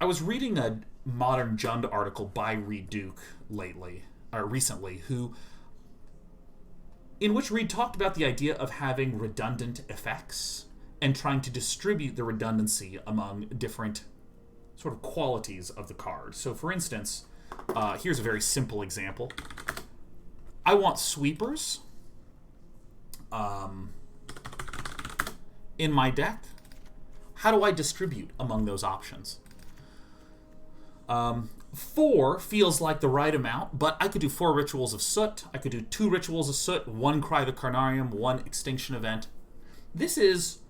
I was reading a Modern Jund article by Reid Duke recently, in which Reid talked about the idea of having redundant effects and trying to distribute the redundancy among different sort of qualities of the card. So, for instance, here's a very simple example. I want sweepers in my deck. How do I distribute among those options? 4 feels like the right amount, but I could do 4 Rituals of Soot. I could do 2 Rituals of Soot, 1 Cry the Carnarium, 1 Extinction Event. This is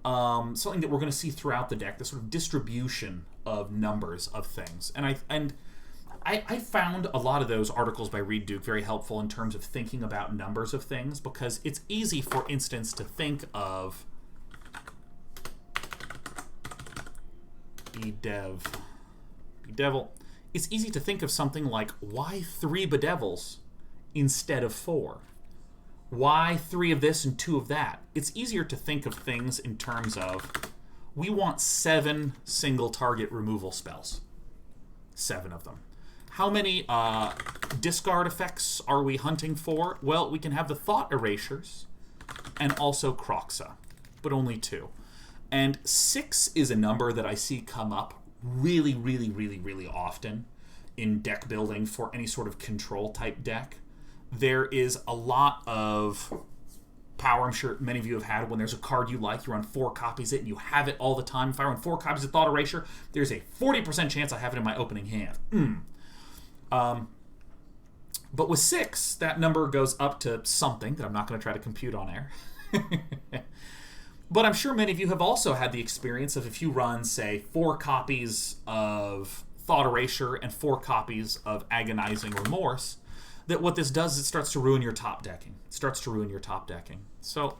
something that we're going to see throughout the deck, the sort of distribution of numbers of things. And I found a lot of those articles by Reid Duke very helpful in terms of thinking about numbers of things, because it's easy, for instance, to think of Bedevil. It's easy to think of something like, why 3 Bedevils instead of 4? Why 3 of this and 2 of that? It's easier to think of things in terms of, we want 7 single target removal spells. 7 of them. How many discard effects are we hunting for? Well, we can have the Thought Erasures and also Kroxa, but only 2. And 6 is a number that I see come up really, really, really, really often in deck building for any sort of control type deck. There is a lot of power, I'm sure many of you have had, when there's a card you like, you run 4 copies of it, and you have it all the time. If I run 4 copies of Thought Erasure, there's a 40% chance I have it in my opening hand. But with 6, that number goes up to something that I'm not going to try to compute on air. But I'm sure many of you have also had the experience of, if you run, say, 4 copies of Thought Erasure and 4 copies of Agonizing Remorse, that what this does is it starts to ruin your top decking. So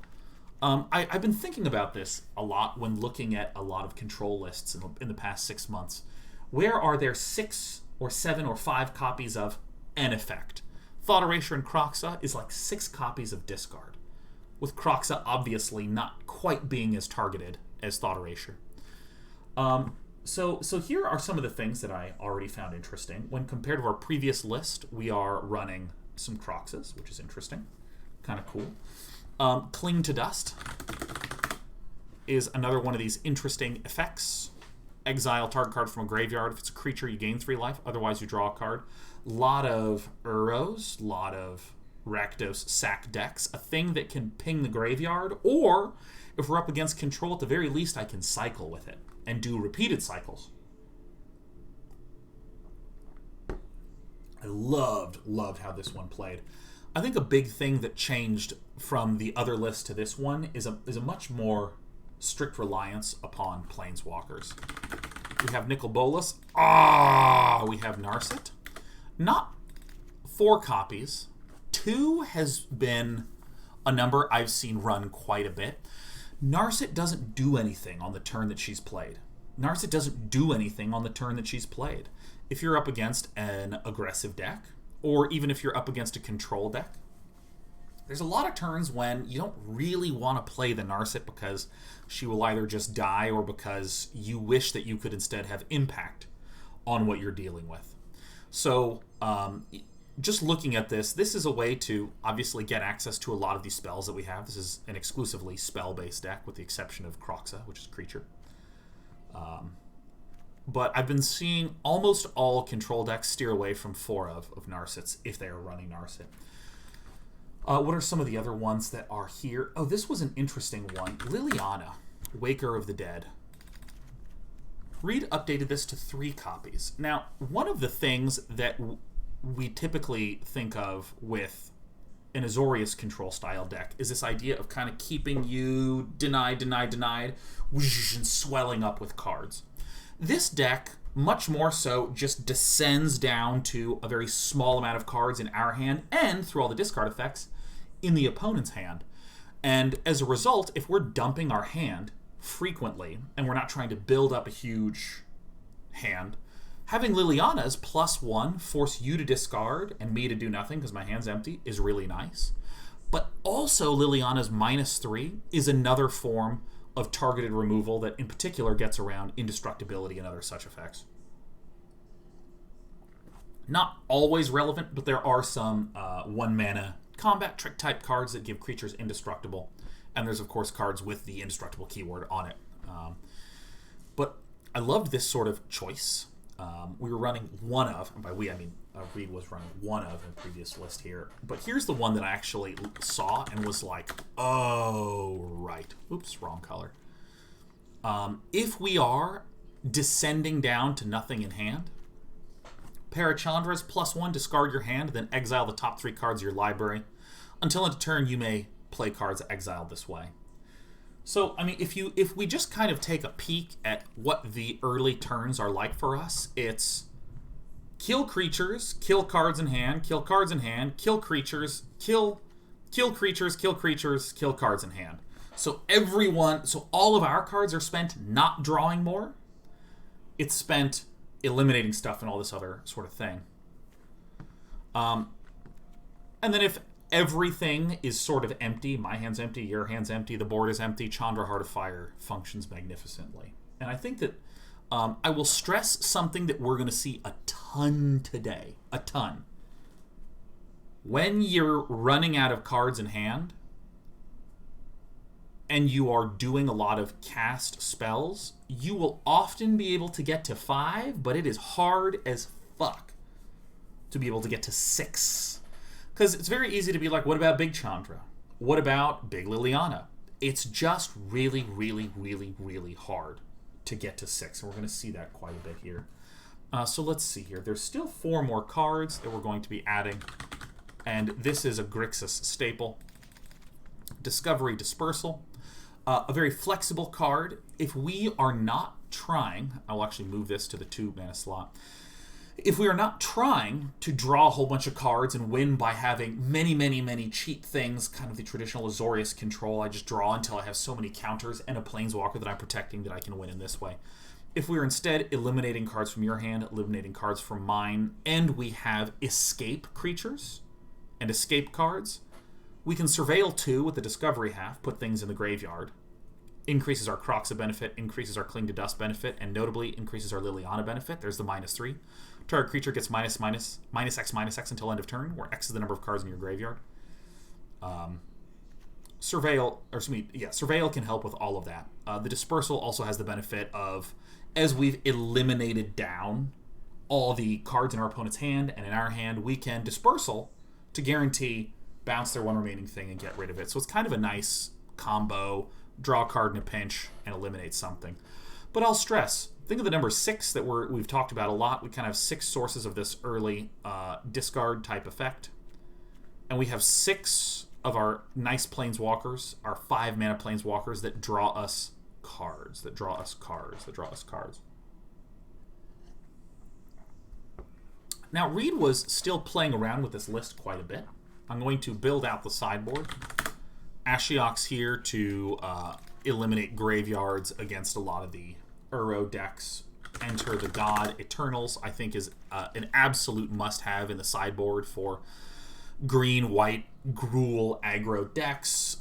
I've been thinking about this a lot when looking at a lot of control lists in the past 6 months. Where are there 6 or 7 or 5 copies of an effect? Thought Erasure and Kroxa is like 6 copies of discard, with Kroxa obviously not quite being as targeted as Thought Erasure. So here are some of the things that I already found interesting. When compared to our previous list, we are running some Kroxas, which is interesting. Kind of cool. Cling to Dust is another one of these interesting effects. Exile target card from a graveyard. If it's a creature, you gain 3 life. Otherwise, you draw a card. Lot of Uros, lot of Rakdos sack decks, a thing that can ping the graveyard, or if we're up against control, at the very least I can cycle with it and do repeated cycles. I loved how this one played. I think a big thing that changed from the other list to this one is a much more strict reliance upon Planeswalkers. We have Nicol Bolas. We have Narset. Not 4 copies. 2 has been a number I've seen run quite a bit. Narset doesn't do anything on the turn that she's played. If you're up against an aggressive deck, or even if you're up against a control deck, there's a lot of turns when you don't really want to play the Narset because she will either just die or because you wish that you could instead have impact on what you're dealing with. So, just looking at this is a way to obviously get access to a lot of these spells that we have. This is an exclusively spell-based deck with the exception of Kroxa, which is creature. But I've been seeing almost all control decks steer away from 4 of Narsets if they are running Narset. What are some of the other ones that are here? Oh, this was an interesting one. Liliana, Waker of the Dead. Reid updated this to 3 copies. Now, one of the things that we typically think of with an Azorius control style deck is this idea of kind of keeping you denied, whoosh, and swelling up with cards. This deck, much more so, just descends down to a very small amount of cards in our hand and, through all the discard effects, in the opponent's hand. And as a result, if we're dumping our hand frequently and we're not trying to build up a huge hand, having Liliana's +1 force you to discard and me to do nothing because my hand's empty is really nice. But also Liliana's -3 is another form of targeted removal that in particular gets around indestructibility and other such effects. Not always relevant, but there are some 1-mana combat trick type cards that give creatures indestructible. And there's, of course, cards with the indestructible keyword on it. But I loved this sort of choice. We were running one of, and by we I mean Reid was running one of in the previous list here. But here's the one that I actually saw and was like, oh, right. Oops, wrong color. If we are descending down to nothing in hand, pair of Chandra's, +1, discard your hand, then exile the top 3 cards of your library. Until end of turn, you may play cards exiled this way. So, I mean, if we just kind of take a peek at what the early turns are like for us, it's kill creatures, kill cards in hand, kill cards in hand, kill creatures, kill creatures, kill creatures, kill cards in hand. So all of our cards are spent not drawing more. It's spent eliminating stuff and all this other sort of thing. And then if everything is sort of empty, my hand's empty, your hand's empty, the board is empty, Chandra Heart of Fire functions magnificently. And I think that I will stress something that we're going to see a ton today. A ton. When you're running out of cards in hand, and you are doing a lot of cast spells, you will often be able to get to 5, but it is hard as fuck to be able to get to 6. Because it's very easy to be like, what about Big Chandra? What about Big Liliana? It's just really, really, really, really hard to get to 6. And we're going to see that quite a bit here. So let's see here. There's still 4 more cards that we're going to be adding. And this is a Grixis staple. Discovery Dispersal. A very flexible card. If we are not trying, I'll actually move this to the 2-mana slot. If we are not trying to draw a whole bunch of cards and win by having many, many, many cheap things, kind of the traditional Azorius control, I just draw until I have so many counters and a Planeswalker that I'm protecting that I can win in this way. If we are instead eliminating cards from your hand, eliminating cards from mine, and we have escape creatures and escape cards, we can Surveil 2 with the Discovery half, put things in the graveyard, increases our Kroxa benefit, increases our Cling to Dust benefit, and notably increases our Liliana benefit. There's the -3. Target creature gets -X until end of turn, where X is the number of cards in your graveyard. Surveil can help with all of that. The Dispersal also has the benefit of, as we've eliminated down all the cards in our opponent's hand and in our hand, we can Dispersal to guarantee bounce their 1 remaining thing and get rid of it. So it's kind of a nice combo, draw a card in a pinch, and eliminate something. But I'll stress, think of the number 6 that we've talked about a lot. We kind of have 6 sources of this early discard type effect. And we have 6 of our nice Planeswalkers, our 5-mana Planeswalkers that draw us cards, Now, Reid was still playing around with this list quite a bit. I'm going to build out the sideboard. Ashiok's here to eliminate graveyards against a lot of the Uro decks. Enter the God Eternals, I think, is an absolute must-have in the sideboard for green-white Gruul aggro decks.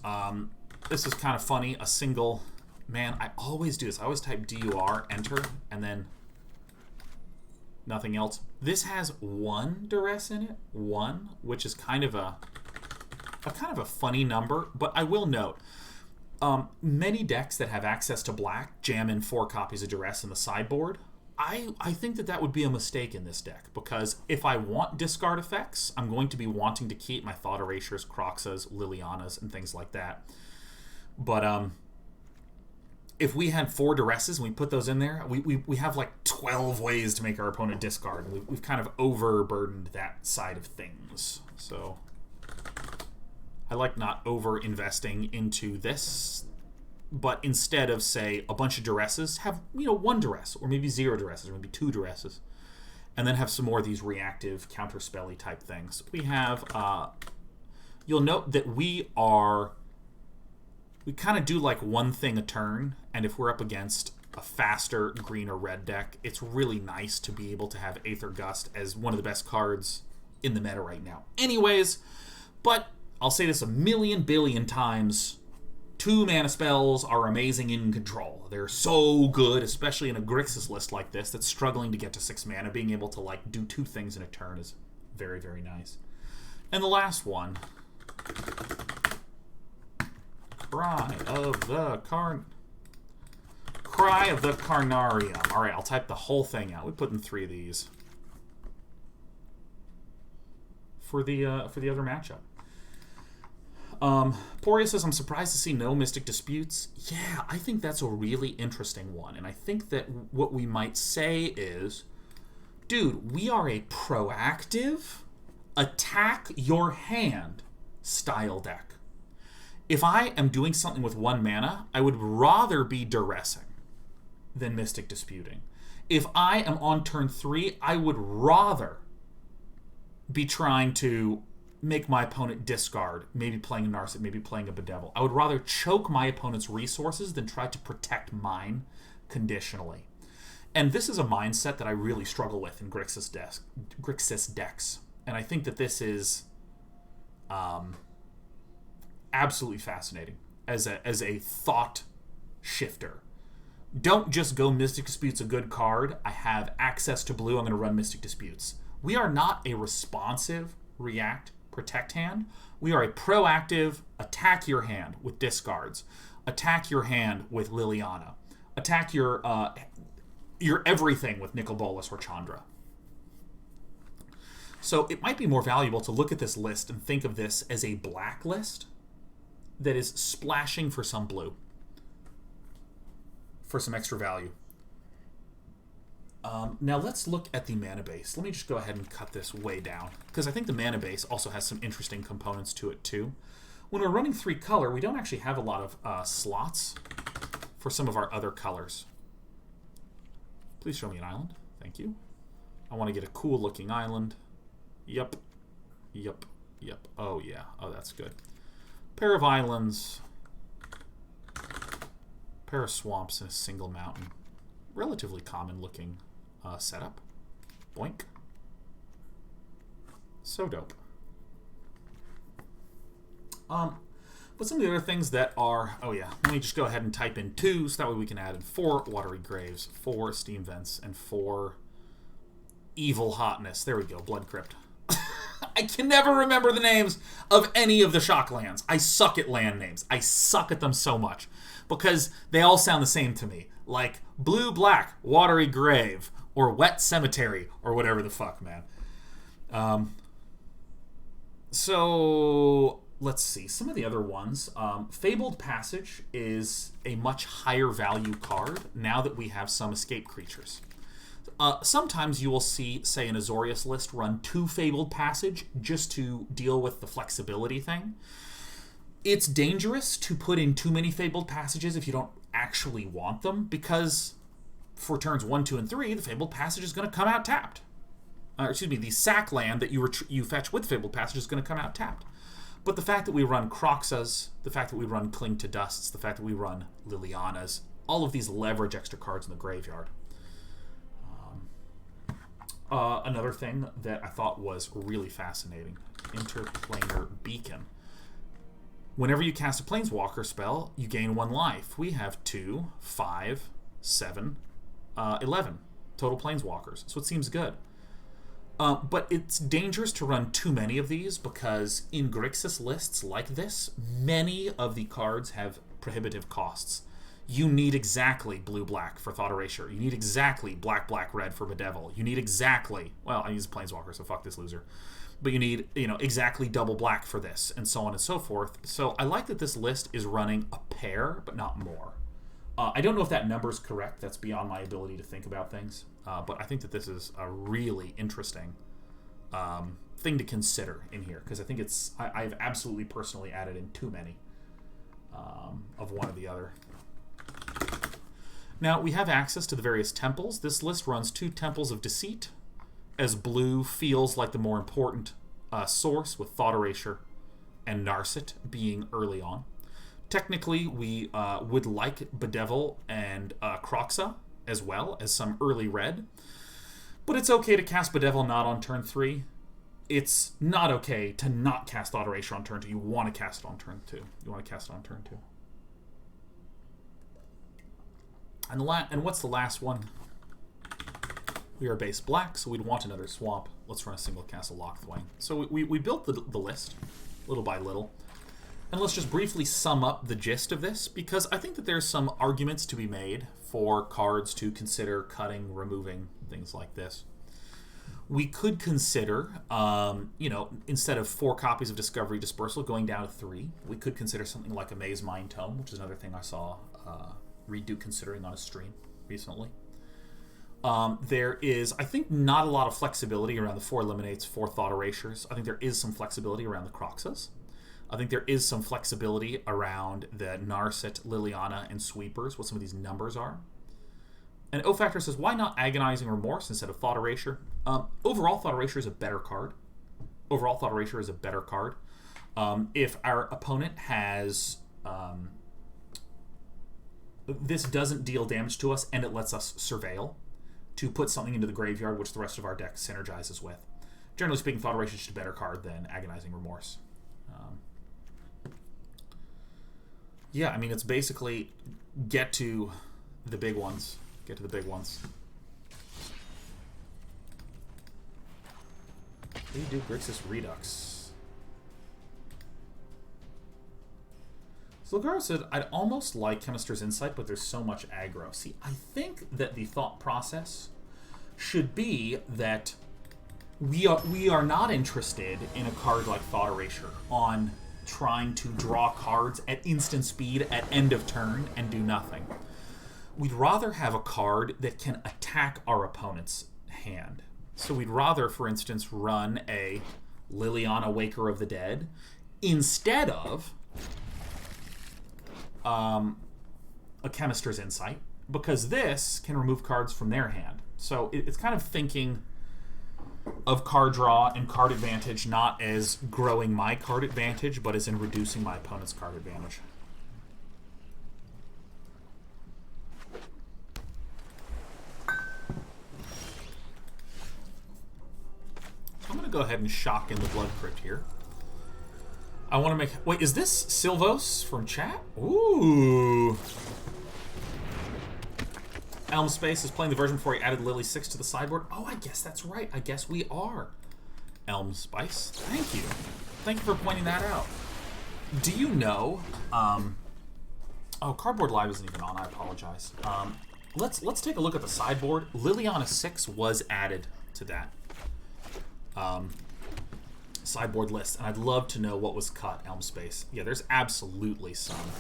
This is kind of funny. A single... Man, I always do this. I always type DUR, enter, and then nothing else. This has 1 Duress in it. 1, which is kind of a funny number, but I will note, many decks that have access to black jam in 4 copies of Duress in the sideboard. I think that would be a mistake in this deck, because if I want discard effects, I'm going to be wanting to keep my Thought Erasures, Kroxas, Lilianas, and things like that. But if we had 4 Duresses and we put those in there, we have like 12 ways to make our opponent discard. We've kind of overburdened that side of things. So I like not over-investing into this, but instead of, say, a bunch of Duresses, have, 1 Duress, or maybe 0 Duresses, or maybe 2 Duresses, and then have some more of these reactive, counterspelly type things. We have, you'll note that we kind of do like 1 thing a turn, and if we're up against a faster green or red deck, it's really nice to be able to have Aether Gust as one of the best cards in the meta right now. Anyways, but I'll say this a million billion times, 2-mana spells are amazing in control. They're so good, especially in a Grixis list like this that's struggling to get to 6 mana. Being able to like do 2 things in a turn is very, very nice. And the last one, Cry of the Carnarium. All right, I'll type the whole thing out. We put in 3 of these for the other matchup. Poria says, I'm surprised to see no Mystic Disputes. Yeah, I think that's a really interesting one. And I think that what we might say is, dude, we are a proactive, attack your hand style deck. If I am doing something with 1 mana, I would rather be duressing than Mystic Disputing. If I am on turn 3, I would rather be trying to make my opponent discard, maybe playing a Narset, maybe playing a Bedevil. I would rather choke my opponent's resources than try to protect mine conditionally. And this is a mindset that I really struggle with in Grixis decks. And I think that this is absolutely fascinating as a thought shifter. Don't just go Mystic Dispute's a good card. I have access to blue, I'm going to run Mystic Disputes. We are not a responsive react protect hand. We are a proactive attack your hand with discards. Attack your hand with Liliana. Attack your everything with Nicol Bolas or Chandra. So it might be more valuable to look at this list and think of this as a black list that is splashing for some blue, for some extra value. Now let's look at the mana base. Let me just go ahead and cut this way down, because I think the mana base also has some interesting components to it too. When we're running 3 color, we don't actually have a lot of slots for some of our other colors. Please show me an island. Thank you. I want to get a cool looking island. Yep. Oh yeah. Oh, that's good. Pair of islands. Pair of swamps and a single mountain. Relatively common looking setup. Boink. So dope. But some of the other things that are... Oh yeah, let me just go ahead and type in 2, so that way we can add in 4 Watery Graves, 4 Steam Vents, and 4 Evil Hotness. There we go, Blood Crypt. I can never remember the names of any of the shock lands. I suck at land names. I suck at them so much, because they all sound the same to me. Like Blue Black, Watery Grave, or Wet Cemetery, or whatever the fuck, man. So let's see. Some of the other ones. Fabled Passage is a much higher value card now that we have some escape creatures. Sometimes you will see, say, an Azorius list run 2 Fabled Passage just to deal with the flexibility thing. It's dangerous to put in too many Fabled Passages if you don't actually want them, because for turns 1, 2, and 3, the Fabled Passage is going to come out tapped. The sack land that you fetch with Fabled Passage is going to come out tapped. But the fact that we run Kroxas, the fact that we run Cling to Dusts, the fact that we run Lilianas, all of these leverage extra cards in the graveyard. Another thing that I thought was really fascinating, Interplanar Beacon. Whenever you cast a Planeswalker spell, you gain 1 life. We have 2, 5, 7, 11 total Planeswalkers, so it seems good. But it's dangerous to run too many of these, because in Grixis lists like this, many of the cards have prohibitive costs. You need exactly blue-black for Thought Erasure. You need exactly black-black-red for Bedevil. You need exactly... Well, I use a Planeswalker, so fuck this loser. But you need, exactly double black for this, and so on and so forth. So I like that this list is running a pair, but not more. I don't know if that number is correct. That's beyond my ability to think about things. But I think that this is a really interesting thing to consider in here, because I think it's... I've absolutely personally added in too many of one or the other. Now, we have access to the various temples. This list runs 2 Temples of Deceit, as blue feels like the more important source, with Thought Erasure and Narset being early on. Technically, we would like Bedevil and Kroxa, as well as some early red. But it's okay to cast Bedevil not on turn 3. It's not okay to not cast Thought Erasure on turn 2. You want to cast it on turn 2. You want to cast it on turn 2. And what's the last one? We are base black, so we'd want another swamp. Let's run a single Castle Locthwain. So we built the list, little by little. And let's just briefly sum up the gist of this, because I think that there's some arguments to be made for cards to consider cutting, removing, things like this. We could consider, you know, instead of 4 copies of Discovery Dispersal going down to 3, we could consider something like a Maze Mind Tome, which is another thing I saw Reid Duke considering on a stream recently. There is, I think, not a lot of flexibility around the 4 Eliminates, 4 Thought Erasures. I think there is some flexibility around the Kroxas. I think there is some flexibility around the Narset, Liliana, and Sweepers, what some of these numbers are. And O-Factor says, why not Agonizing Remorse instead of Thought Erasure? Overall, Thought Erasure is a better card. Overall, Thought Erasure is a better card. If our opponent has... this doesn't deal damage to us, and it lets us surveil to put something into the graveyard, which the rest of our deck synergizes with. Generally speaking, Thought Erasure is just a better card than Agonizing Remorse. Yeah, I mean, it's basically get to the big ones. Get to the big ones. Reid Duke Grixis Redux. Slugaro said, I'd almost like Chemist's Insight, but there's so much aggro. See, I think that the thought process should be that we are not interested in a card like Thought Erasure on trying to draw cards at instant speed at end of turn and do nothing. We'd rather have a card that can attack our opponent's hand. So we'd rather, for instance, run a Liliana Waker of the Dead instead of a Chemist's Insight, because this can remove cards from their hand. So it's kind of thinking of card draw and card advantage not as growing my card advantage, but as in reducing my opponent's card advantage. I'm going to go ahead and shock in the Blood Crypt here. I want to make... Wait, is this Silvos from chat? Ooh. Elm Space is playing the version before he added Lily 6 to the sideboard. Oh, I guess that's right. I guess we are. Elm Spice. Thank you. Thank you for pointing that out. Do you know... oh, Cardboard Live isn't even on. I apologize. Let's take a look at the sideboard. Liliana 6 was added to that sideboard list, and I'd love to know what was cut, Elm Space. Yeah, there's absolutely some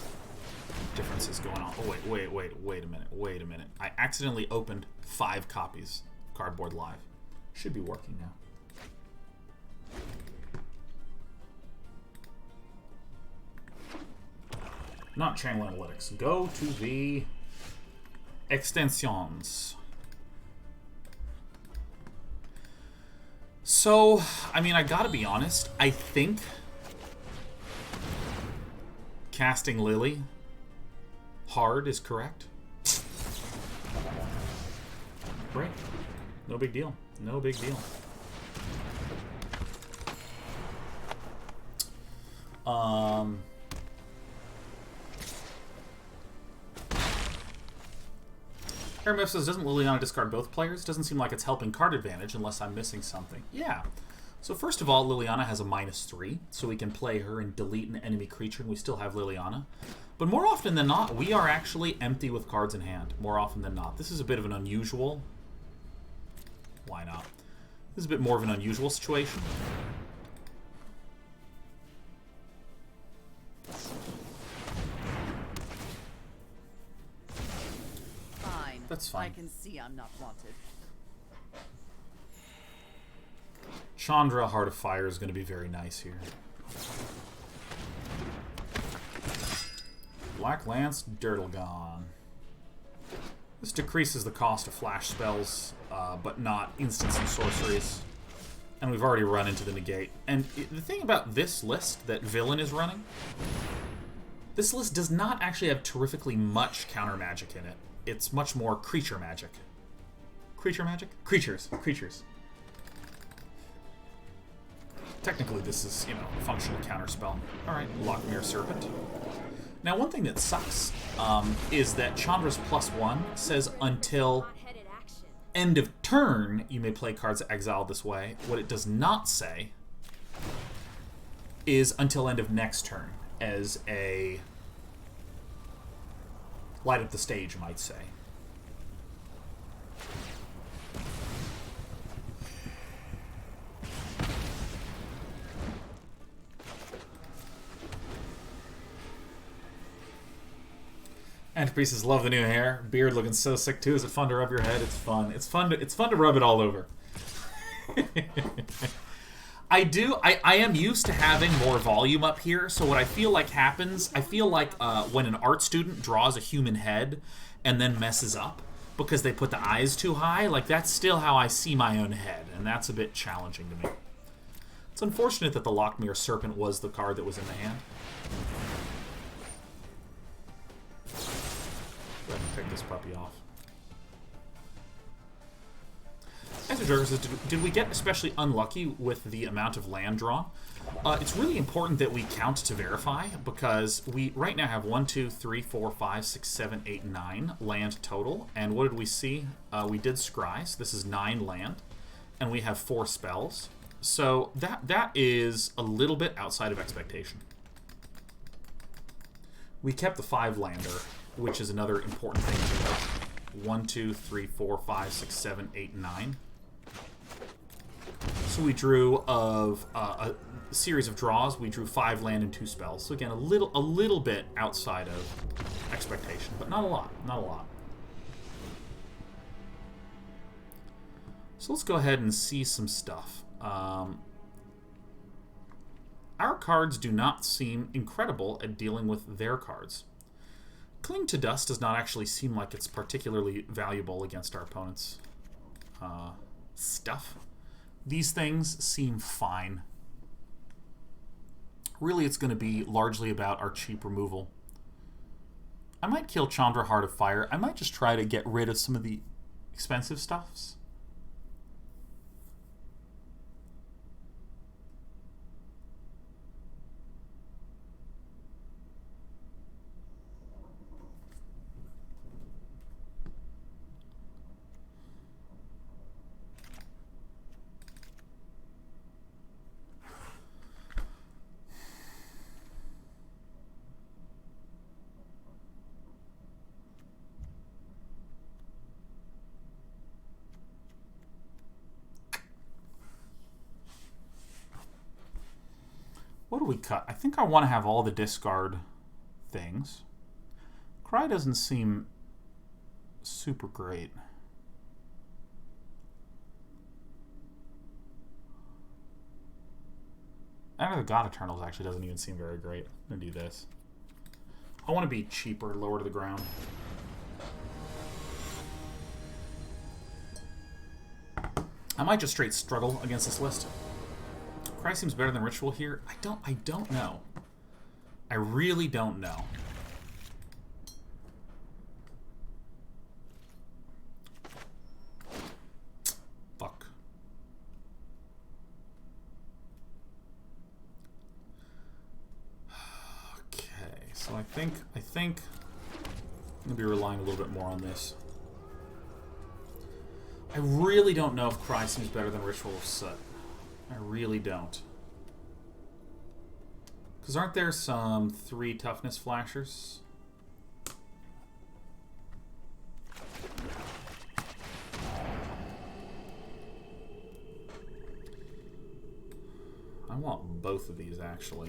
differences going on. Oh, wait a minute. I accidentally opened 5 copies of Cardboard Live. Should be working now. Not channel analytics. Go to the extensions. So, I mean, I gotta be honest. I think casting Lily hard is correct. Great. No big deal. No big deal. Aramif says, doesn't Liliana discard both players? Doesn't seem like it's helping card advantage unless I'm missing something. Yeah. So first of all, Liliana has a -3, so we can play her and delete an enemy creature, and we still have Liliana. But more often than not, we are actually empty with cards in hand. More often than not. This is a bit of an unusual... Why not? This is a bit more of an unusual situation. That's fine. I can see I'm not wanted. Chandra, Heart of Fire is going to be very nice here. Black Lance, Dirtlegon. This decreases the cost of flash spells, but not instants and sorceries. And we've already run into the negate. And the thing about this list that Villain is running, this list does not actually have terrifically much counter magic in it. It's much more creature magic. Creature magic? Creatures. Creatures. Technically, this is, you know, a functional counterspell. Alright, Lockmere Serpent. Now, one thing that sucks is that Chandra's +1 says until end of turn, you may play cards exiled this way. What it does not say is until end of next turn, as a light up the stage, you might say. Antipriestess love the new hair. Beard looking so sick too. Is it fun to rub your head? It's fun. It's fun to rub it all over. I am used to having more volume up here, so what I feel like happens, I feel like when an art student draws a human head and then messes up because they put the eyes too high, like that's still how I see my own head, and that's a bit challenging to me. It's unfortunate that the Lockmere Serpent was the card that was in the hand. Go ahead and pick this puppy off. Answer says, did we get especially unlucky with the amount of land drawn? It's really important that we count to verify, because we right now have 1, 2, 3, 4, 5, 6, 7, 8, 9 land total. And what did we see? We did scry, so this is 9 land, and we have 4 spells. So that is a little bit outside of expectation. We kept the 5-lander, which is another important thing to know. 1, 2, 3, 4, 5, 6, 7, 8, 9. So we drew of a series of draws. We drew 5 land and 2 spells. So again, a little bit outside of expectation, but not a lot. Not a lot. So let's go ahead and see some stuff. Our cards do not seem incredible at dealing with their cards. Cling to Dust does not actually seem like it's particularly valuable against our opponent's stuff. These things seem fine. Really, it's going to be largely about our cheap removal. I might kill Chandra Heart of Fire. I might just try to get rid of some of the expensive stuffs. What do we cut? I think I want to have all the discard things. Cry doesn't seem super great. Enter the God Eternals actually doesn't even seem very great. I'm going to do this. I want to be cheaper, lower to the ground. I might just straight struggle against this list. Cry seems better than Ritual here. I don't know. I really don't know. Fuck. Okay, so I think I'm gonna be relying a little bit more on this. I really don't know if Cry seems better than Ritual of Soot. I really don't. Because aren't there some 3 toughness flashers? I want both of these, actually.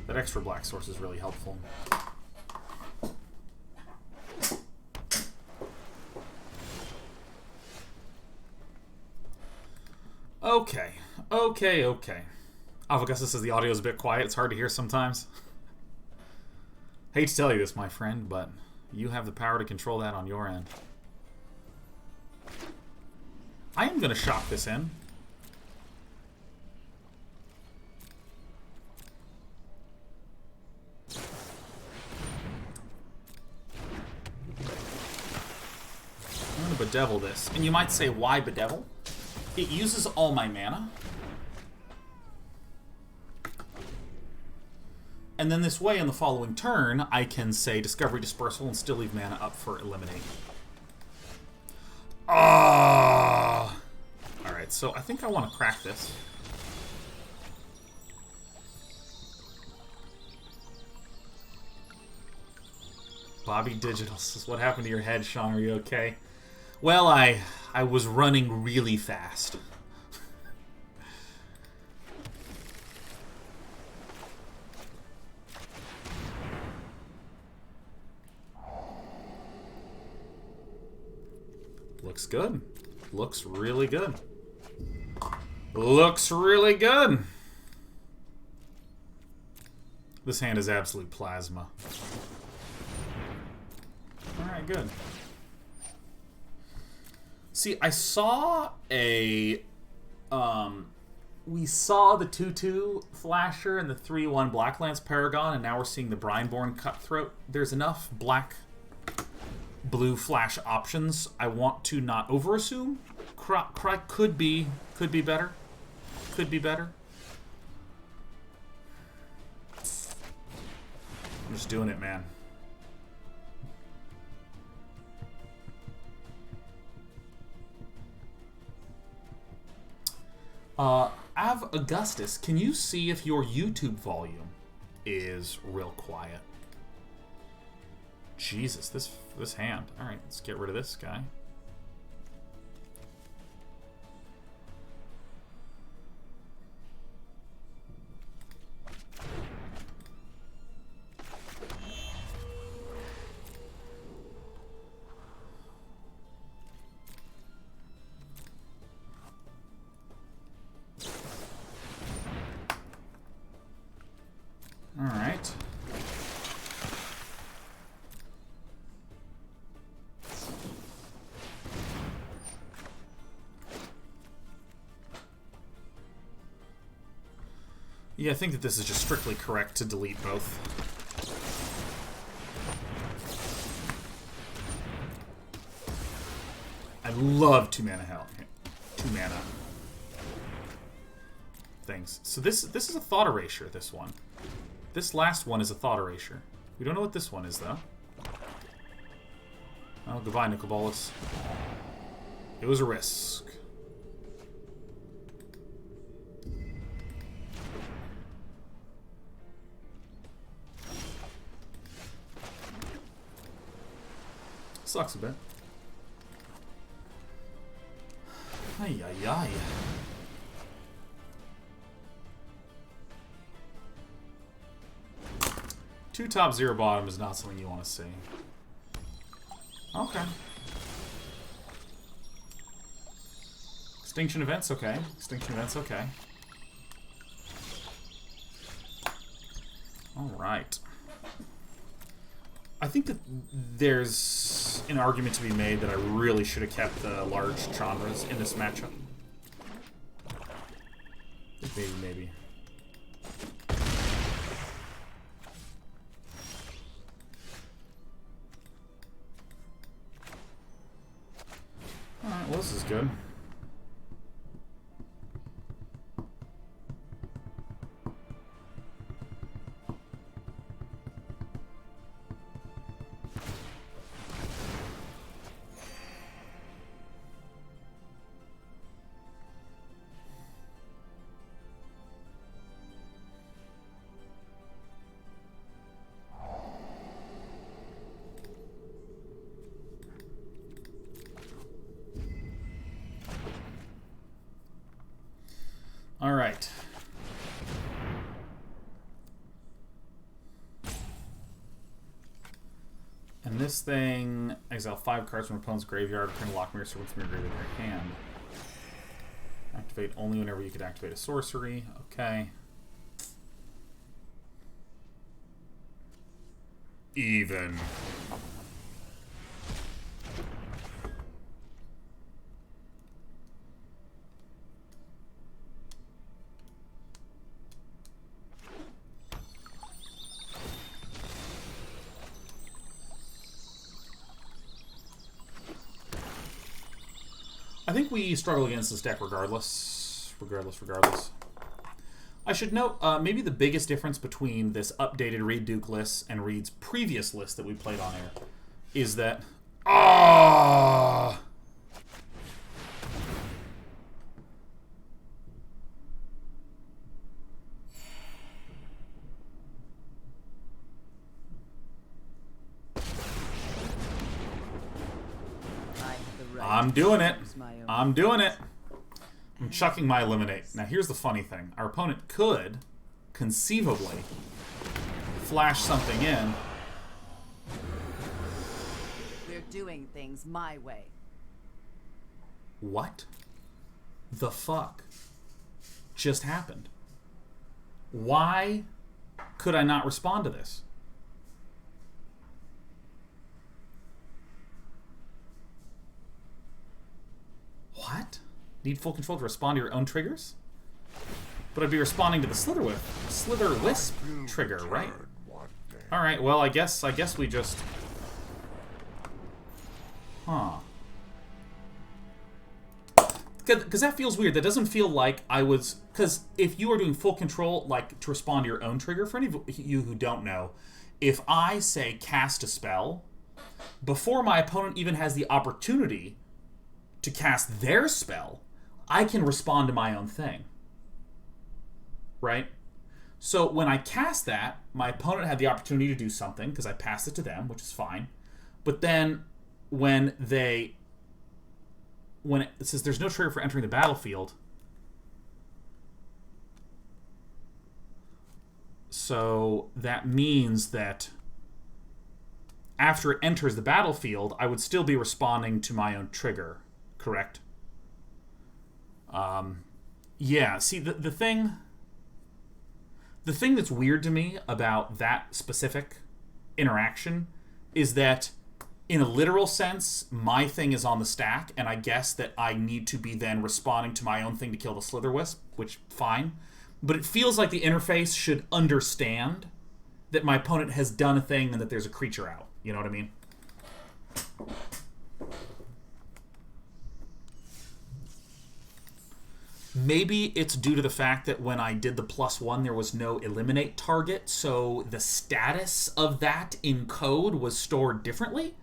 That extra black source is really helpful. Okay. Avaugusta says the audio is a bit quiet. It's hard to hear sometimes. Hate to tell you this, my friend, but you have the power to control that on your end. I am going to shock this in. I'm going to Bedevil this. And you might say, why Bedevil? It uses all my mana. And then this way, on the following turn, I can say Discovery Dispersal and still leave mana up for Eliminate. Ah! Alright, so I think I want to crack this. Bobby Digital says, what happened to your head, Sean? Are you okay? Well, I was running really fast. Looks good. Looks really good. Looks really good. This hand is absolute plasma. Alright, good. See, I saw a... we saw the 2/2 Flasher and the 3/1 Blacklands Paragon, and now we're seeing the Brineborn Cutthroat. There's enough black-blue flash options. I want to not overassume. Cry could be better. Could be better. I'm just doing it, man. Av Augustus, can you see if your YouTube volume is real quiet? Jesus, this hand. Alright, let's get rid of this guy. Alright. Yeah, I think that this is just strictly correct to delete both. I love 2-mana hell. 2-mana things. So this is a Thought Erasure, this one. This last one is a Thought Erasure. We don't know what this one is, though. Oh, goodbye, Nicol Bolas. It was a risk. Sucks a bit. Ay, ay, ay. Two top, 0 bottom is not something you want to see. Okay. Extinction Event's okay. Extinction Event's okay. Alright. I think that there's an argument to be made that I really should have kept the large Chandras in this matchup. Maybe. Alright, well, this is good. All right. And this thing, exile 5 cards from opponent's graveyard, return Lockmere Serpents from your graveyard to your hand. Activate only whenever you could activate a sorcery. Okay. Even. I think we struggle against this deck regardless. Regardless. I should note, maybe the biggest difference between this updated Reid Duke list and Reid's previous list that we played on air is that... I'm doing it. I'm doing it. I'm chucking my Eliminate. Now, here's the funny thing. Our opponent could, conceivably, flash something in. We're doing things my way. What the fuck just happened? Why could I not respond to this? What? Need full control to respond to your own triggers? But I'd be responding to the Slither Wisp trigger, right? Alright, well, I guess we just... Huh. Because that feels weird. That doesn't feel like I was... Because if you are doing full control, like, to respond to your own trigger, for any of you who don't know, if I say cast a spell, before my opponent even has the opportunity to cast their spell, I can respond to my own thing. Right? So when I cast that, my opponent had the opportunity to do something, because I passed it to them, which is fine. But then when it says there's no trigger for entering the battlefield, so that means that after it enters the battlefield, I would still be responding to my own trigger. Correct? Yeah, see, the thing that's weird to me about that specific interaction is that, in a literal sense, my thing is on the stack, and I guess that I need to be then responding to my own thing to kill the Slither Wisp, which, fine. But it feels like the interface should understand that my opponent has done a thing and that there's a creature out. You know what I mean? Maybe it's due to the fact that when I did the +1, there was no eliminate target, so the status of that in code was stored differently?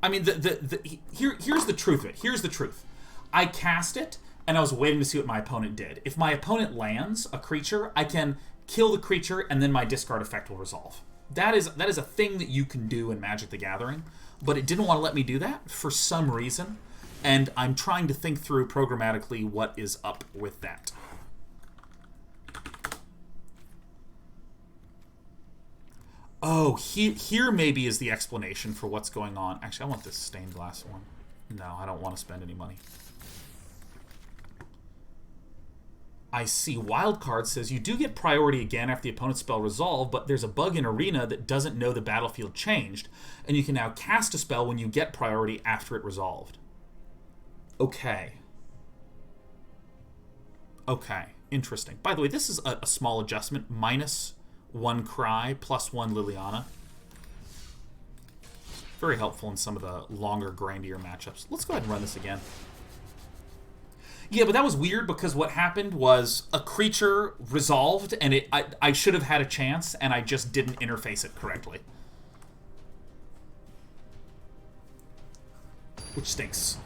I mean, here's the truth of it. Here's the truth. I cast it, and I was waiting to see what my opponent did. If my opponent lands a creature, I can kill the creature, and then my discard effect will resolve. That is a thing that you can do in Magic the Gathering, but it didn't want to let me do that for some reason. And I'm trying to think through programmatically what is up with that. Oh, here maybe is the explanation for what's going on. Actually, I want this stained glass one. No, I don't want to spend any money. I see Wildcard says you do get priority again after the opponent's spell resolved, but there's a bug in Arena that doesn't know the battlefield changed, and you can now cast a spell when you get priority after it resolved. Okay. Okay, interesting. By the way, this is a small adjustment. -1 Cry, +1 Liliana. Very helpful in some of the longer, grindier matchups. Let's go ahead and run this again. Yeah, but that was weird because what happened was a creature resolved, and I should have had a chance, and I just didn't interface it correctly. Which stinks.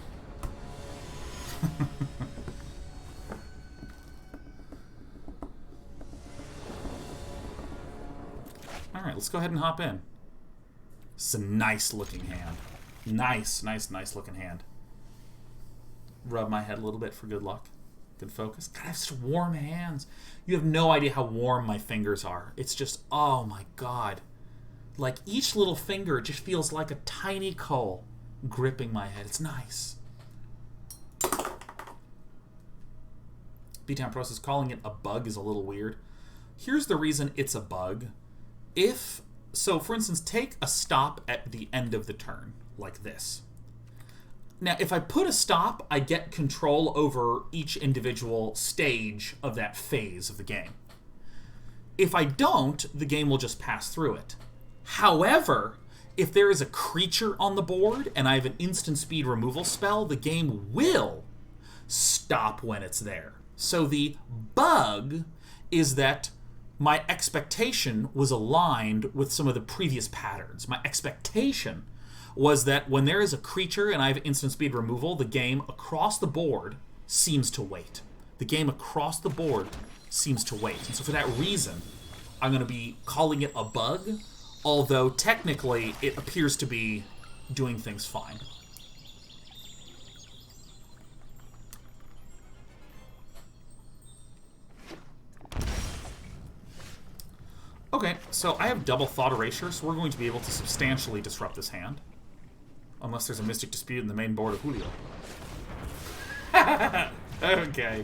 Alright, let's go ahead and hop in. This is a nice looking hand. Nice looking hand. Rub my head a little bit for good luck. Good focus. God, I have such warm hands. You have no idea how warm my fingers are. It's just, oh my god. Like, each little finger just feels like a tiny coal gripping my head. It's nice. B-Town Pro says calling it a bug is a little weird. Here's the reason it's a bug. So, for instance, take a stop at the end of the turn, like this. Now, if I put a stop, I get control over each individual stage of that phase of the game. If I don't, the game will just pass through it. However, if there is a creature on the board and I have an instant speed removal spell, the game will stop when it's there. So the bug is that my expectation was aligned with some of the previous patterns. My expectation was that when there is a creature and I have instant speed removal, the game across the board seems to wait. The game across the board seems to wait. And so for that reason, I'm going to be calling it a bug, although technically it appears to be doing things fine. Okay, so I have double Thought Erasure, so we're going to be able to substantially disrupt this hand. Unless there's a Mystic Dispute in the main board of Julio. Okay.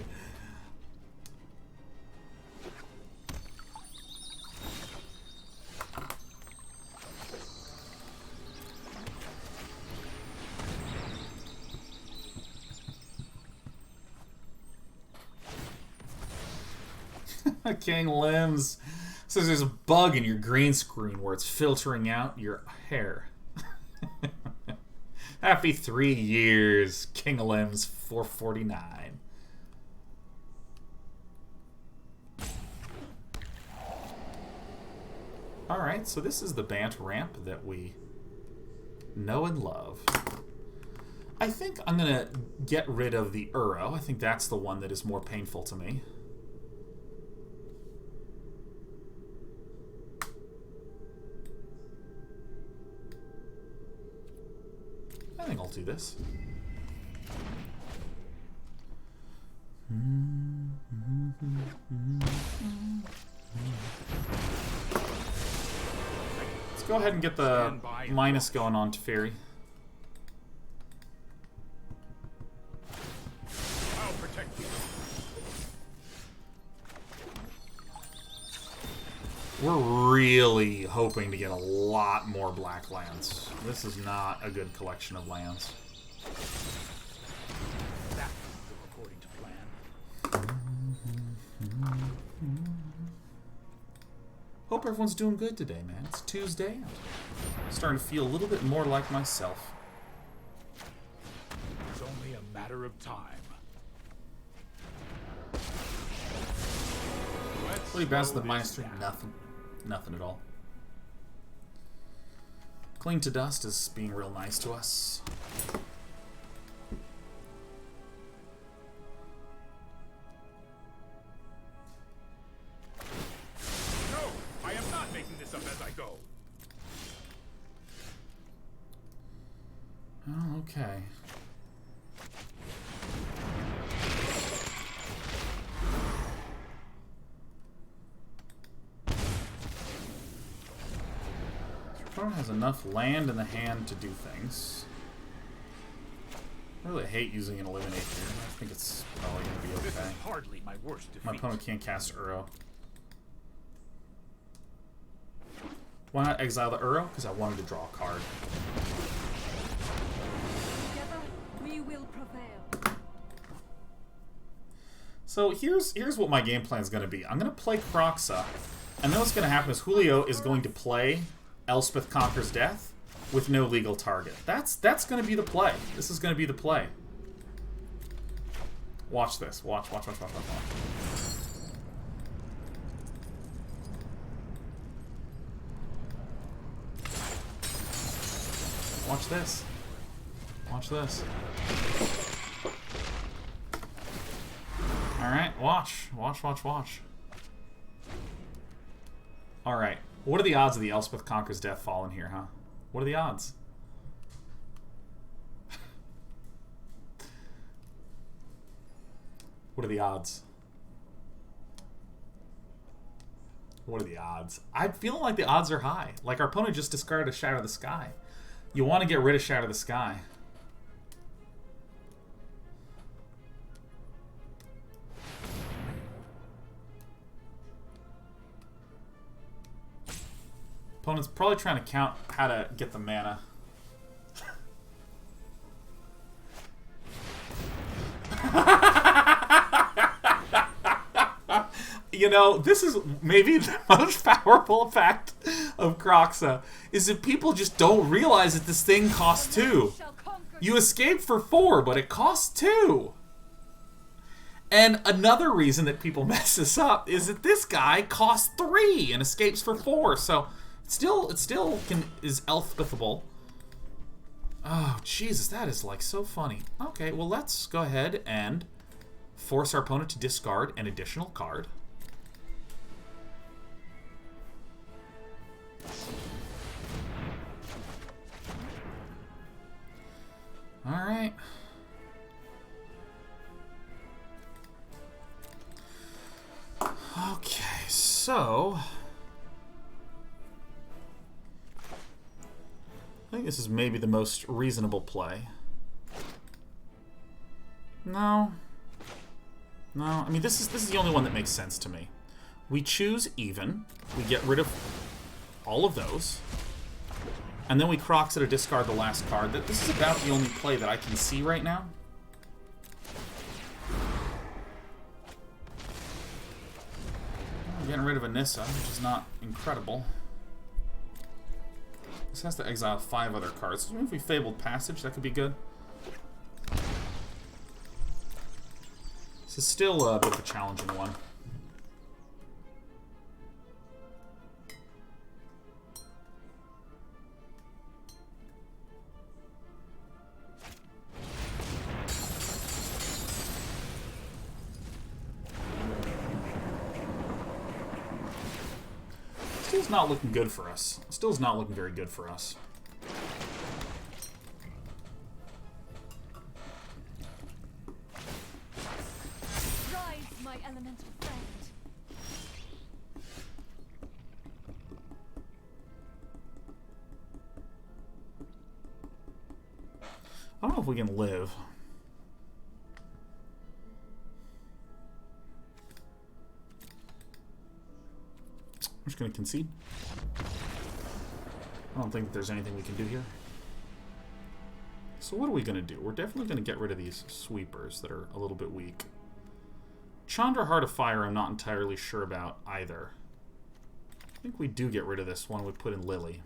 King Limbs says there's a bug in your green screen where it's filtering out your hair. Happy 3 years, King Limbs 449. Alright, so this is the Bant ramp that we know and love. I think I'm going to get rid of the Uro. I think that's the one that is more painful to me. I think I'll do this. Let's go ahead and get the minus going on Teferi. I'll protect you. We're really hoping to get a lot more black lands. This is not a good collection of lands. That's according to plan. Hope everyone's doing good today, man. It's Tuesday. I'm starting to feel a little bit more like myself. It's only a matter of time. What do you bounce the -3? Nothing. Nothing at all. Cling to Dust is being real nice to us. No, I am not making this up as I go. Oh, okay. Opponent has enough land in the hand to do things. I really hate using an Eliminate here. I think it's probably going to be This okay. is hardly my worst defeat. My opponent can't cast Uro. Why not exile the Uro? Because I wanted to draw a card. Together, we will prevail. So here's what my game plan is going to be. I'm going to play Kroxa, and then what's going to happen is Julio is going to play Elspeth Conquers Death with no legal target. That's going to be the play. This is going to be the play. Watch this. Watch. Watch this. Watch this. Alright, watch. Alright. What are the odds of the Elspeth Conquers Death falling here, huh? What are the odds? What are the odds? What are the odds? I'm feeling like the odds are high. Like our opponent just discarded a Shatter the Sky. You want to get rid of Shatter the Sky. Opponent's probably trying to count how to get the mana. You know, this is maybe the most powerful effect of Kroxa, is that people just don't realize that this thing costs 2. You escape for 4, but it costs 2. And another reason that people mess this up is that this guy costs 3 and escapes for 4, so it still is Elspethable. Oh, Jesus, that is, like, so funny. Okay, well, let's go ahead and force our opponent to discard an additional card. Alright. Okay, so... I think this is maybe the most reasonable play. No. No, I mean, this is the only one that makes sense to me. We choose even. We get rid of all of those. And then we Kroxa to discard the last card. This is about the only play that I can see right now. Getting rid of Anissa, which is not incredible. This has to exile 5 other cards. So if we Fabled Passage, that could be good. This is still a bit of a challenging one. Still's not looking good for us. Still's not looking very good for us. Rise, my elemental friend. I don't know if we can live. I'm just going to concede. I don't think that there's anything we can do here. So what are we going to do? We're definitely going to get rid of these sweepers that are a little bit weak. Chandra Heart of Fire I'm not entirely sure about either. I think we do get rid of this one. We put in Lily.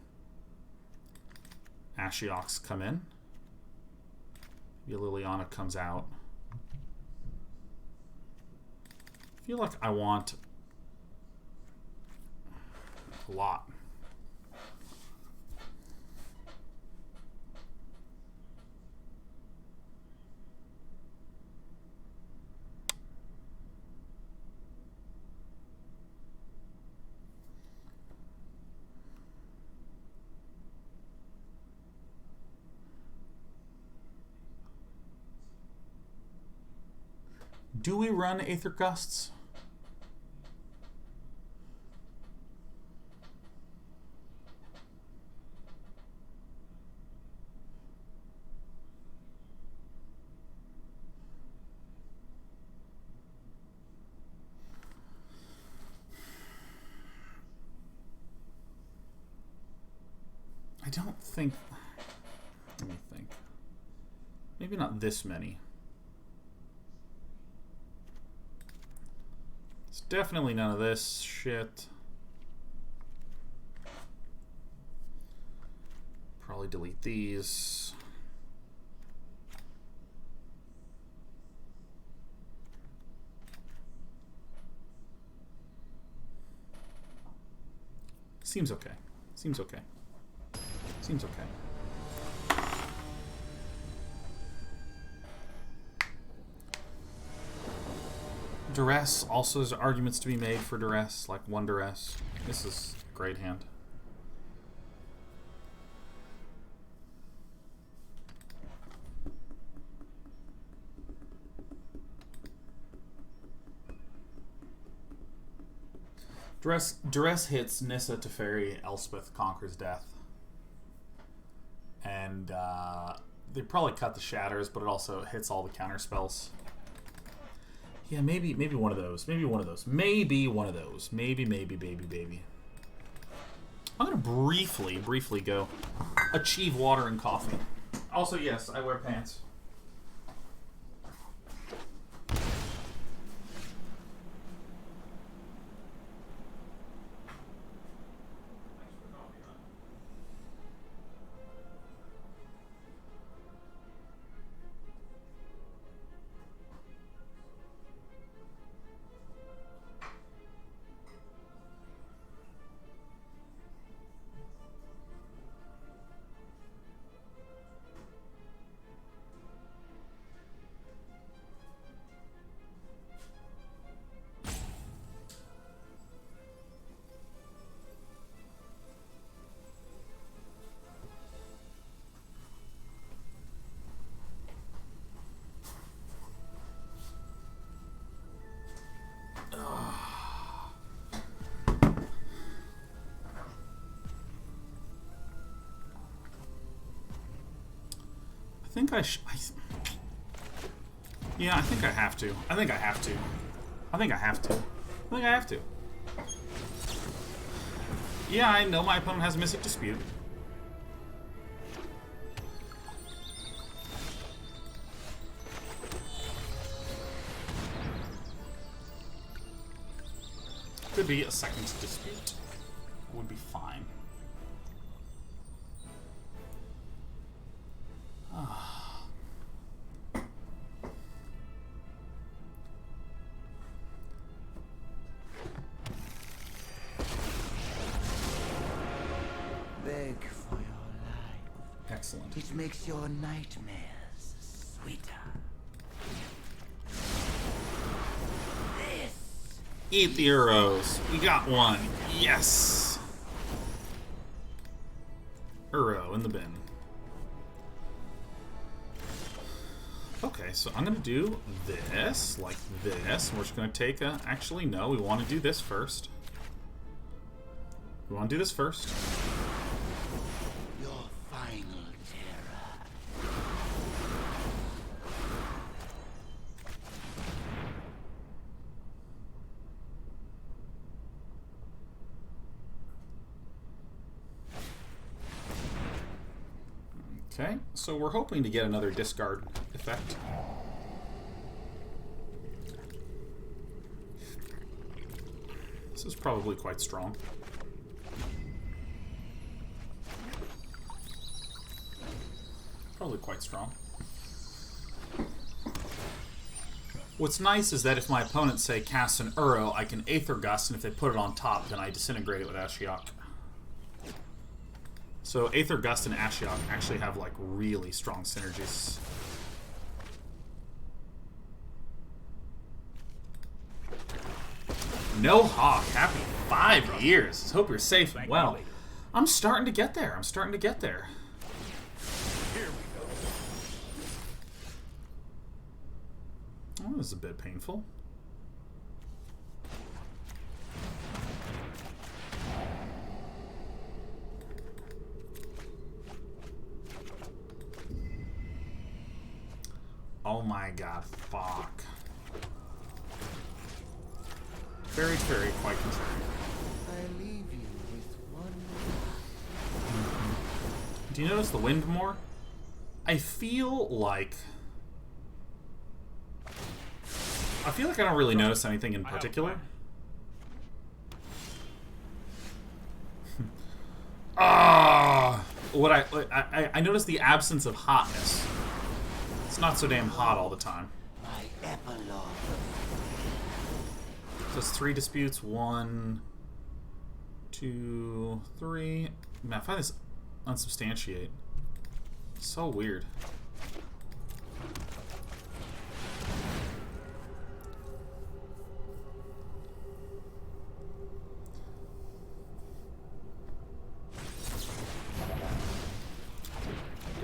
Ashioks come in. Liliana comes out. I feel like I want a lot. Do we run Aether Gusts? I don't think... Let me think. Maybe not this many. It's definitely none of this shit. Probably delete these. Seems okay. Seems okay. Seems okay. Duress also has arguments to be made for Duress, like one Duress. This is a great hand. Duress hits Nissa, Teferi, Elspeth, Conquers Death. And they probably cut the Shatters, but it also hits all the counter spells. Yeah, maybe one of those. Maybe one of those. Maybe one of those. Maybe, baby. I'm gonna briefly go achieve water and coffee. Also, yes, I wear pants. think I yeah, I think I have to. I think I have to. I think I have to. I think I have to. Yeah, I know my opponent has Mystic Dispute. Could be a second dispute. Would be fine. Beg for your life. Excellent. It makes your nightmares sweeter. This. Eat the Uros. We got one. Yes. Uro in the bin. Okay, so I'm going to do this, like this. We're just going to take a... Actually, no, we want to do this first. We want to do this first. Your final terror. Okay, so we're hoping to get another discard effect. This is probably quite strong. Probably quite strong. What's nice is that if my opponents say cast an Uro, I can Aether Gust, and if they put it on top, then I disintegrate it with Ashiok. So Aether Gust and Ashiok actually have like really strong synergies. No Hawk, happy 5 years. Hope you're safe and well. I'm starting to get there. I'm starting to get there. Here we go. Oh, this is a bit painful. Oh my god, fuck. Very, very quite concerning. I leave you with one. Do you notice the wind more? I feel like I don't really notice anything in particular. What I noticed the absence of hotness. It's not so damn hot all the time. My epilogue. So it's 3 disputes. 1, 2, 3. Man, I find this unsubstantiate. So weird.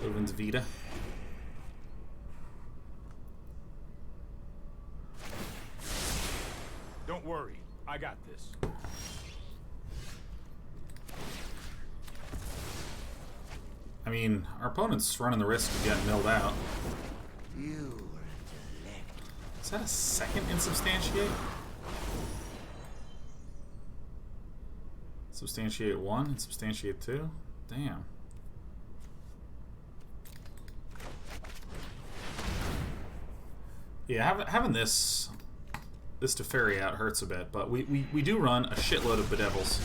Odin's Vita. Don't worry, I got this. I mean, our opponent's running the risk of getting milled out. You were a delight. Is that a second insubstantiate? Substantiate 1, insubstantiate 2? Damn. Yeah, having this to ferry out hurts a bit, but we do run a shitload of Bedevils.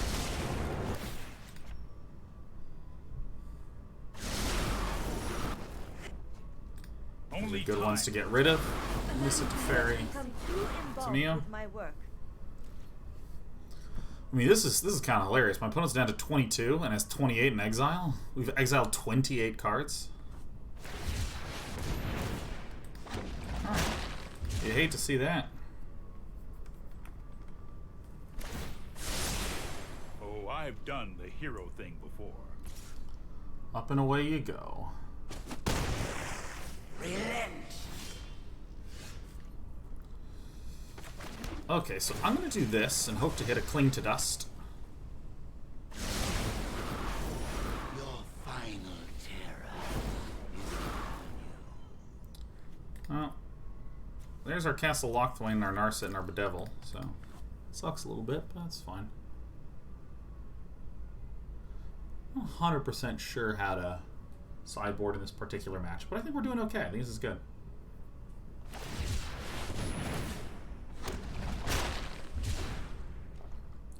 Only Good time. ones to get rid of. Miss it to ferry. Become too involved Mia. with my work. I mean, this is kind of hilarious. My opponent's down to 22 and has 28 in exile. We've exiled 28 cards. Alright. You hate to see that. Oh, I've done the hero thing before. Up and away you go. Relent. Okay, so I'm going to do this and hope to hit a Cling to Dust. Your final terror is upon you. Well, there's our Castle Locthwain, our Narset, and our Bedevil, so sucks a little bit, but that's fine. I'm not 100% sure how to sideboard in this particular match, but I think we're doing okay. I think this is good.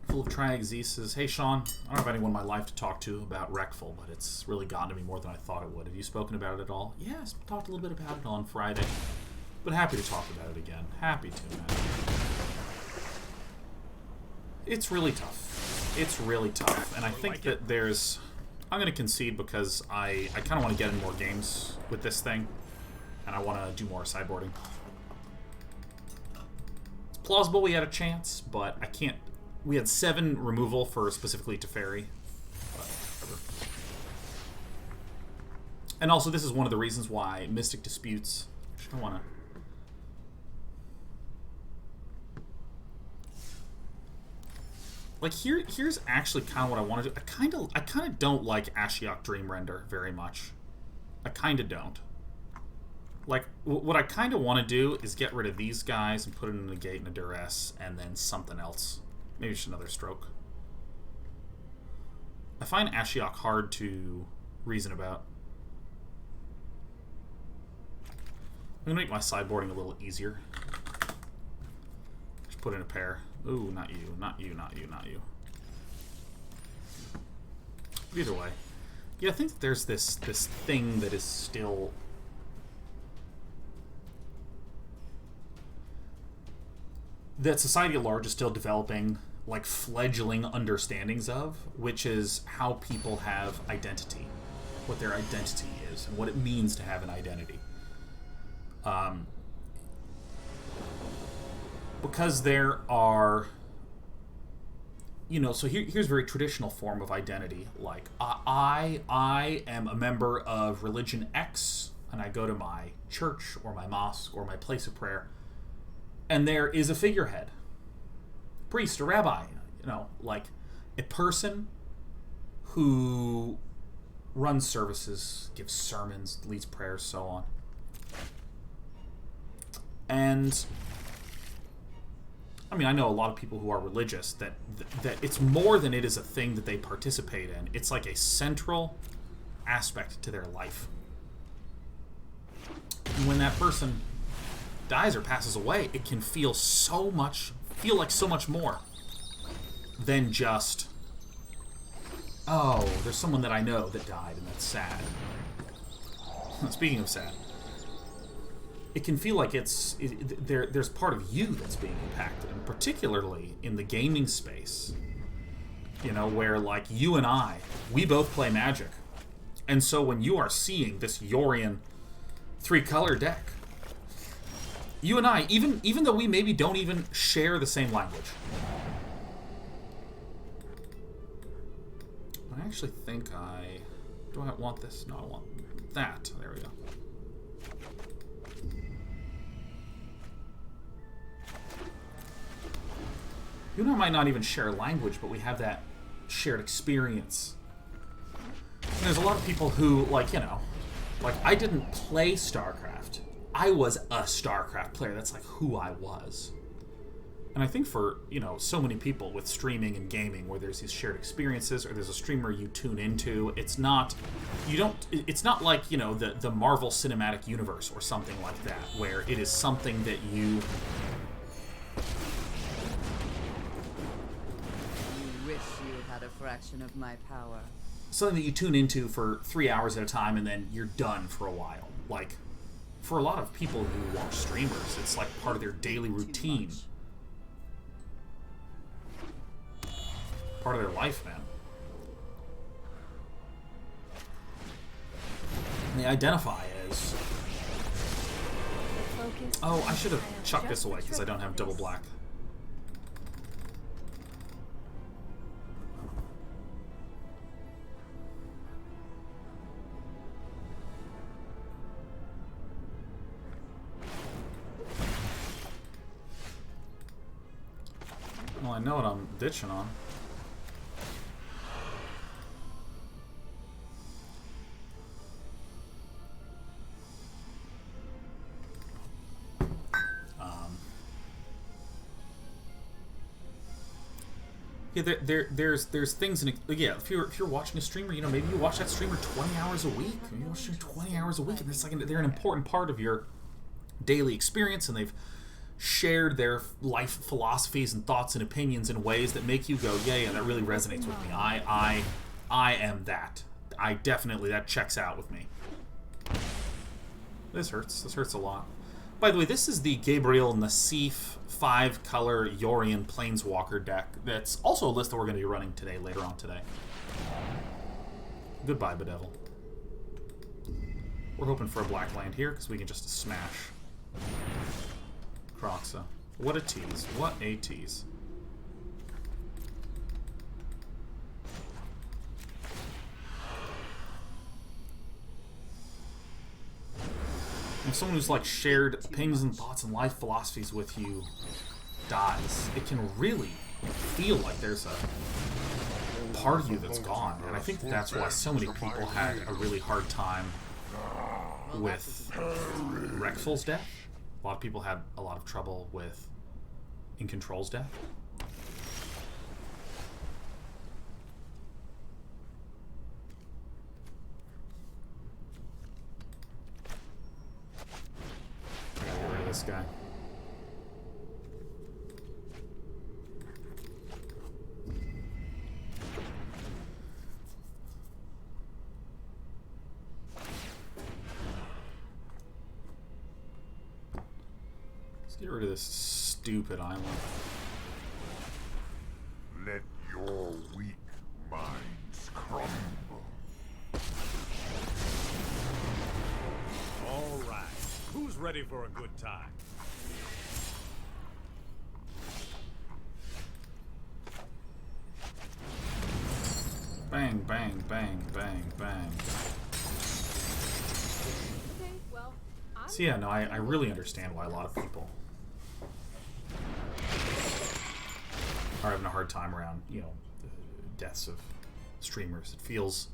Full of Triaxis says, hey Sean, I don't have anyone in my life to talk to about Reckful, but it's really gotten to me more than I thought it would. Have you spoken about it at all? Yes, talked a little bit about it on Friday, but happy to talk about it again. Happy to, man. It's really tough. It's really tough, and I think that there's... I'm going to concede because I kind of want to get in more games with this thing, and I want to do more sideboarding. It's plausible we had a chance, but I can't... We had 7 removal for specifically Teferi. And also, this is one of the reasons why Mystic Disputes... I want to... Like, here's actually kind of what I want to do. I kind of don't like Ashiok Dream Render very much. I kind of don't. Like, what I kind of want to do is get rid of these guys and put in a Negate and a Duress, and then something else. Maybe just another Stroke. I find Ashiok hard to reason about. I'm going to make my sideboarding a little easier. Just put in a pair. Ooh, not you, not you, not you, not you. Either way. Yeah, I think that there's this thing that is still... that society at large is still developing, like, fledgling understandings of, which is how people have identity. What their identity is, and what it means to have an identity. Because there are, you know, so here's a very traditional form of identity. Like, I am a member of religion X, and I go to my church, or my mosque, or my place of prayer, and there is a figurehead. Priest, a rabbi, you know, like a person who runs services, gives sermons, leads prayers, so on. And I mean, I know a lot of people who are religious that it's more than it is a thing that they participate in. It's like a central aspect to their life. And when that person dies or passes away, it can feel like so much more than just, oh, there's someone that I know that died and that's sad. Speaking of sad, it can feel like there's part of you that's being impacted, and particularly in the gaming space, you know, where, like, you and I, we both play Magic, and so when you are seeing this Yorion 3-color deck, you and I, even though we maybe don't even share the same language, I actually think do I want this? No, I want that. There we go. You and I might not even share language, but we have that shared experience. And there's a lot of people who, like, you know, like, I didn't play StarCraft. I was a StarCraft player. That's, like, who I was. And I think for, you know, so many people with streaming and gaming where there's these shared experiences, or there's a streamer you tune into, it's not like, you know, the Marvel Cinematic Universe or something like that, where it is something that you... A fraction of my power. Something that you tune into for 3 hours at a time and then you're done for a while. Like, for a lot of people who watch streamers, it's like part of their daily routine. Part of their life, man. And they identify as... Oh, I should have chucked this away because I don't have double black. Well, I know what I'm ditching on. Yeah, there's things in it. Yeah, if you're watching a streamer, you know, maybe you watch that streamer 20 hours a week. Maybe you watch them 20 hours a week, and it's like they're an important part of your daily experience, and they've shared their life philosophies and thoughts and opinions in ways that make you go, yeah, that really resonates with me. I am that. I definitely, that checks out with me. This hurts. This hurts a lot. By the way, this is the Gabriel Nassif 5-color Yorion Planeswalker deck. That's also a list that we're going to be running today, later on today. Goodbye, Bedevil. We're hoping for a black land here, because we can just smash Kroxa. What a tease. What a tease. If someone who's like shared opinions and thoughts and life philosophies with you dies, it can really feel like there's a part of you that's gone. And I think that's why so many people had a really hard time with Reckful's death. A lot of people had a lot of trouble with In Control's death. I gotta get rid of this guy. Let's get rid of this stupid island. Let your weak minds crumble. All right. Who's ready for a good time? Bang, bang, bang, bang, bang. Okay, well, I'm So yeah, no, I really understand why a lot of people are having a hard time around, you know, the deaths of streamers. It feels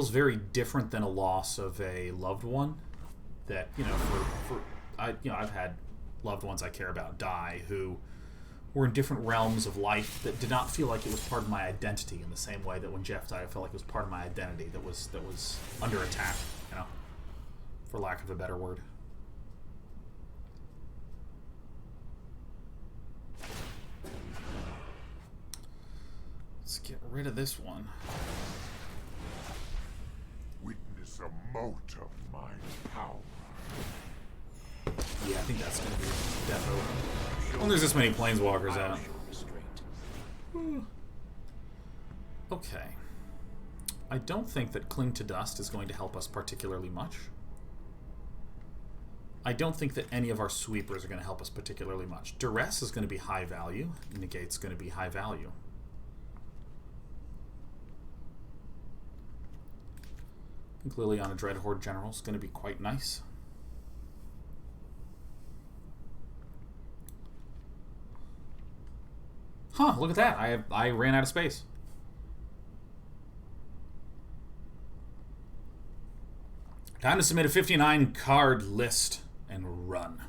very different than a loss of a loved one. That, you know, I've had loved ones I care about die who were in different realms of life that did not feel like it was part of my identity in the same way that when Jeff died, I felt like it was part of my identity that was under attack, you know, for lack of a better word. Let's get rid of this one. Witness a mote of my power. Yeah, I think that's going to be defo. When there's this many planeswalkers out. Okay. I don't think that Cling to Dust is going to help us particularly much. I don't think that any of our sweepers are going to help us particularly much. Duress is going to be high value. Negate's going to be high value. I think Liliana Dreadhorde General is going to be quite nice. Huh, look at that. I ran out of space. Time to submit a 59 card list and run.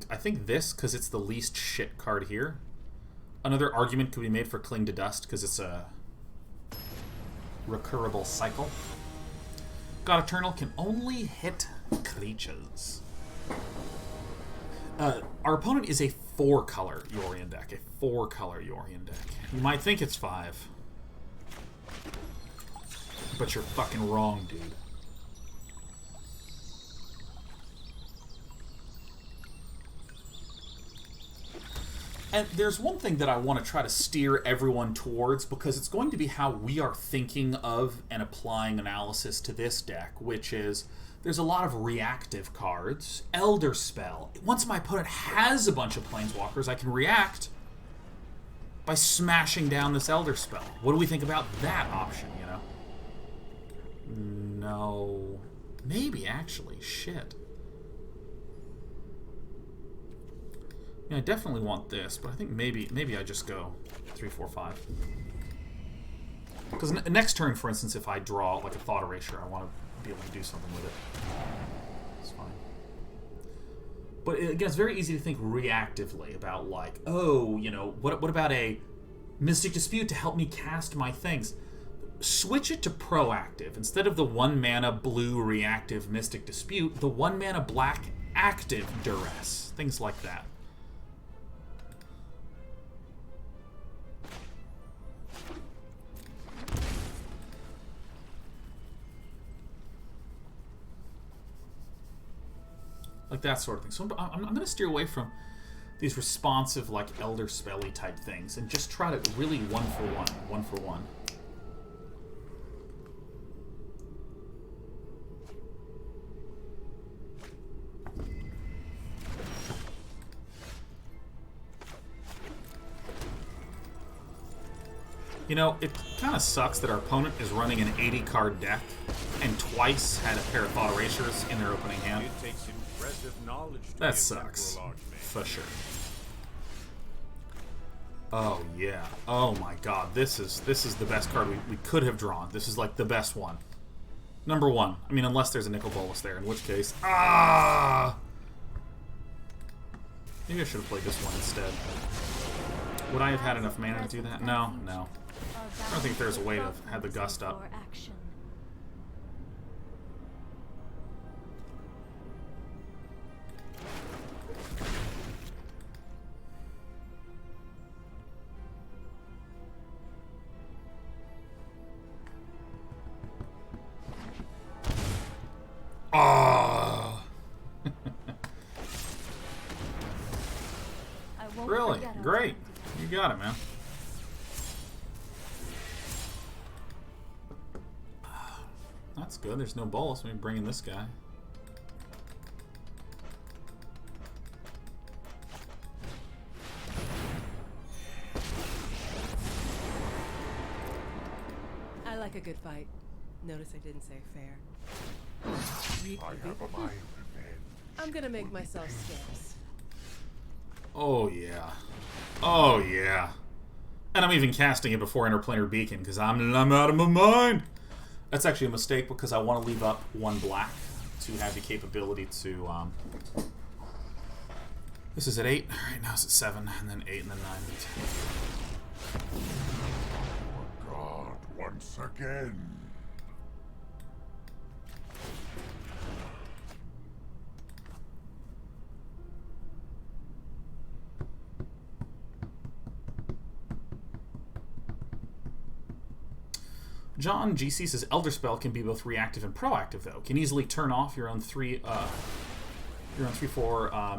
I think this, because it's the least shit card here. Another argument could be made for Cling to Dust, because it's a recurable cycle. God Eternal can only hit creatures. Our opponent is a 4-color Yorion deck. A 4-color Yorion deck. You might think it's 5. But you're fucking wrong, dude. And there's one thing that I want to try to steer everyone towards, because it's going to be how we are thinking of and applying analysis to this deck, which is there's a lot of reactive cards. Elder Spell. Once my opponent has a bunch of Planeswalkers, I can react by smashing down this Elder Spell. What do we think about that option, you know? No. Maybe, actually. Shit. Yeah, I definitely want this, but I think maybe I just go 3, 4, 5. Because next turn, for instance, if I draw like a Thought Erasure, I want to be able to do something with it. It's fine. But again, it's very easy to think reactively about like, oh, you know, what about a Mystic Dispute to help me cast my things? Switch it to proactive. Instead of the 1 mana blue reactive Mystic Dispute, the 1 mana black active Duress. Things like that. Like that sort of thing. So I'm going to steer away from these responsive, like, Elder Spelly type things and just try to really one for one. You know, it kind of sucks that our opponent is running an 80-card deck and twice had a pair of Thought Erasures in their opening hand. It takes impressive knowledge to That be a sucks. Temporal Archmage. For sure. Oh, yeah. Oh, my God. This is the best card we could have drawn. This is, like, the best one. Number 1. I mean, unless there's a Nicol Bolas there, in which case... Ah! Maybe I should have played this one instead. Would I have had enough mana to do that? No, no. I don't think there's a way to have had the gust up. Ah! Really? Great. You got it, man. That's good. There's no Bolas. Let me bring in this guy. I like a good fight. Notice I didn't say fair. I have a mind revenge. I'm gonna make myself scarce. Oh, yeah. Oh, yeah. And I'm even casting it before Interplanar Beacon because I'm out of my mind. That's actually a mistake because I want to leave up 1 black to have the capability to... This is at 8. Alright, now it's at 7, and then 8, and then 9, and 10. God, once again. John GC says Elder Spell can be both reactive and proactive, though. Can easily turn off your own 3/4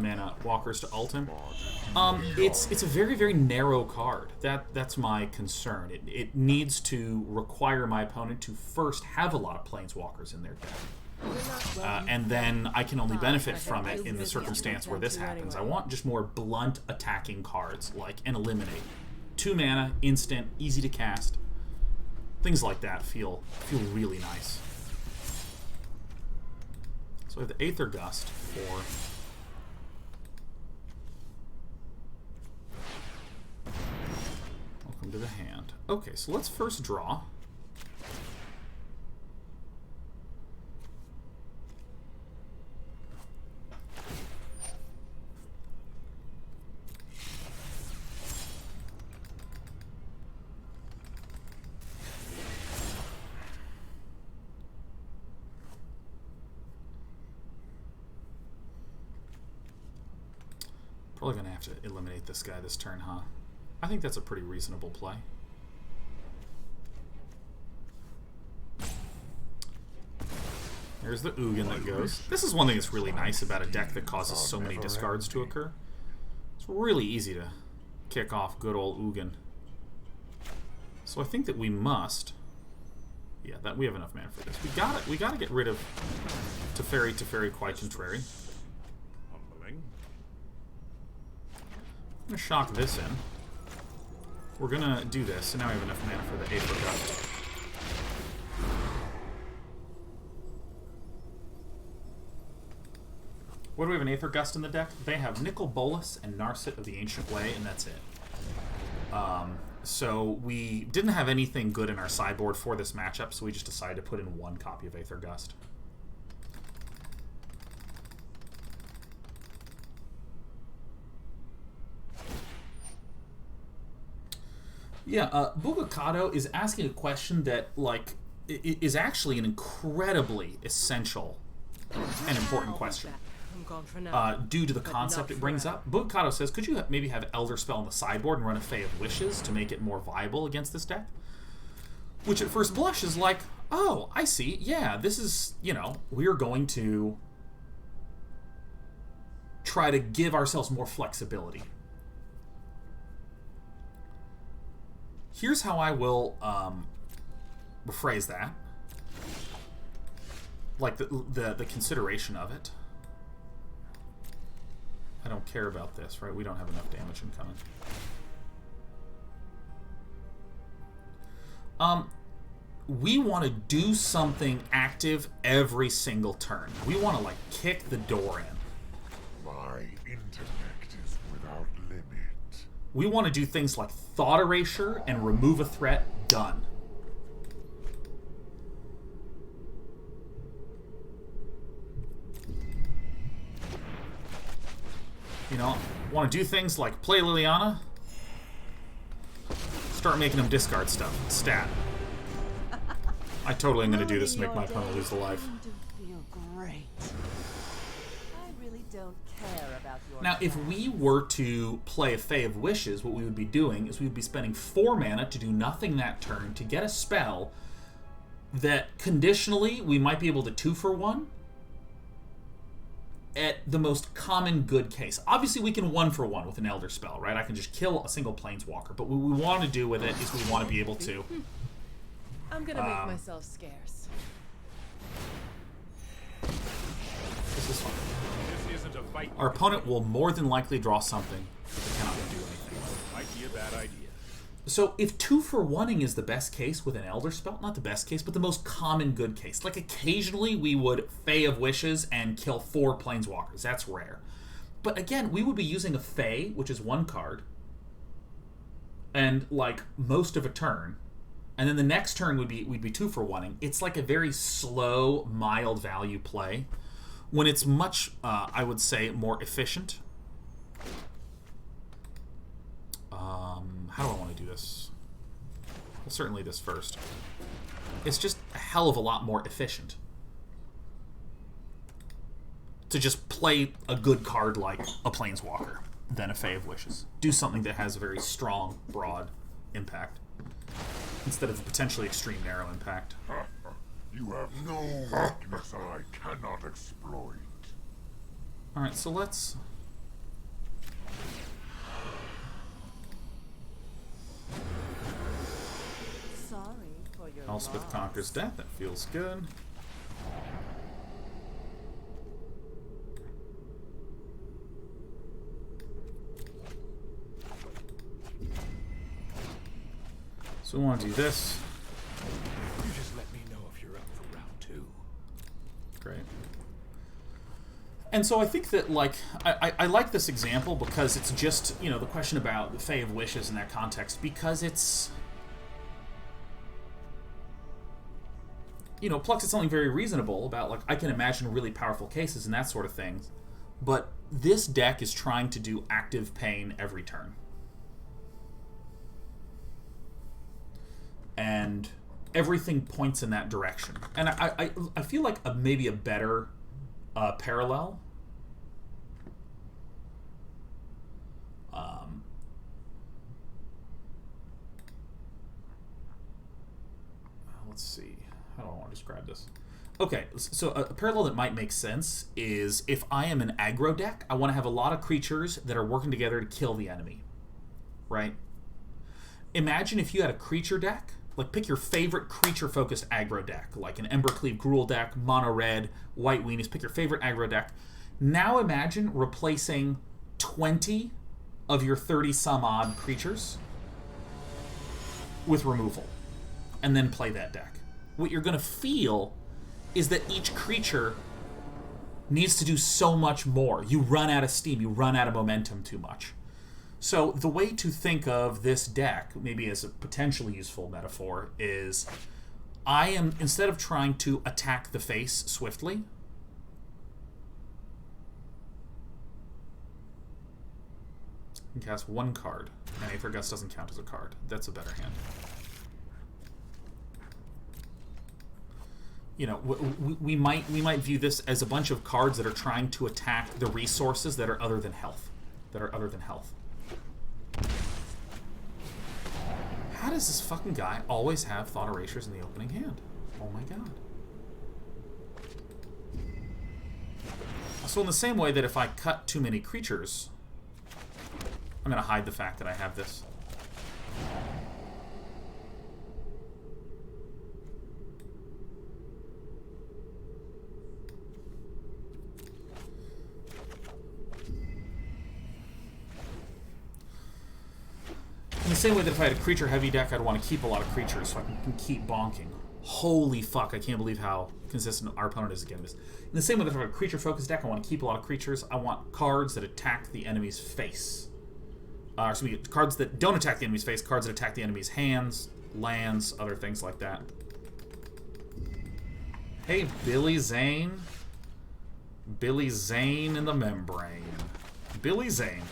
mana walkers to ult him. It's a very, very narrow card. That's my concern. It needs to require my opponent to first have a lot of Planeswalkers in their deck. And then I can only benefit from it in the circumstance where this happens. I want just more blunt attacking cards, like an Eliminate. 2 mana, instant, easy to cast. Things like that feel really nice. So I have the Aether Gust for... Welcome to the hand. Okay, so let's first draw. Probably gonna have to eliminate this guy this turn, huh? I think that's a pretty reasonable play. There's the Ugin that goes. This is one thing that's really nice about a deck that causes so many discards to occur. It's really easy to kick off good old Ugin. So I think that we must... Yeah, that we have enough mana for this. We gotta get rid of Teferi quite contrary. Humbling. I'm gonna shock this in. We're gonna do this, and now we have enough mana for the Aether Gust. What do we have an Aether Gust in the deck? They have Nicol Bolas and Narset of the Ancient Way, and that's it. So we didn't have anything good in our sideboard for this matchup, so we just decided to put in one copy of Aether Gust. Yeah, Bugakado is asking a question that, like, is actually an incredibly essential and important question. I'm gone for now. Due to the concept it brings up. Bugakado says, could you maybe have Elder Spell on the sideboard and run a Fae of Wishes to make it more viable against this deck? Which at first blush is like, oh, I see. Yeah, this is, you know, we're going to try to give ourselves more flexibility. Here's how I will rephrase that. Like the consideration of it. I don't care about this, right? We don't have enough damage incoming. We want to do something active every single turn. We want to, like, kick the door in. My intellect is without limit. We want to do things like Thought Erasure and remove a threat. Done. You know, want to do things like play Liliana, start making them discard stuff. Stat. I totally am going to do this to make my opponent lose the life. Now, if we were to play a Fae of Wishes, what we would be doing is we would be spending 4 mana to do nothing that turn to get a spell that conditionally we might be able to 2-for-1 at the most common good case. Obviously, we can 1-for-1 with an Elder Spell, right? I can just kill a single Planeswalker, but what we want to do with it is we want to be able to... I'm gonna make myself scarce. This is fun. This isn't a fight. Our opponent will more than likely draw something, but they cannot do anything. Might be a bad idea. So if 2-for-1ing is the best case with an Elder Spell, not the best case, but the most common good case. Like occasionally we would Fae of Wishes and kill 4 Planeswalkers. That's rare. But again, we would be using a Fae, which is 1 card, and like most of a turn. And then the next turn we'd be 2-for-1ing. It's like a very slow, mild value play when it's much, I would say, more efficient. How do I want to do this? Well, certainly this first. It's just a hell of a lot more efficient to just play a good card like a Planeswalker than a Fae of Wishes. Do something that has a very strong, broad impact instead of a potentially extreme narrow impact. You have no weakness I cannot exploit. Alright, so let's... Sorry for your Elspeth loss. Conquers Death, that feels good. So we want to do this. You just let me know if you're up for round 2. Great. And so I think that, like, I like this example because it's just, you know, the question about the Fae of Wishes in that context, because it's, you know, Plux is something very reasonable about, like, I can imagine really powerful cases and that sort of thing, but this deck is trying to do active pain every turn. And everything points in that direction. And I feel like maybe a better parallel. Let's see. How do I want to describe this? Okay, so a parallel that might make sense is if I am an aggro deck, I want to have a lot of creatures that are working together to kill the enemy. Right? Imagine if you had a creature deck. Like, pick your favorite creature-focused aggro deck, like an Embercleave Gruul deck, mono red, white weenies. Pick your favorite aggro deck. Now imagine replacing 20 of your 30-some-odd creatures with removal, and then play that deck. What you're going to feel is that each creature needs to do so much more. You run out of steam. You run out of momentum too much. So the way to think of this deck, maybe as a potentially useful metaphor, is I am, instead of trying to attack the face swiftly, I can cast one card, and Aether Gust doesn't count as a card. That's a better hand. You know, we might view this as a bunch of cards that are trying to attack the resources that are other than health. How does this fucking guy always have Thought Erasures in the opening hand? Oh my god. So in the same way that if I cut too many creatures, I'm going to hide the fact that I have this. In the same way that if I had a creature-heavy deck, I'd want to keep a lot of creatures so I can keep bonking. Holy fuck, I can't believe how consistent our opponent is against this. In the same way that if I have a creature-focused deck, I want to keep a lot of creatures. I want cards that attack the enemy's face. Excuse me, cards that don't attack the enemy's face, cards that attack the enemy's hands, lands, other things like that. Hey, Billy Zane. Billy Zane in the membrane. Billy Zane.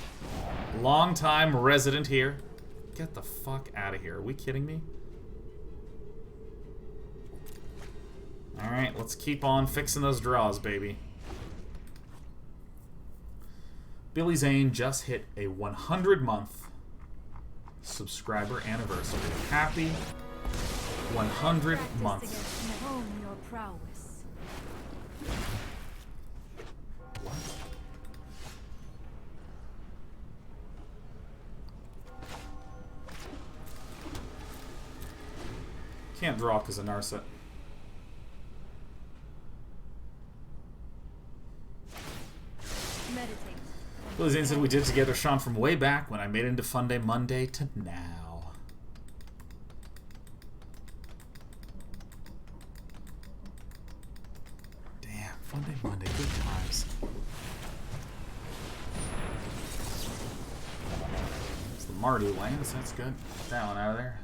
Long-time resident here. Get the fuck out of here. Are we kidding me? Alright, let's keep on fixing those draws, baby. Billy Zane just hit a 100-month subscriber anniversary. Happy 100 months. Hone your prowess. What? Can't draw because of Narset. Meditate. Billy Zane said we did it together, Sean, from way back when I made it into Fun Day Monday to now. Damn, Fun Day Monday, good times. It's the Mardu lands, that's good. Get that one out of there.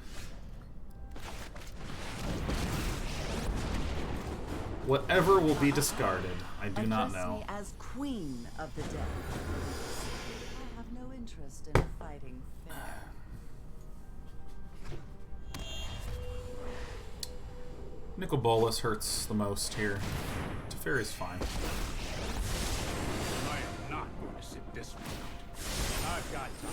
Whatever will be discarded, I do not know. Me as queen of the dead. I have no interest in fighting fair. Nicol Bolas hurts the most here. Teferi's fine. I am not going to sit this one out. I've got time.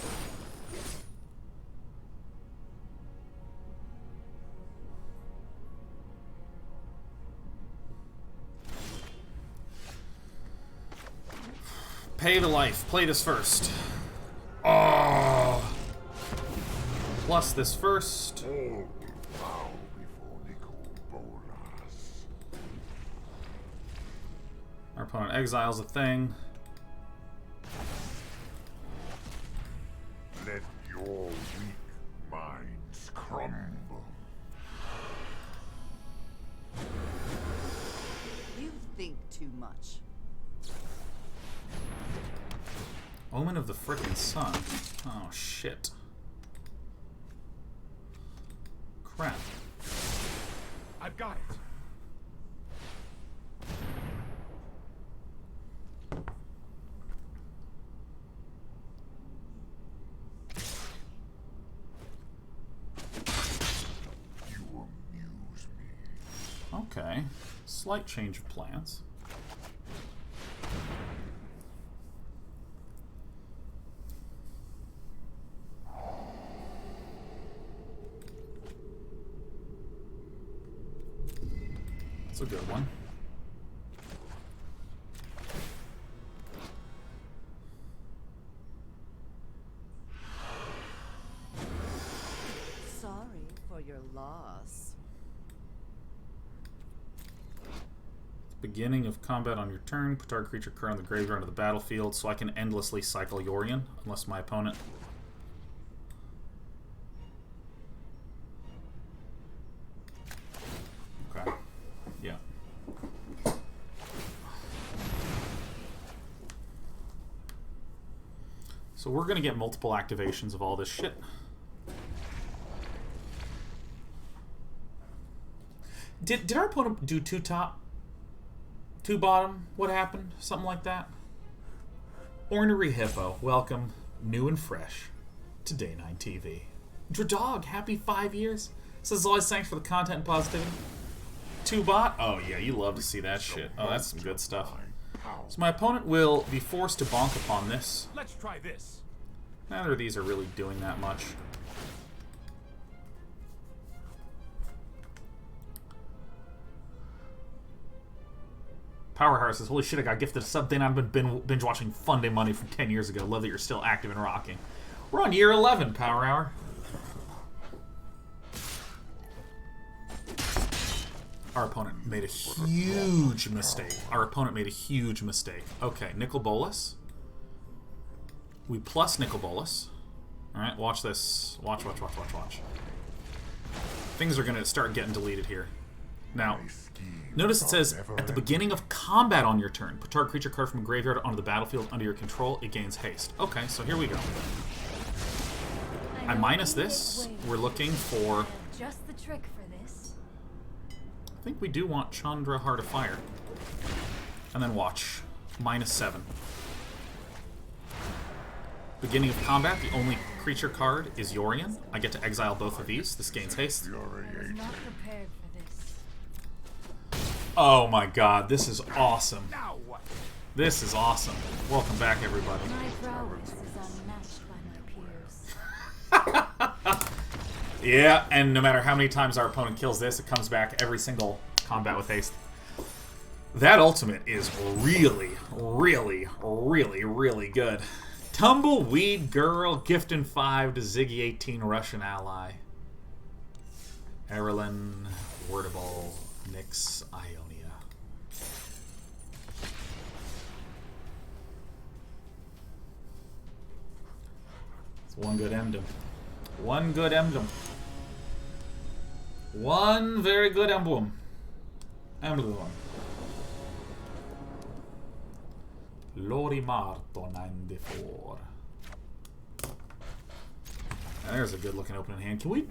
Pay the life. Play this first. Oh. Plus this first. All will bow before Nicol Bolas. Our opponent exiles a thing. Let your weak minds crumble. You think too much. Omen of the frickin' sun. Oh, shit. Crap. I've got it. You amuse me. Okay. Slight change of plans. That's a good one. Sorry for your loss. Beginning of combat on your turn. Put target creature card on the graveyard of the battlefield so I can endlessly cycle Yorion, unless my opponent. Okay. Yeah. So we're going to get multiple activations of all this shit. Did our opponent do 2 top? 2 bottom? What happened? Something like that? Ornery Hippo, welcome, new and fresh, to Day 9 TV. Dradog, happy 5 years. Says always thanks for the content and positivity. 2 bot? Oh yeah, you love to see that shit. Oh, that's some good stuff. So my opponent will be forced to bonk upon this. Let's try this. Neither of these are really doing that much. Powerhouse says, holy shit, I got gifted a sub thing. I've been binge watching Fun Day Money from 10 years ago. Love that you're still active and rocking. We're on year 11, Power Hour. Our opponent made a huge mistake. Our opponent made a huge mistake. Okay, Nicol Bolas. We plus Nicol Bolas. Alright, watch this. Watch. Things are going to start getting deleted here. Now, notice it says, at the beginning of combat on your turn, put target creature card from a graveyard onto the battlefield under your control. It gains haste. Okay, so here we go. I minus this. We're looking for... Just the trick for this. I think we do want Chandra, Heart of Fire. And then watch. -7. Beginning of combat, the only creature card is Yorion. I get to exile both of these. This gains haste. I was not prepared for this. Oh my god, this is awesome. Now what? This is awesome. Welcome back, everybody. My prowess is unmatched by my peers. Yeah, and no matter how many times our opponent kills this, it comes back every single combat with haste. That ultimate is really, really, really, really good. Tumbleweed Girl, gifting 5 to Ziggy 18 Russian ally. Erlen, Wordable, Nyx, Ionia. It's one good emblem. One good emblem. One very good emblem. Emblem. Lori Marto 94. Now there's a good looking opening hand. Can we...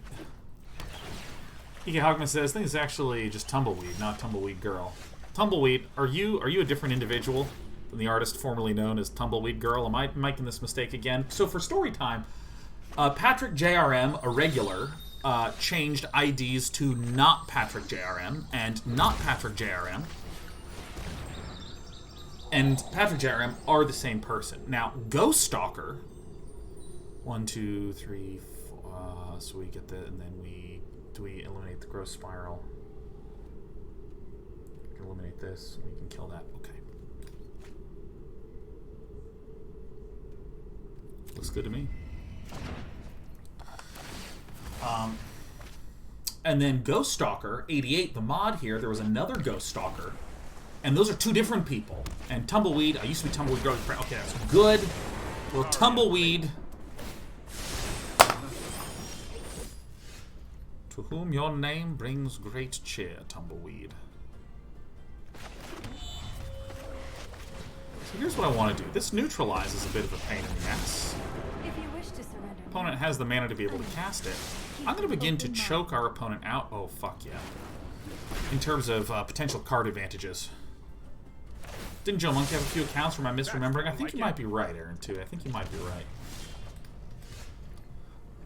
Ike Hogman says, I think it's actually just Tumbleweed, not Tumbleweed Girl. Tumbleweed, are you a different individual than the artist formerly known as Tumbleweed Girl? Am I making this mistake again? So for story time, Patrick JRM, a regular, changed IDs to not Patrick JRM and not Patrick JRM. And Patrick JRM are the same person. Now, Ghost Stalker, 1, 2, 3, 4, so we get the, and then we eliminate the Growth Spiral. We can eliminate this, we can kill that. Okay. Looks good to me. And then Ghost Stalker 88, the mod here, there was another Ghost Stalker. And those are 2 different people. And Tumbleweed, I used to be Tumbleweed Girl. Okay, that's good. Well, Tumbleweed. To whom your name brings great cheer, Tumbleweed. So here's what I want to do. This neutralizes a bit of a pain in the ass. If you wish to surrender, Opponent has the mana to be able to cast it. I'm going to begin to choke our opponent out. Oh, fuck yeah. In terms of potential card advantages. Didn't Joe Monkey have a few accounts, or am I misremembering? I think you might be right, Aaron, too. I think you might be right.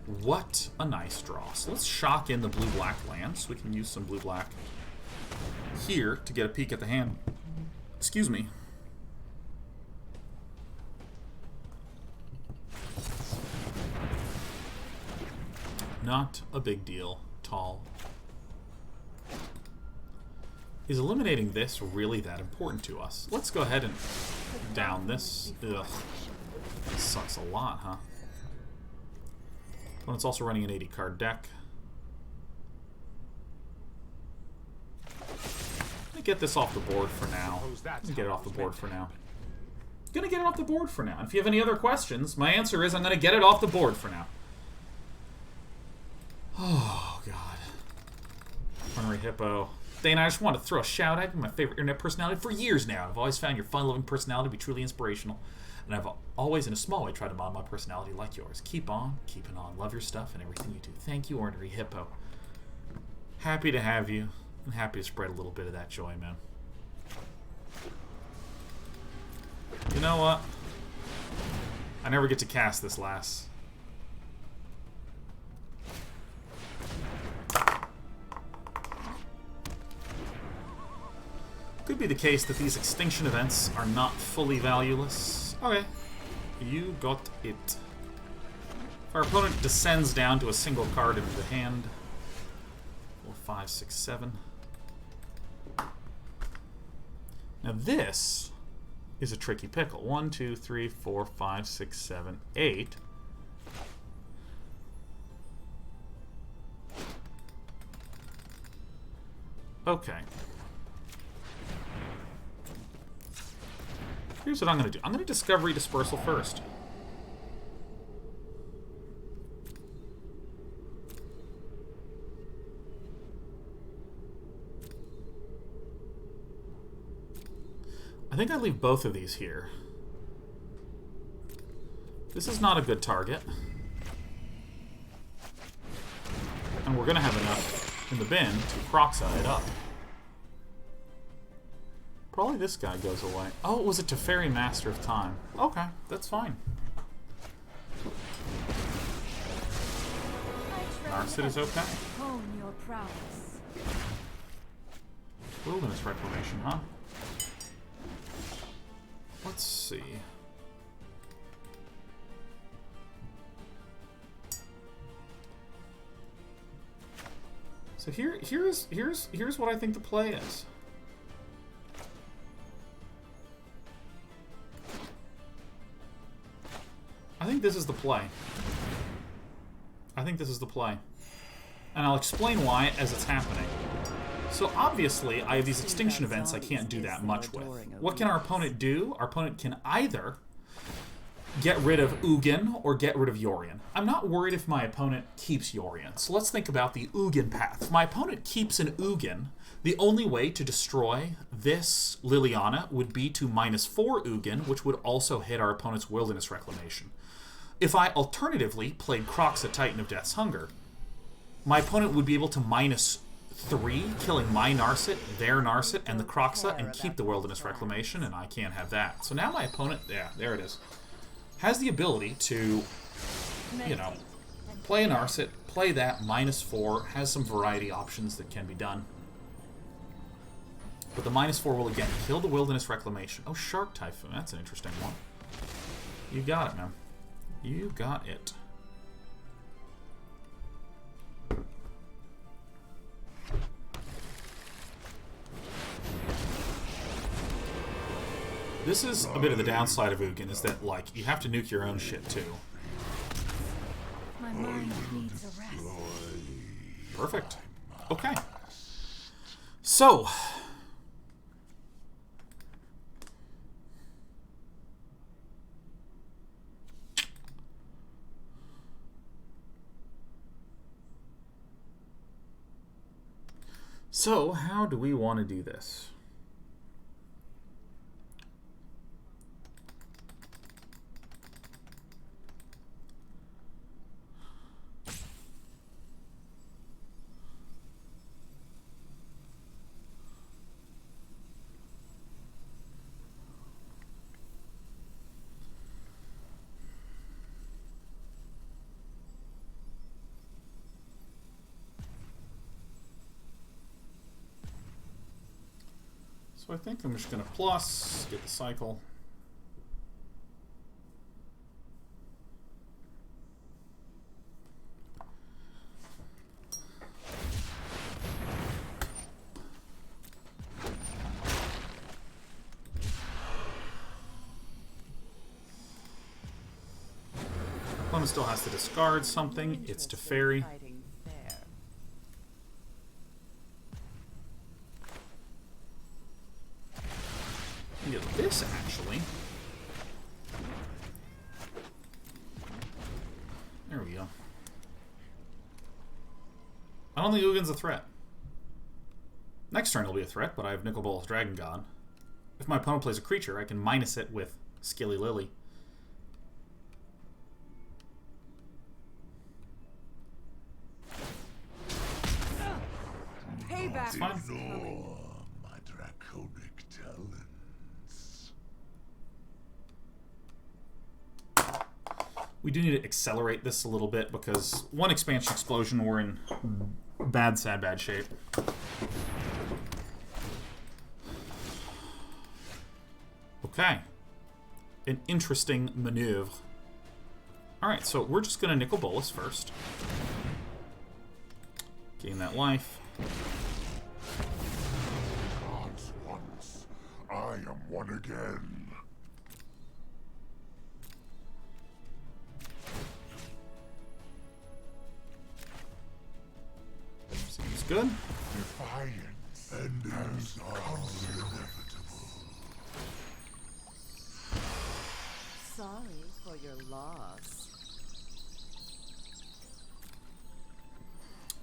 What a nice draw. So let's shock in the blue-black land, so we can use some blue-black here to get a peek at the hand. Excuse me. Not a big deal. Tall. Is eliminating this really that important to us? Let's go ahead and down this. Ugh. This sucks a lot, huh? Opponent's also running an 80-card deck. Let me get this off the board for now. Let me get it off the board for now. Gonna get it off the board for now. And if you have any other questions, my answer is I'm gonna get it off the board for now. Oh, God. Ornery Hippo. Dana, I just want to throw a shout out to my favorite internet personality for years now. I've always found your fun-loving personality to be truly inspirational. and I've always, in a small way, tried to model my personality like yours. Keep on, keeping on. Love your stuff and everything you do. Thank you, Ornery Hippo. Happy to have you, and happy to spread a little bit of that joy, man. You know what? I never get to cast this last. Could be the case that these extinction events are not fully valueless. Okay. You got it. If our opponent descends down to a single card into the hand. 4, 5, 6, 7. Now this is a tricky pickle. 1, 2, 3, 4, 5, 6, 7, 8. Okay. Here's what I'm going to do. I'm going to Discovery Dispersal first. I think I leave both of these here. This is not a good target. And we're going to have enough in the bin to Kroxa it up. Probably this guy goes away. Oh, it was a Teferi Master of Time. Okay, that's fine. Narset is okay. Hone your prowess. Wilderness Reclamation, huh? Let's see. So here's what I think the play is. I think this is the play. I think this is the play. And I'll explain why as it's happening. So obviously, I have these extinction events I can't do that much with. What can our opponent do? Our opponent can either get rid of Ugin or get rid of Yorion. I'm not worried if my opponent keeps Yorion. So let's think about the Ugin path. If my opponent keeps an Ugin, the only way to destroy this Liliana would be to -4 Ugin, which would also hit our opponent's Wilderness Reclamation. If I alternatively played Kroxa, Titan of Death's Hunger, my opponent would be able to -3, killing my Narset, their Narset, and the Kroxa, and keep the Wilderness Reclamation, and I can't have that. So now my opponent, yeah, there it is, has the ability to, you know, play a Narset, play that, -4, has some variety options that can be done. But the -4 will again kill the Wilderness Reclamation. Oh, Shark Typhoon, that's an interesting one. You got it, man. You got it. This is a bit of the downside of Ugin, is that, like, you have to nuke your own shit, too. My mind needs a rest. Perfect. Okay. So... So, how do we want to do this? So I think I'm just going to plus, get the cycle. Opponent still has to discard something. It's Teferi. Get this, actually. There we go. I don't think Ugin's a threat. Next turn it'll be a threat, but I have Nicol Bolas Dragon God. If my opponent plays a creature, I can minus it with Skilly Lily. That's fine. Ignore my draconic talents. We do need to accelerate this a little bit because one expansion explosion, we're in bad shape. Okay. An interesting maneuver. Alright, so we're just going to Nicol Bolas first. Gain that life. Gods once, I am one again. Seems good. Defiance and has comes inevitable. Sorry for your loss.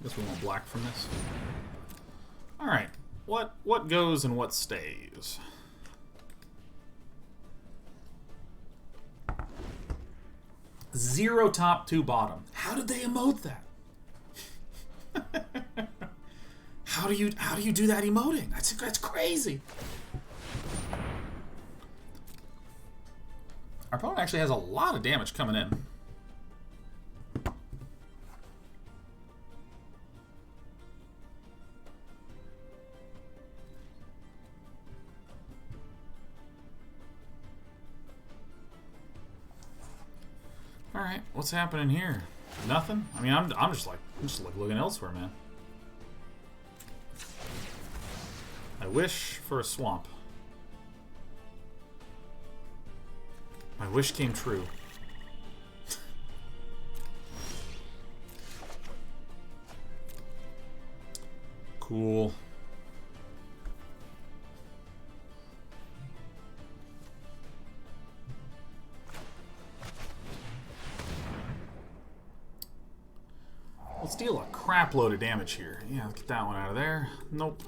Guess we want black from this. Alright. What goes and what stays? Zero top, two bottom. How did they emote that? How do you do that emoting? That's crazy. Our opponent actually has a lot of damage coming in. All right, what's happening here? Nothing. I mean, I'm just looking elsewhere, man. I wish for a swamp. My wish came true. Cool. Let's deal a crap load of damage here. Yeah, let's get that one out of there. Nope.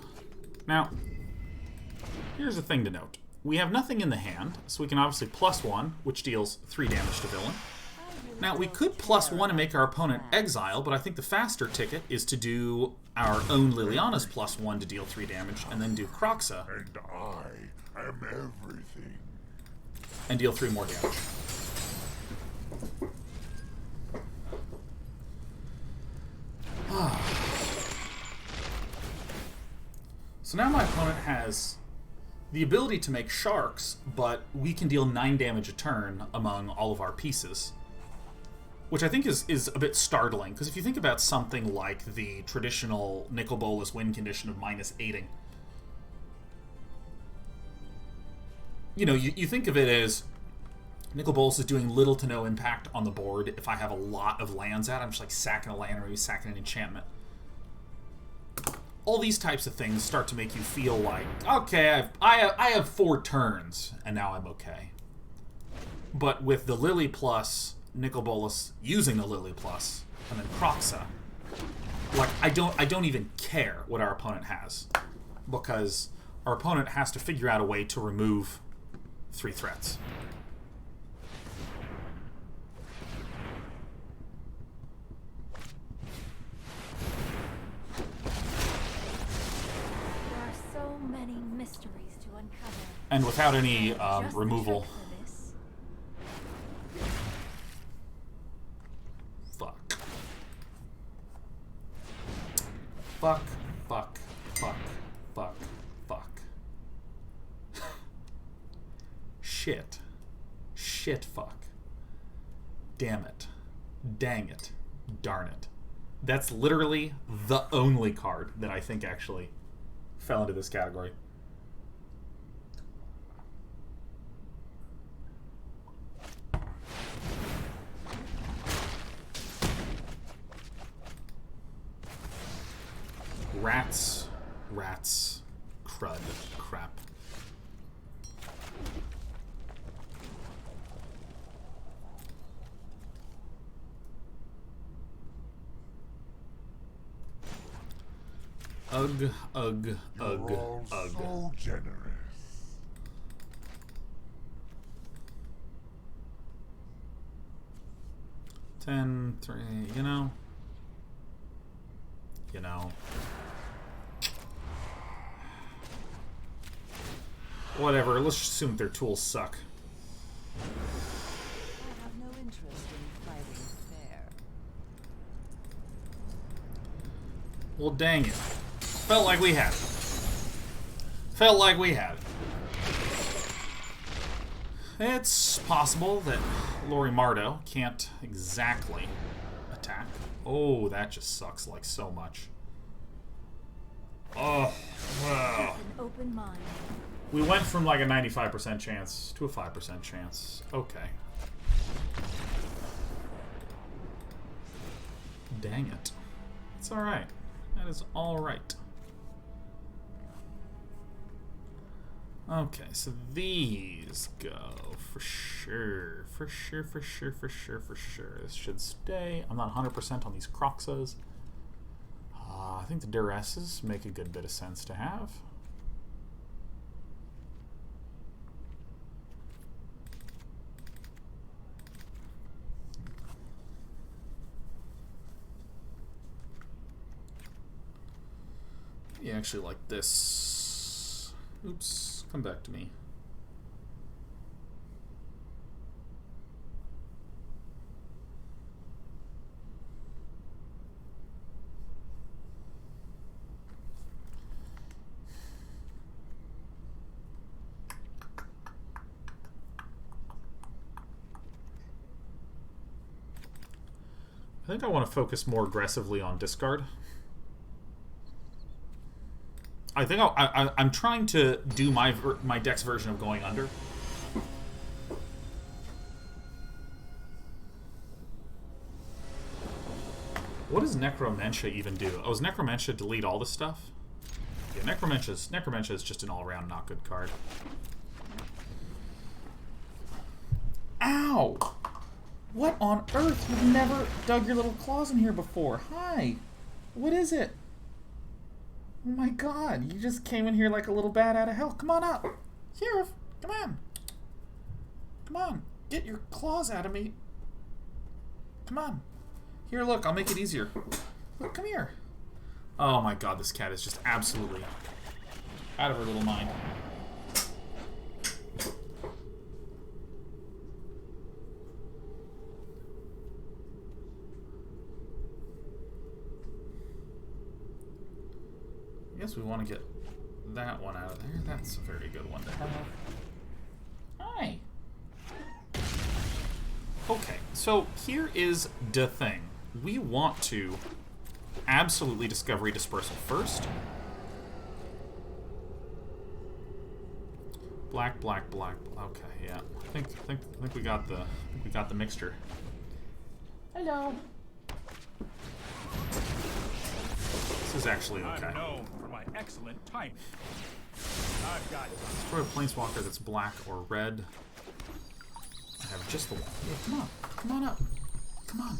Now, here's a thing to note. We have nothing in the hand, so we can obviously +1, which deals 3 damage to villain. Now, we could +1 and make our opponent exile, but I think the faster ticket is to do our own Liliana's +1 to deal 3 damage, and then do Kroxa. And I am everything. And deal 3 more damage. So now my opponent has the ability to make sharks, but we can deal 9 damage a turn among all of our pieces. Which I think is a bit startling, because if you think about something like the traditional Nicol Bolas win condition of -8ing, you know, you think of it as Nicol Bolas is doing little to no impact on the board. If I have a lot of lands out, I'm just like sacking a land or maybe sacking an enchantment. All these types of things start to make you feel like, okay, I have 4 turns, and now I'm okay. But with the Lily plus Nicol Bolas using the Lily plus, and then Kroxa, like I don't even care what our opponent has, because our opponent has to figure out a way to remove 3 threats. And without any removal. Fuck. Fuck, fuck, fuck, fuck, fuck. Shit. Shit, fuck. Damn it. Dang it. Darn it. That's literally the only card that I think actually fell into this category. Rats, crud, crap. Ugh, ugh, ugh, You're all ugh. so generous. Ten, 3, you know. Whatever, let's just assume their tools suck. I have no interest in fighting fair. Well, dang it. Felt like we had it. Felt like we had it. It's possible that Lori Mardo can't exactly attack. Oh, that just sucks like so much. Oh, wow. An open mind. We went from like a 95% chance to a 5% chance. Okay. Dang it. It's alright. That is alright. Okay, so these go for sure. For sure, for sure, for sure, for sure. This should stay. I'm not 100% on these Kroxas. I think the Duresses make a good bit of sense to have. Yeah, actually like this. Oops, come back to me. I think I want to focus more aggressively on discard. I think I'm trying to do my deck's version of going under. What does Necromentia even do? Oh, does Necromentia delete all this stuff? Yeah, Necromentia is just an all-around not good card. Ow! What on earth? You've never dug your little claws in here before. Hi! What is it? Oh my god, you just came in here like a little bat out of hell. Come on up. Here, come on. Come on. Get your claws out of me. Come on. Here, look, I'll make it easier. Look, come here. Oh my god, this cat is just absolutely out of her little mind. I guess we want to get that one out of there. That's a very good one to have. Hi. Okay, so here is the thing. We want to absolutely Discovery Dispersal first. Black, black, black. Okay, yeah. I think we got the mixture. Hello. This is actually okay. I'm known for my excellent timing. I've got Destroy a Planeswalker that's black or red. I have just the one. Yeah, come on. Come on up. Come on.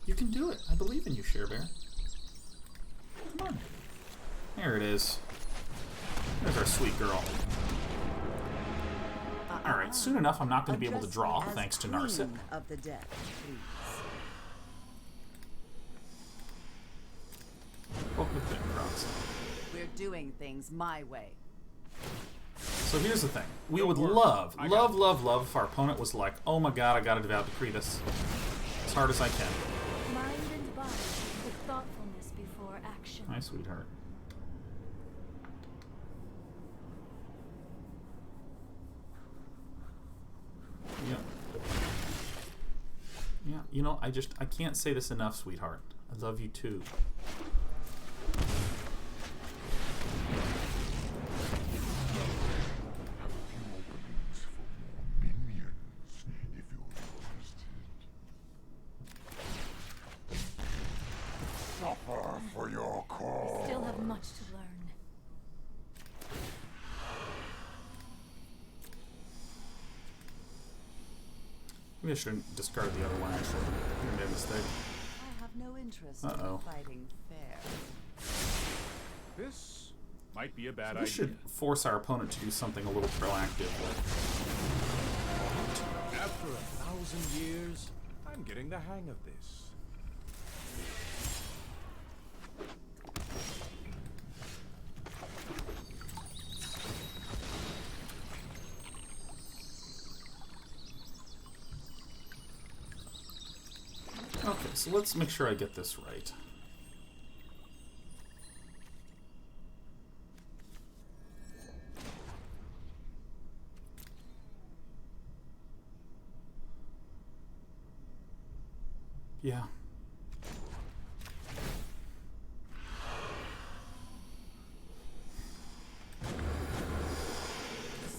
You can do it. I believe in you, Sherebear. Come on. There it is. There's our sweet girl. Alright, soon enough I'm not going to be able to draw, thanks to Narset. Of the deck, please. We're doing things my way. So here's the thing. We would love if our opponent was like, oh my god, I gotta devout decree this as hard as I can. Mind and body with thoughtfulness before action. Hi, sweetheart. Yeah. Yeah, you know, I can't say this enough, sweetheart. I love you too. For your cause. Still have much to learn. Maybe I shouldn't discard the other one, actually. I made a mistake. I have no interest Uh-oh. in fighting fair. this. Might be a bad We idea. should force our opponent to do something a little proactive. After 1,000 years, I'm getting the hang of this. Okay, so let's make sure I get this right. Yeah.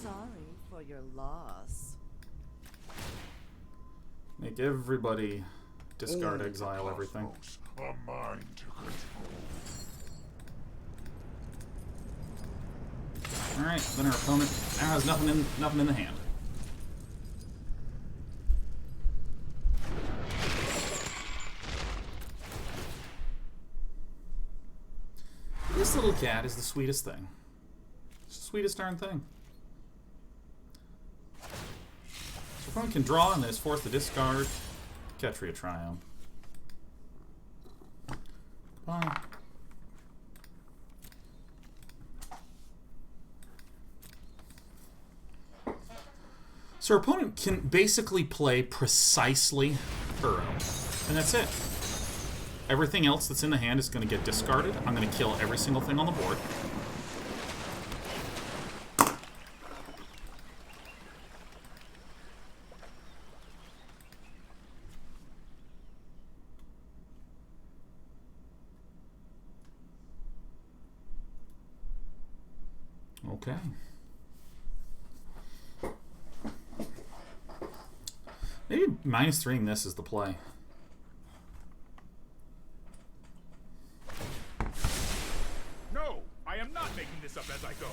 Sorry for your loss. Make everybody discard, All the exile, everything. cosmos are mine to control. Alright, then our opponent now has nothing in the hand. This little cat is the sweetest thing. It's the sweetest darn thing. So opponent can draw and then is forced to discard. Ketria Triumph. Bye. So our opponent can basically play precisely Uro. And that's it. Everything else that's in the hand is going to get discarded. I'm going to kill every single thing on the board. Okay. Maybe -3ing this is the play. No, I am not making this up as I go.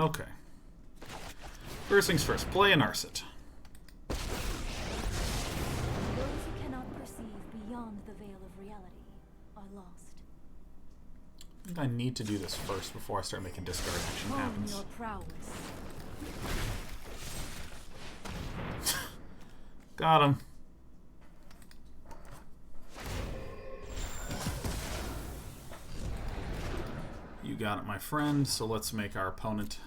Okay. First things first, play a Narset. Those who cannot perceive beyond the veil of reality are lost. I think I need to do this first before I start making discard action Own happens. your prowess. Got him. You got it, my friend. So let's make our opponent.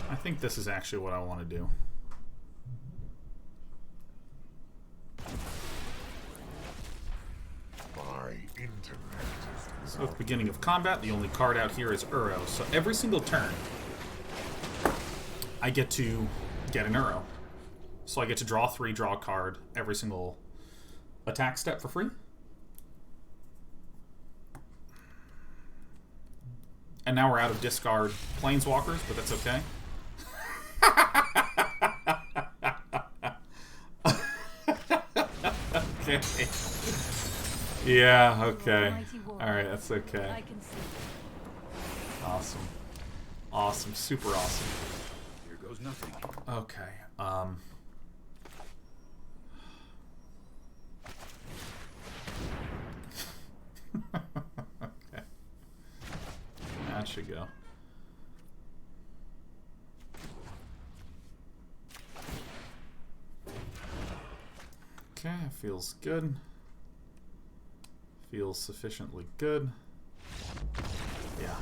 I think this is actually what I want to do. My intellect is So at the beginning of combat, the only card out here is Uro. So every single turn, I get to get an Uro. So I get to draw 3, draw a card every single attack step for free. And now we're out of discard Planeswalkers, but that's okay. Okay. Yeah, okay. Alright, that's okay. I can see. Awesome. Awesome. Super awesome. Here goes nothing. Okay. Okay. That should go. Okay, feels good. Feels sufficiently good. Yeah.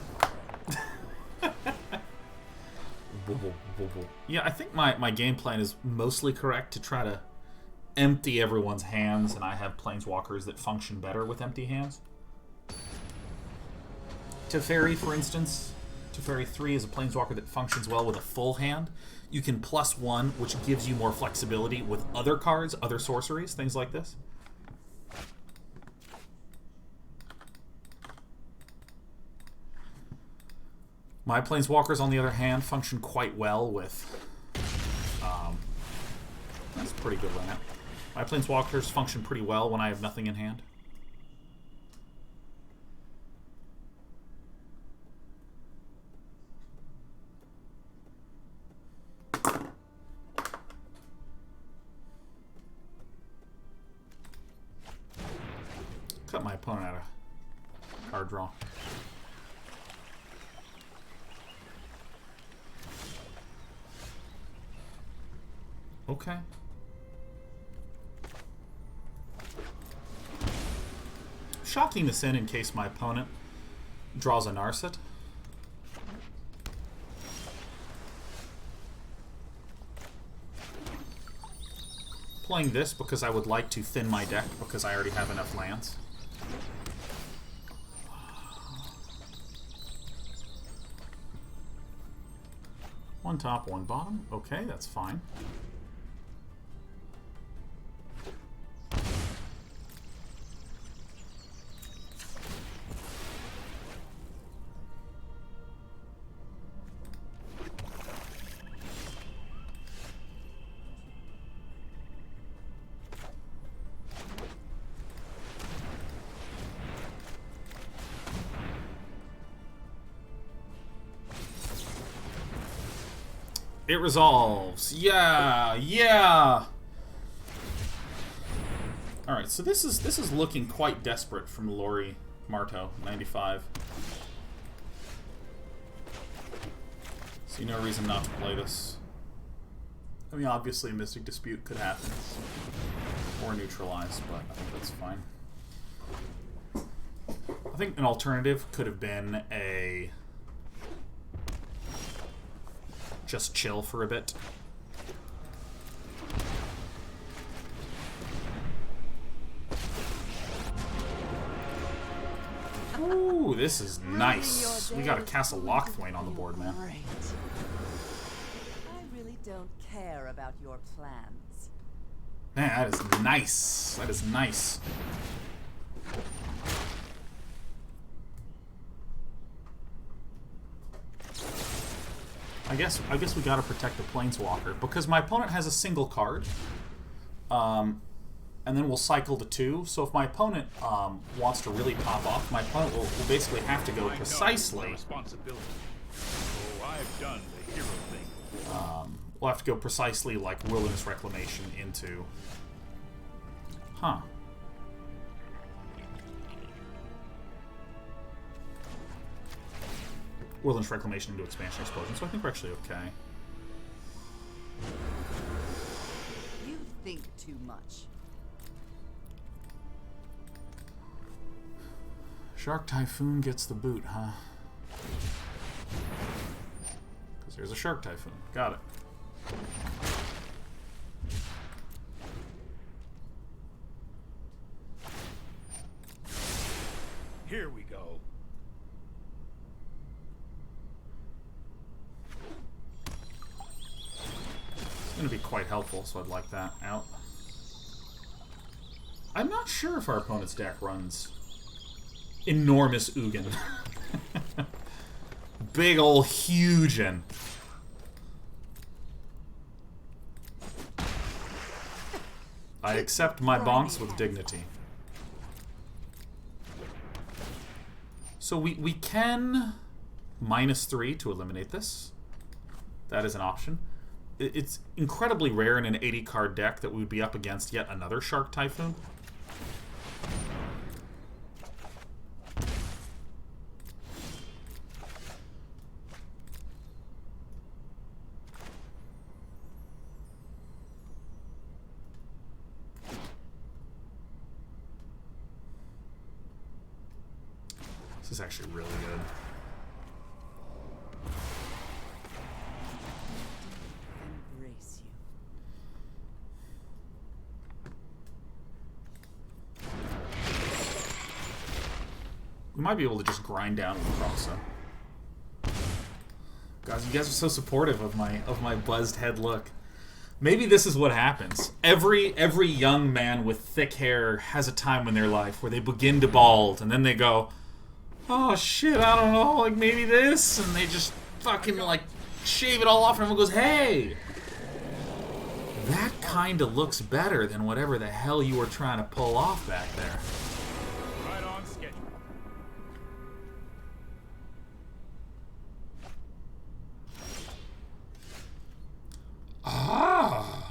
Yeah, I think my game plan is mostly correct to try to empty everyone's hands, and I have Planeswalkers that function better with empty hands. Teferi, for instance. Teferi 3 is a Planeswalker that functions well with a full hand. You can +1, which gives you more flexibility with other cards, other sorceries, things like this. My Planeswalkers, on the other hand, function quite well with... that's a pretty good limit. My Planeswalkers function pretty well when I have nothing in hand. Cut my opponent out of card draw. Okay. Shocking this in case my opponent draws a Narset. Playing this because I would like to thin my deck because I already have enough lands. One top, one bottom. Okay, that's fine. It resolves. Yeah, yeah. All right, so this is looking quite desperate from Lori Marto, 95. See no reason not to play this. I mean, obviously a Mystic Dispute could happen or neutralize, but I think that's fine. I think an alternative could have been a just chill for a bit. Ooh, this is nice. We got a Castle Locthwain on the board, man. Great. I really don't care about your plans. Man, that is nice. That is nice. I guess we gotta protect the Planeswalker because my opponent has a single card, and then we'll cycle to 2. So if my opponent wants to really pop off, my opponent will basically have to go precisely. Responsibility. Oh, I've done the hero thing. We'll have to go precisely like Wilderness Reclamation into. Huh. Wilderness Reclamation into Expansion Explosion, so I think we're actually okay. You think too much. Shark Typhoon gets the boot, huh? Because there's a Shark Typhoon. Got it. Here we go. It's going to be quite helpful, so I'd like that out. I'm not sure if our opponent's deck runs enormous Ugin. Big ol' hugin. I accept my bonks with dignity. So we can -3 to eliminate this. That is an option. It's incredibly rare in an 80-card deck that we would be up against yet another Shark Typhoon. This is actually really good. Embrace you. We might be able to just grind down with Kroxa. Guys, you guys are so supportive of my buzzed head look. Maybe this is what happens. Every young man with thick hair has a time in their life where they begin to bald, and then they go, oh shit, I don't know, like maybe this, and they just fucking like shave it all off, and everyone goes, hey, that kind of looks better than whatever the hell you were trying to pull off back there. Right on schedule. Ah.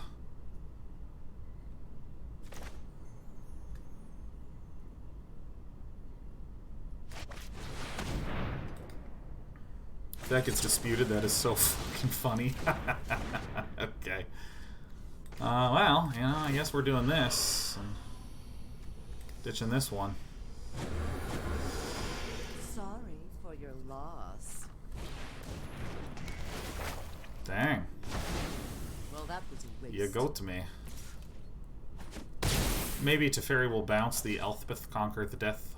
If that gets disputed, that is so fucking funny. Okay. Well, you know, I guess we're doing this. And ditching this one. Sorry for your loss. Dang. Well, that was a waste. You go to me. Maybe Teferi will bounce the Elspeth Conquer the Death.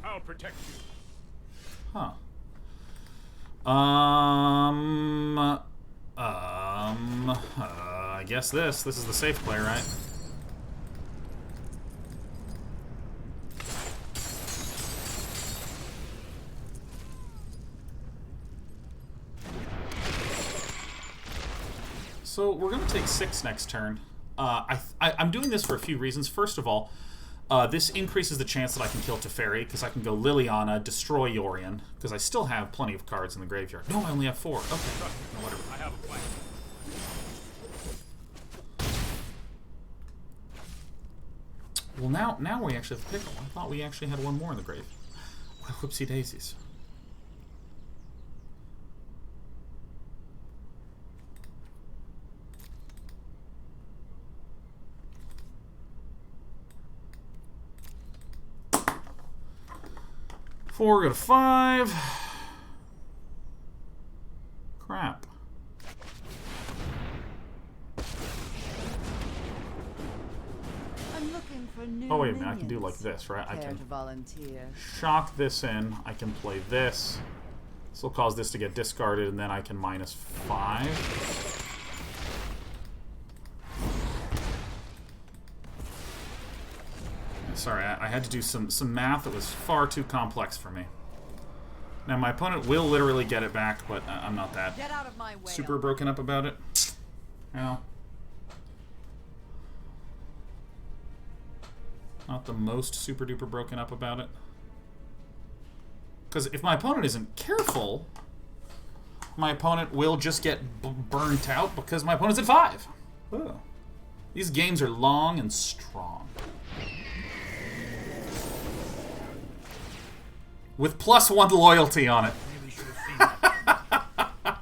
I'll protect you. Huh. I guess this is the safe play, right? So we're going to take 6 next turn. I'm doing this for a few reasons. First of all, this increases the chance that I can kill Teferi, because I can go Liliana, destroy Yorion, because I still have plenty of cards in the graveyard. No, I only have 4. Okay. No, whatever. I have a plan. Well, now we actually have a pickle. I thought we actually had one more in the grave. Well, whoopsie daisies. Four, go to 5. Crap. I'm looking for new Oh, wait a minute. I can do like minions. this, right? I Care can to volunteer. shock this in. I can play this. This will cause this to get discarded, and then I can -5. Sorry, I had to do some math that was far too complex for me. Now, my opponent will literally get it back, but I'm not that Get out of my way. super broken up about it. Well, not the most super duper broken up about it. Because if my opponent isn't careful, my opponent will just get burnt out because my opponent's at 5. Oh. These games are long and strong. With +1 loyalty on it. Really should have seen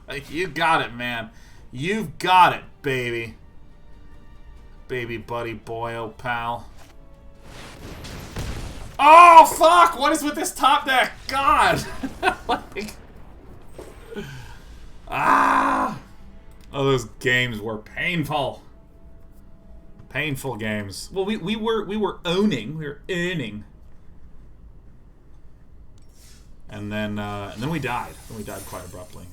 that. You got it, man. You've got it, baby. Baby buddy boy, oh pal. Oh, fuck! What is with this top deck? God! Like... Ah! Oh, those games were painful. Painful games. Well, we were owning. We were earning. And then we died. And we died quite abruptly.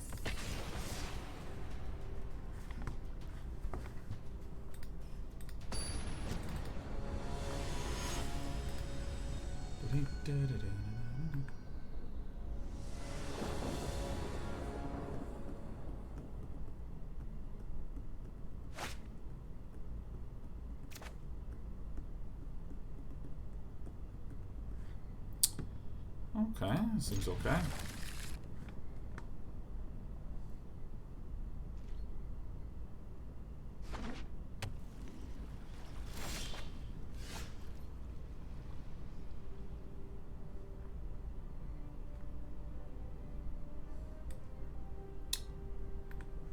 Okay, seems okay.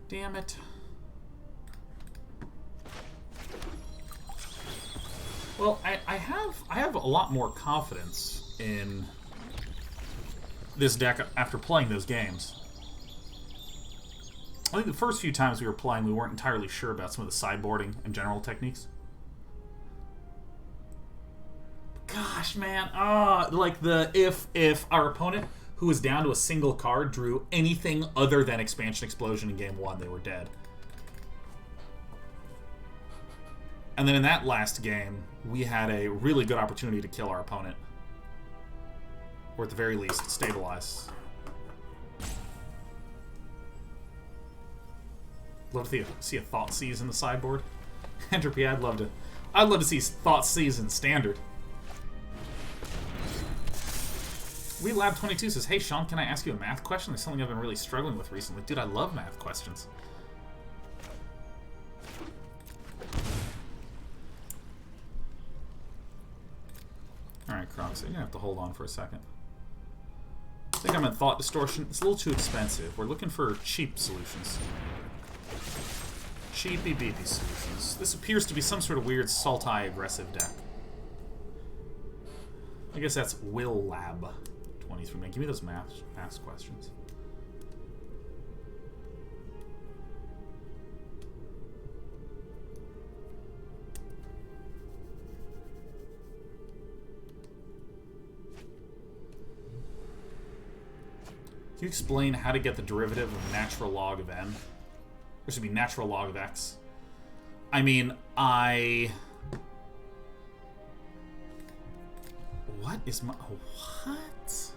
Damn it. Well, I have a lot more confidence in this deck after playing those games. I think the first few times we were playing, we weren't entirely sure about some of the sideboarding and general techniques. Gosh, man, like if our opponent, who was down to a single card, drew anything other than Expansion Explosion in game 1, they were dead. And then in that last game, we had a really good opportunity to kill our opponent. Or at the very least, stabilize. Love to see a Thought Seize in the sideboard. Entropy, I'd love to see Thought Seize in standard. WeLab22 says, "Hey Sean, can I ask you a math question? There's something I've been really struggling with recently." Dude, I love math questions. Alright, Kroxa, you're gonna have to hold on for a second. I think I'm in Thought Distortion. It's a little too expensive. We're looking for cheap solutions. Cheapy beepy solutions. This appears to be some sort of weird Sultai aggressive deck. I guess that's Will Lab 23. Man, give me those math questions. Can you explain how to get the derivative of natural log of n? Or should be natural log of x. I mean, what is my... What?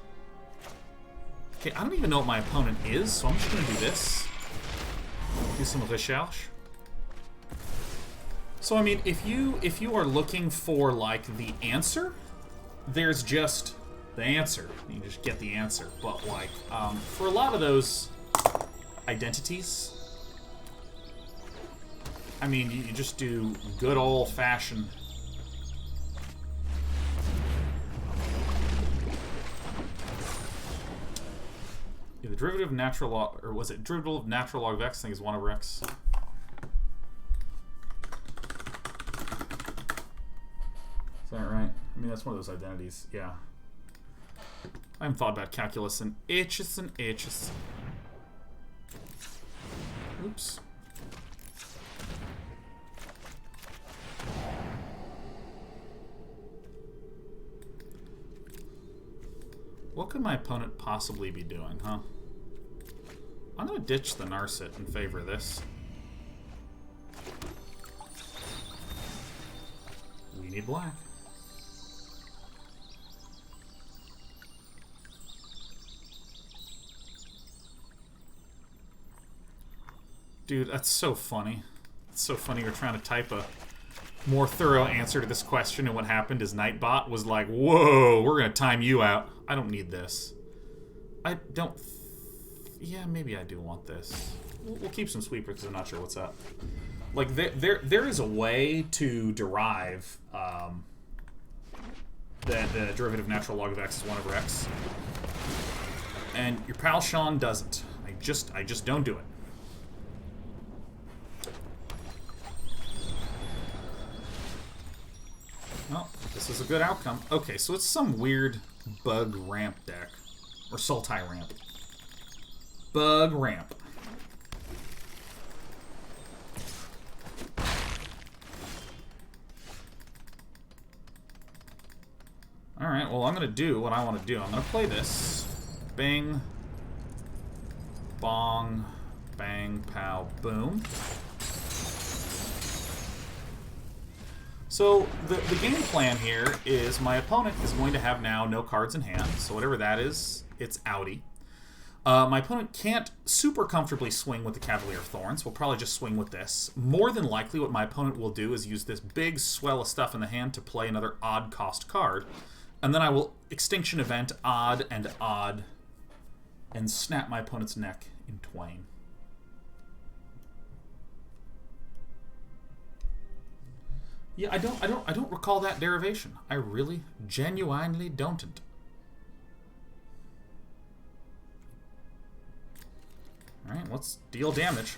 Okay, I don't even know what my opponent is, so I'm just going to do this. Do some research. So, I mean, if you are looking for, like, the answer, there's just the answer. You just get the answer. But, like, for a lot of those identities... I mean, you just do good old-fashioned... Yeah, the derivative of natural log... Or was it derivative of natural log of x? I think is 1 over x. Is that right? I mean, that's one of those identities. Yeah. I haven't thought about calculus in ages and ages. Oops. What could my opponent possibly be doing, huh? I'm gonna ditch the Narset in favor of this. We need black. Dude, that's so funny. It's so funny you're trying to type a more thorough answer to this question, and what happened is Nightbot was like, whoa, we're gonna time you out. I don't need this. I don't... Yeah, maybe I do want this. We'll keep some sweepers because I'm not sure what's up. Like, there is a way to derive that the derivative natural log of x is 1 over x. And your pal Sean doesn't. I just don't do it. Well, this is a good outcome. Okay, so it's some weird bug ramp deck. Or Sultai ramp. Bug ramp. Alright, well, I'm going to do what I want to do. I'm going to play this. Bing. Bong. Bang. Pow. Boom. So, the game plan here is my opponent is going to have now no cards in hand. So whatever that is, it's outie. My opponent can't super comfortably swing with the Cavalier of Thorns. We'll probably just swing with this. More than likely, what my opponent will do is use this big swell of stuff in the hand to play another odd cost card. And then I will Extinction Event odd, and snap my opponent's neck in twain. Yeah, I don't recall that derivation. I really, genuinely don't. Alright, let's deal damage.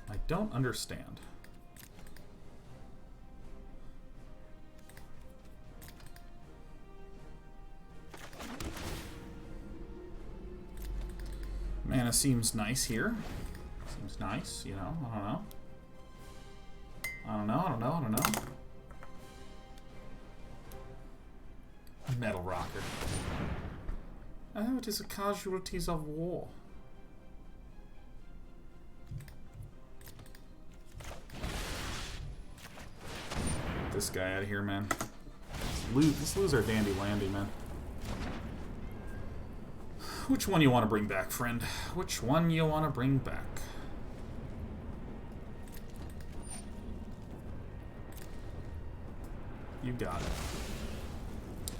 I don't understand. Mana seems nice here. Seems nice, you know, I don't know. Metal Rocker. Oh, it is the casualties of war. Get this guy out of here, man. Let's lose our Dandy Landy, man. Which one you want to bring back, friend? Which one you want to bring back? You got it.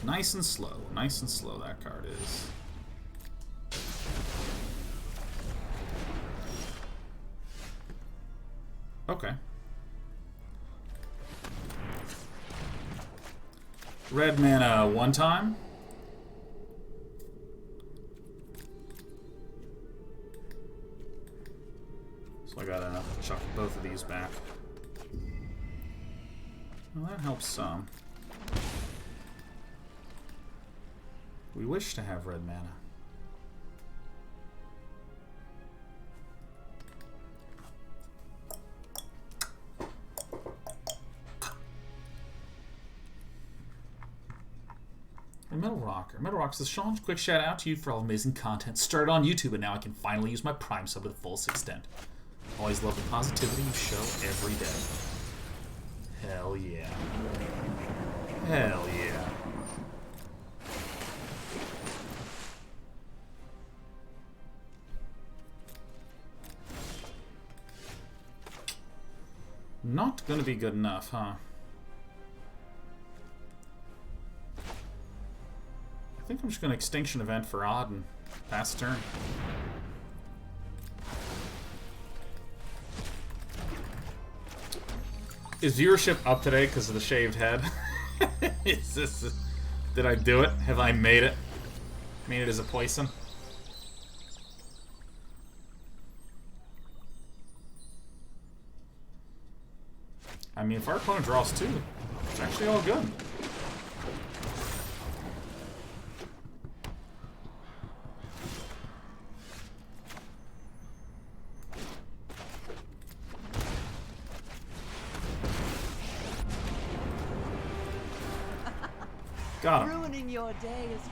Nice and slow that card is. Okay. Red mana one time. So I gotta chuck both of these back. Well, that helps some. We wish to have red mana. And Metal Rocker. Metal Rocker says, Sean, quick shout out to you for all amazing content. Started on YouTube and now I can finally use my Prime sub to the fullest extent. Always love the positivity you show every day. Hell yeah. Hell yeah. Not gonna be good enough, huh? I think I'm just gonna Extinction Event for odd and pass the turn. Is viewership up today because of the shaved head? Is this... Did I do it? Have I made it? Made it as a poison? I mean, if our opponent draws two, it's actually all good. Got him. Ruining your day is...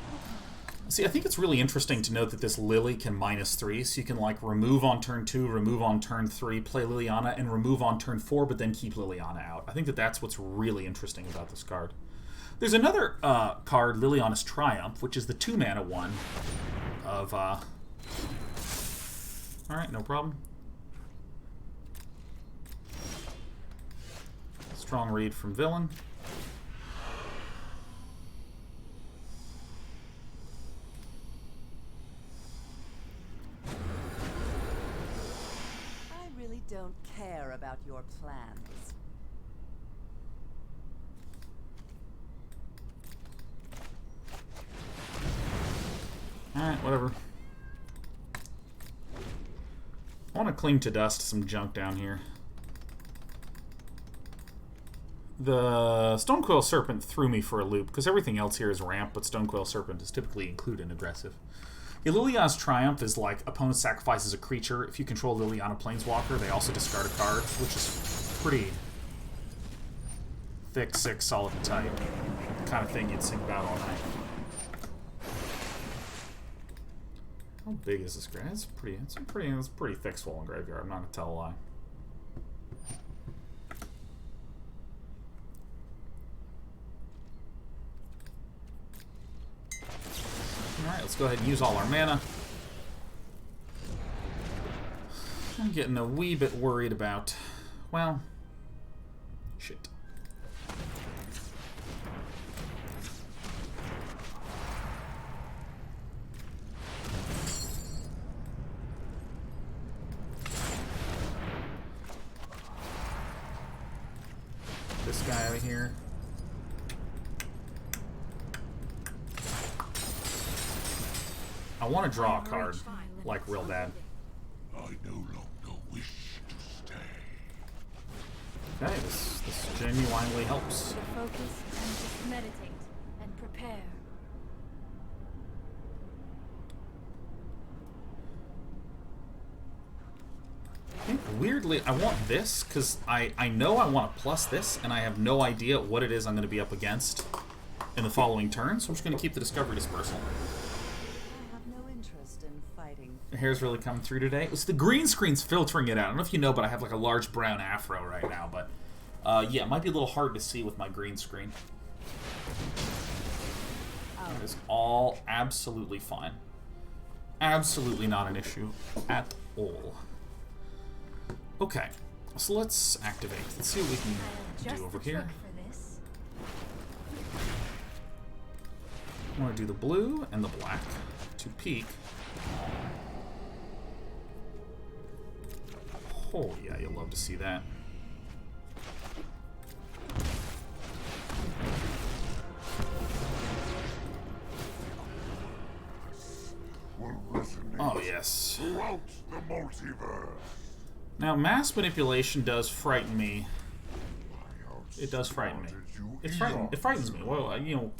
See, I think it's really interesting to note that this Lily can -3, so you can, like, remove on turn 2, remove on turn 3, play Liliana, and remove on turn 4, but then keep Liliana out. I think that that's what's really interesting about this card. There's another card, Liliana's Triumph, which is the 2-mana one of... Alright, no problem. Strong read from Villain. Don't care about your plans. Alright, whatever. I want to cling to dust some junk down here. The Stonecoil Serpent threw me for a loop, because everything else here is ramp, but Stonecoil Serpent is typically included in aggressive. Yeah, Liliana's Triumph is like, opponent sacrifices a creature. If you control Liliana Planeswalker, they also discard a card, which is pretty thick, sick, solid, and tight. The kind of thing you'd sing about all night. How big is this graveyard? It's a pretty thick, swollen graveyard. I'm not gonna tell a lie. Alright, let's go ahead and use all our mana. I'm getting a wee bit worried about... Well... Shit. This guy out of here. I want to draw a card, like, real bad. I no longer wish to stay. Okay, this genuinely helps. To focus and just meditate and prepare. I think, weirdly, I want this, because I know I want to plus this, and I have no idea what it is I'm going to be up against in the following turn, so I'm just going to keep the Discovery Dispersal. The hair's really coming through today. It's the green screen's filtering it out. I don't know if you know, but I have like a large brown afro right now. But yeah, it might be a little hard to see with my green screen. That is all absolutely fine. Absolutely not an issue at all. Okay, so let's activate. Let's see what we can do over here. I want to do the blue and the black to peek. Oh yeah, you'll love to see that. will resonate Oh, yes. throughout the multiverse. Now, mass manipulation does frighten me. It does frighten me. It frightens me. Well, you know,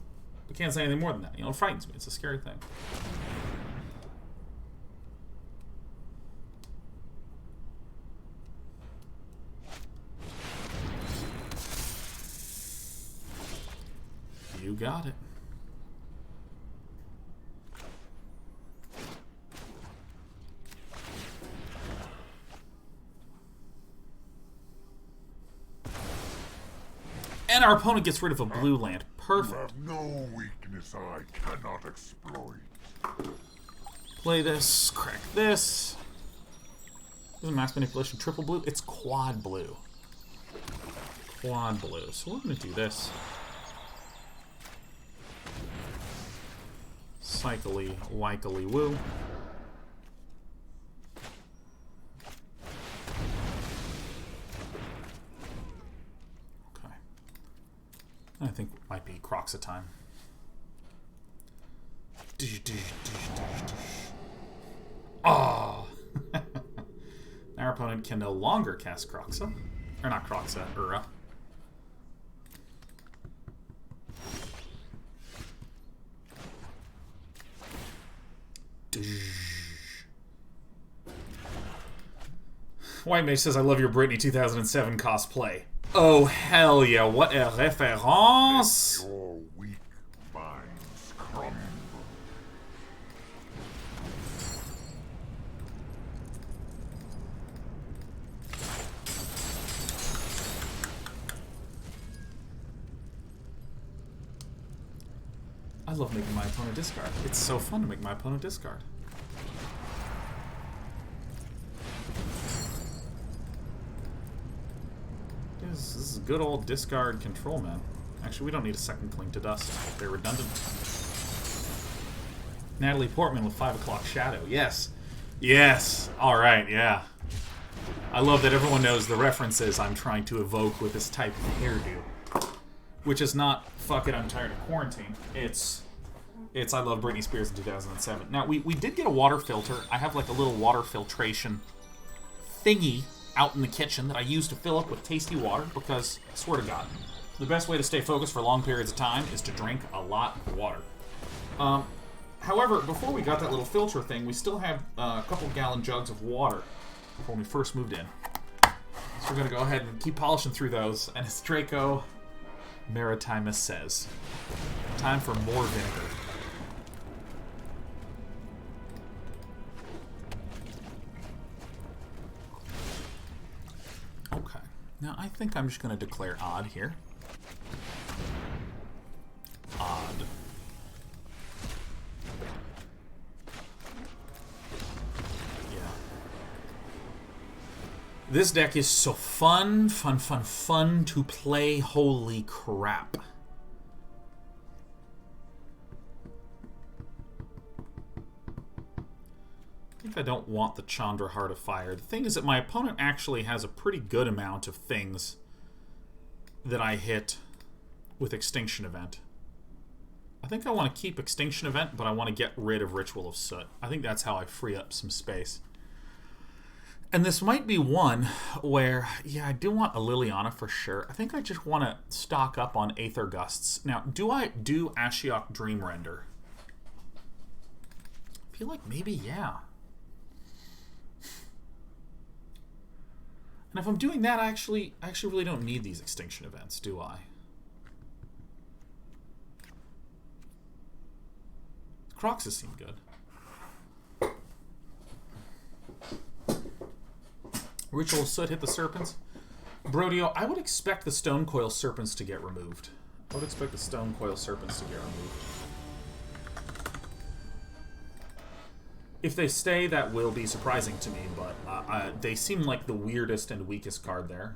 I can't say anything more than that. You know, it frightens me. It's a scary thing. You got it. And our opponent gets rid of a blue land. Perfect. You have no weakness I cannot exploit. Play this, crack this. Isn't mass manipulation triple blue? It's quad blue. Quad blue. So we're going to do this. Cycly, wikely woo. Okay. I think it might be Kroxa time. Oh! Now our opponent can no longer cast Kroxa. Or not Kroxa, Ura. White Mage says, I love your Britney 2007 cosplay. Oh, hell yeah. What a reference! Your weak minds crumble. I love making my opponent discard. It's so fun to make my opponent discard. This is good old discard control, man. Actually, we don't need a second Cling to Dust. They're redundant. Natalie Portman with 5 o'clock Shadow. Yes. Yes. Alright, yeah. I love that everyone knows the references I'm trying to evoke with this type of hairdo. Which is not, fuck it, I'm tired of quarantine. It's I love Britney Spears in 2007. Now, we did get a water filter. I have like a little water filtration thingy out in the kitchen that I use to fill up with tasty water because, I swear to God, the best way to stay focused for long periods of time is to drink a lot of water. However, before we got that little filter thing, we still have a couple gallon jugs of water when we first moved in. So we're going to go ahead and keep polishing through those. And as Draco Maritimus says, time for more vinegar. Okay. Now I think I'm just going to declare odd here. Odd. Yeah. This deck is so fun to play. Holy crap. I think I don't want the Chandra Heart of Fire. The thing is that my opponent actually has a pretty good amount of things that I hit with Extinction Event. I think I want to keep Extinction Event, but I want to get rid of Ritual of Soot. I think that's how I free up some space. And this might be one where, yeah, I do want a Liliana for sure. I think I just want to stock up on Aether Gusts. Now, do I do Ashiok Dream Render? I feel like maybe, yeah. And if I'm doing that, I actually really don't need these Extinction Events, do I? Kroxa seem good. Ritual of Soot hit the Serpents. Brodio, I would expect the Stone Coil Serpents to get removed. I would expect the Stone Coil Serpents to get removed. If they stay, that will be surprising to me, but they seem like the weirdest and weakest card there.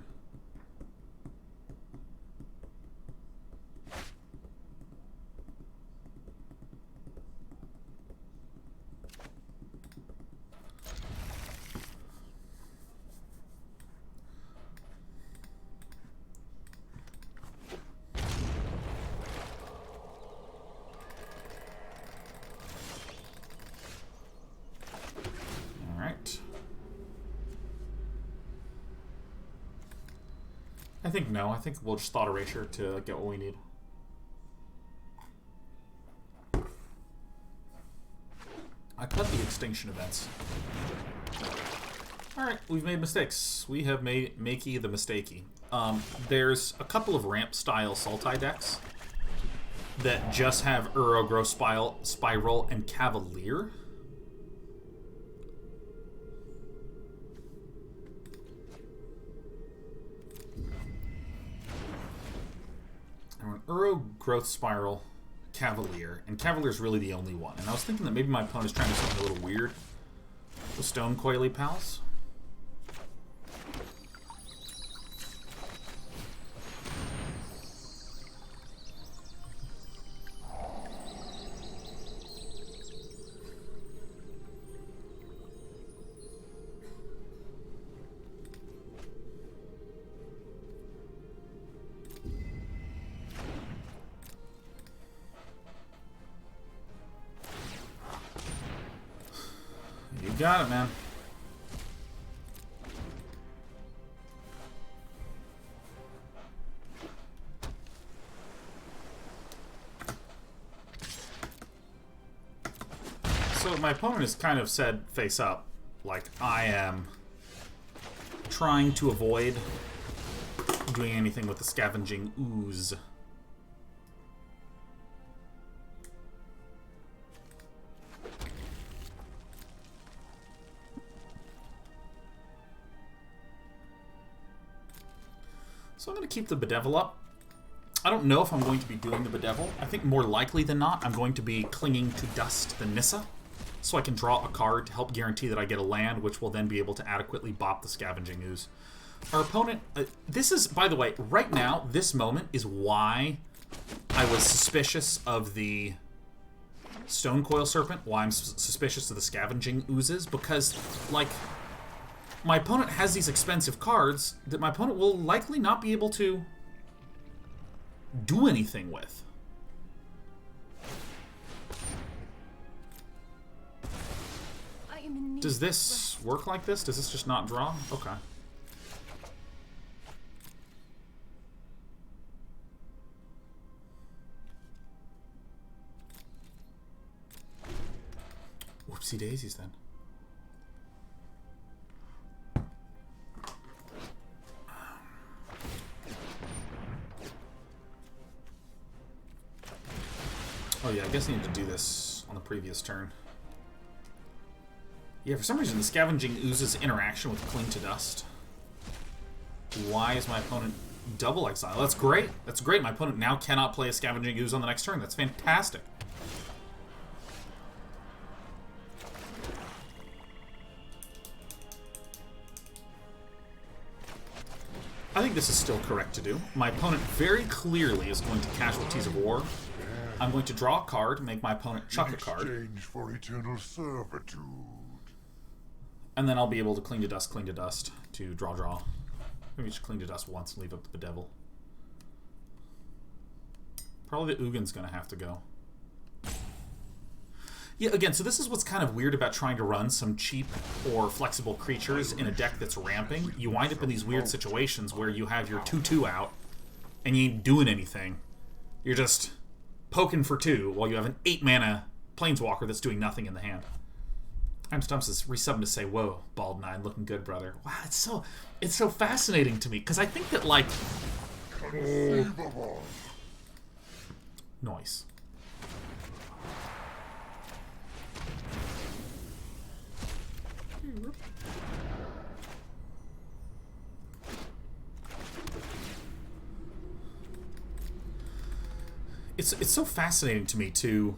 think no. I think we'll just Thought Erasure to get what we need. I cut the Extinction Events. Alright, we've made mistakes. We have made makey the mistakey. There's a couple of ramp-style Sultai decks that just have Uro, Growth Spiral, and Cavalier. And an Uro, Growth Spiral, Cavalier, and Cavalier's really the only one. And I was thinking that maybe my opponent's trying to do something a little weird with Stone Coily Pals. You got it, man. So my opponent has kind of said face up, like, I am trying to avoid doing anything with the Scavenging Ooze. So I'm going to keep the Bedevil up. I don't know if I'm going to be doing the Bedevil. I think more likely than not, I'm going to be clinging to Dust the Nissa, so I can draw a card to help guarantee that I get a land, which will then be able to adequately bop the Scavenging Ooze. Our opponent... this is, by the way, right now, this moment is why I was suspicious of the Stone Coil Serpent, why I'm suspicious of the Scavenging Oozes, because, like... my opponent has these expensive cards that my opponent will likely not be able to do anything with. I am in need. Does this work like this? Does this just not draw? Okay. Whoopsie daisies then. Oh yeah, I guess I need to do this on the previous turn. Yeah, for some reason the Scavenging Ooze's interaction with Cling to Dust. Why is my opponent double exile? That's great. That's great. My opponent now cannot play a Scavenging Ooze on the next turn. That's fantastic. I think this is still correct to do. My opponent very clearly is going to Casualties of War. I'm going to draw a card, make my opponent chuck a card. Exchange for eternal servitude. And then I'll be able to Cling to Dust to draw. Maybe just Cling to Dust once and leave up the Bedevil. Probably the Ugin's going to have to go. Yeah, again, so this is what's kind of weird about trying to run some cheap or flexible creatures in a deck that's ramping. You wind up in these weird situations where you have your 2/2 out and you ain't doing anything. You're just poking for 2 while you have an 8-mana Planeswalker that's doing nothing in the hand. I'm Stumps is resubbing to say, whoa, Bald9, looking good, brother. Wow, it's so fascinating to me, because I think that, like... Conceivable. Noise. It's so fascinating to me to,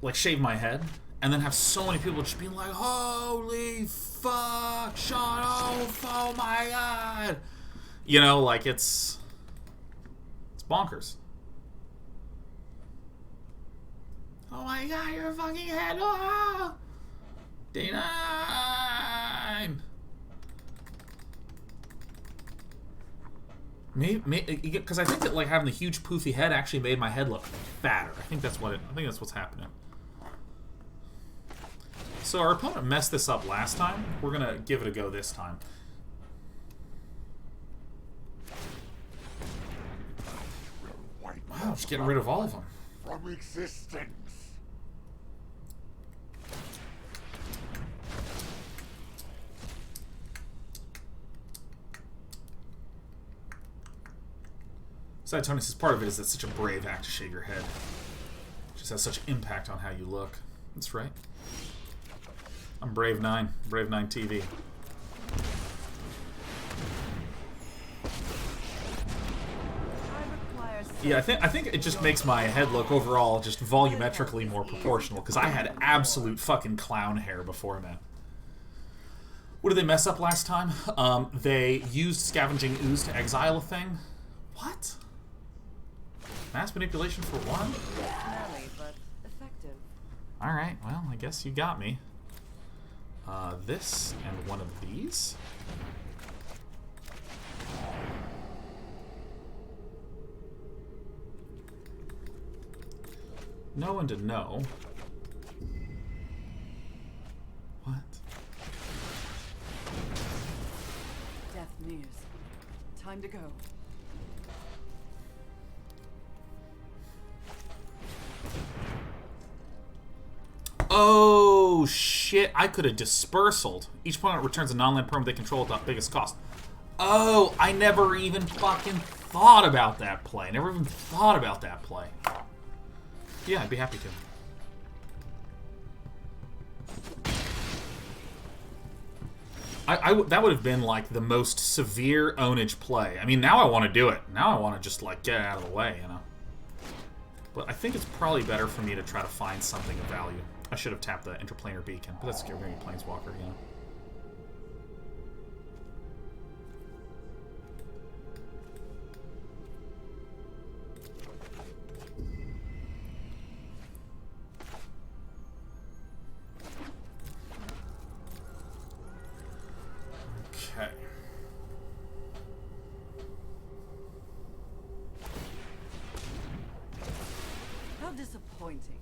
like, shave my head and then have so many people just being like, holy fuck, shut off, oh my god. You know, like, it's bonkers. Oh my god, your fucking head, oh! D9! Maybe, because I think that, like, having the huge poofy head actually made my head look fatter. I think that's what's happening. So our opponent messed this up last time. We're gonna give it a go this time. just getting rid of all of them. from existence. Tony says part of it is it's such a brave act to shave your head. It just has such impact on how you look. That's right. I'm Brave 9. Brave 9 TV. Yeah, I think it just makes my head look overall just volumetrically more proportional, because I had absolute fucking clown hair before that. What did they mess up last time? They used Scavenging Ooze to exile a thing. What? Mass manipulation for one? Smelly, but effective. Alright, well, I guess you got me. This and one of these. No one to know. What? Death news. Time to go. Oh, shit. I could have dispersaled. Each opponent returns a non-land permanent they control at the biggest cost. Oh, I never even fucking thought about that play. Never even thought about that play. Yeah, I'd be happy to. That would have been, like, the most severe ownage play. I mean, now I want to do it. Now I want to just, like, get it out of the way, you know? But I think it's probably better for me to try to find something of value. I should have tapped the Interplanar Beacon, but that's going to be Planeswalker, you know? Okay. How disappointing.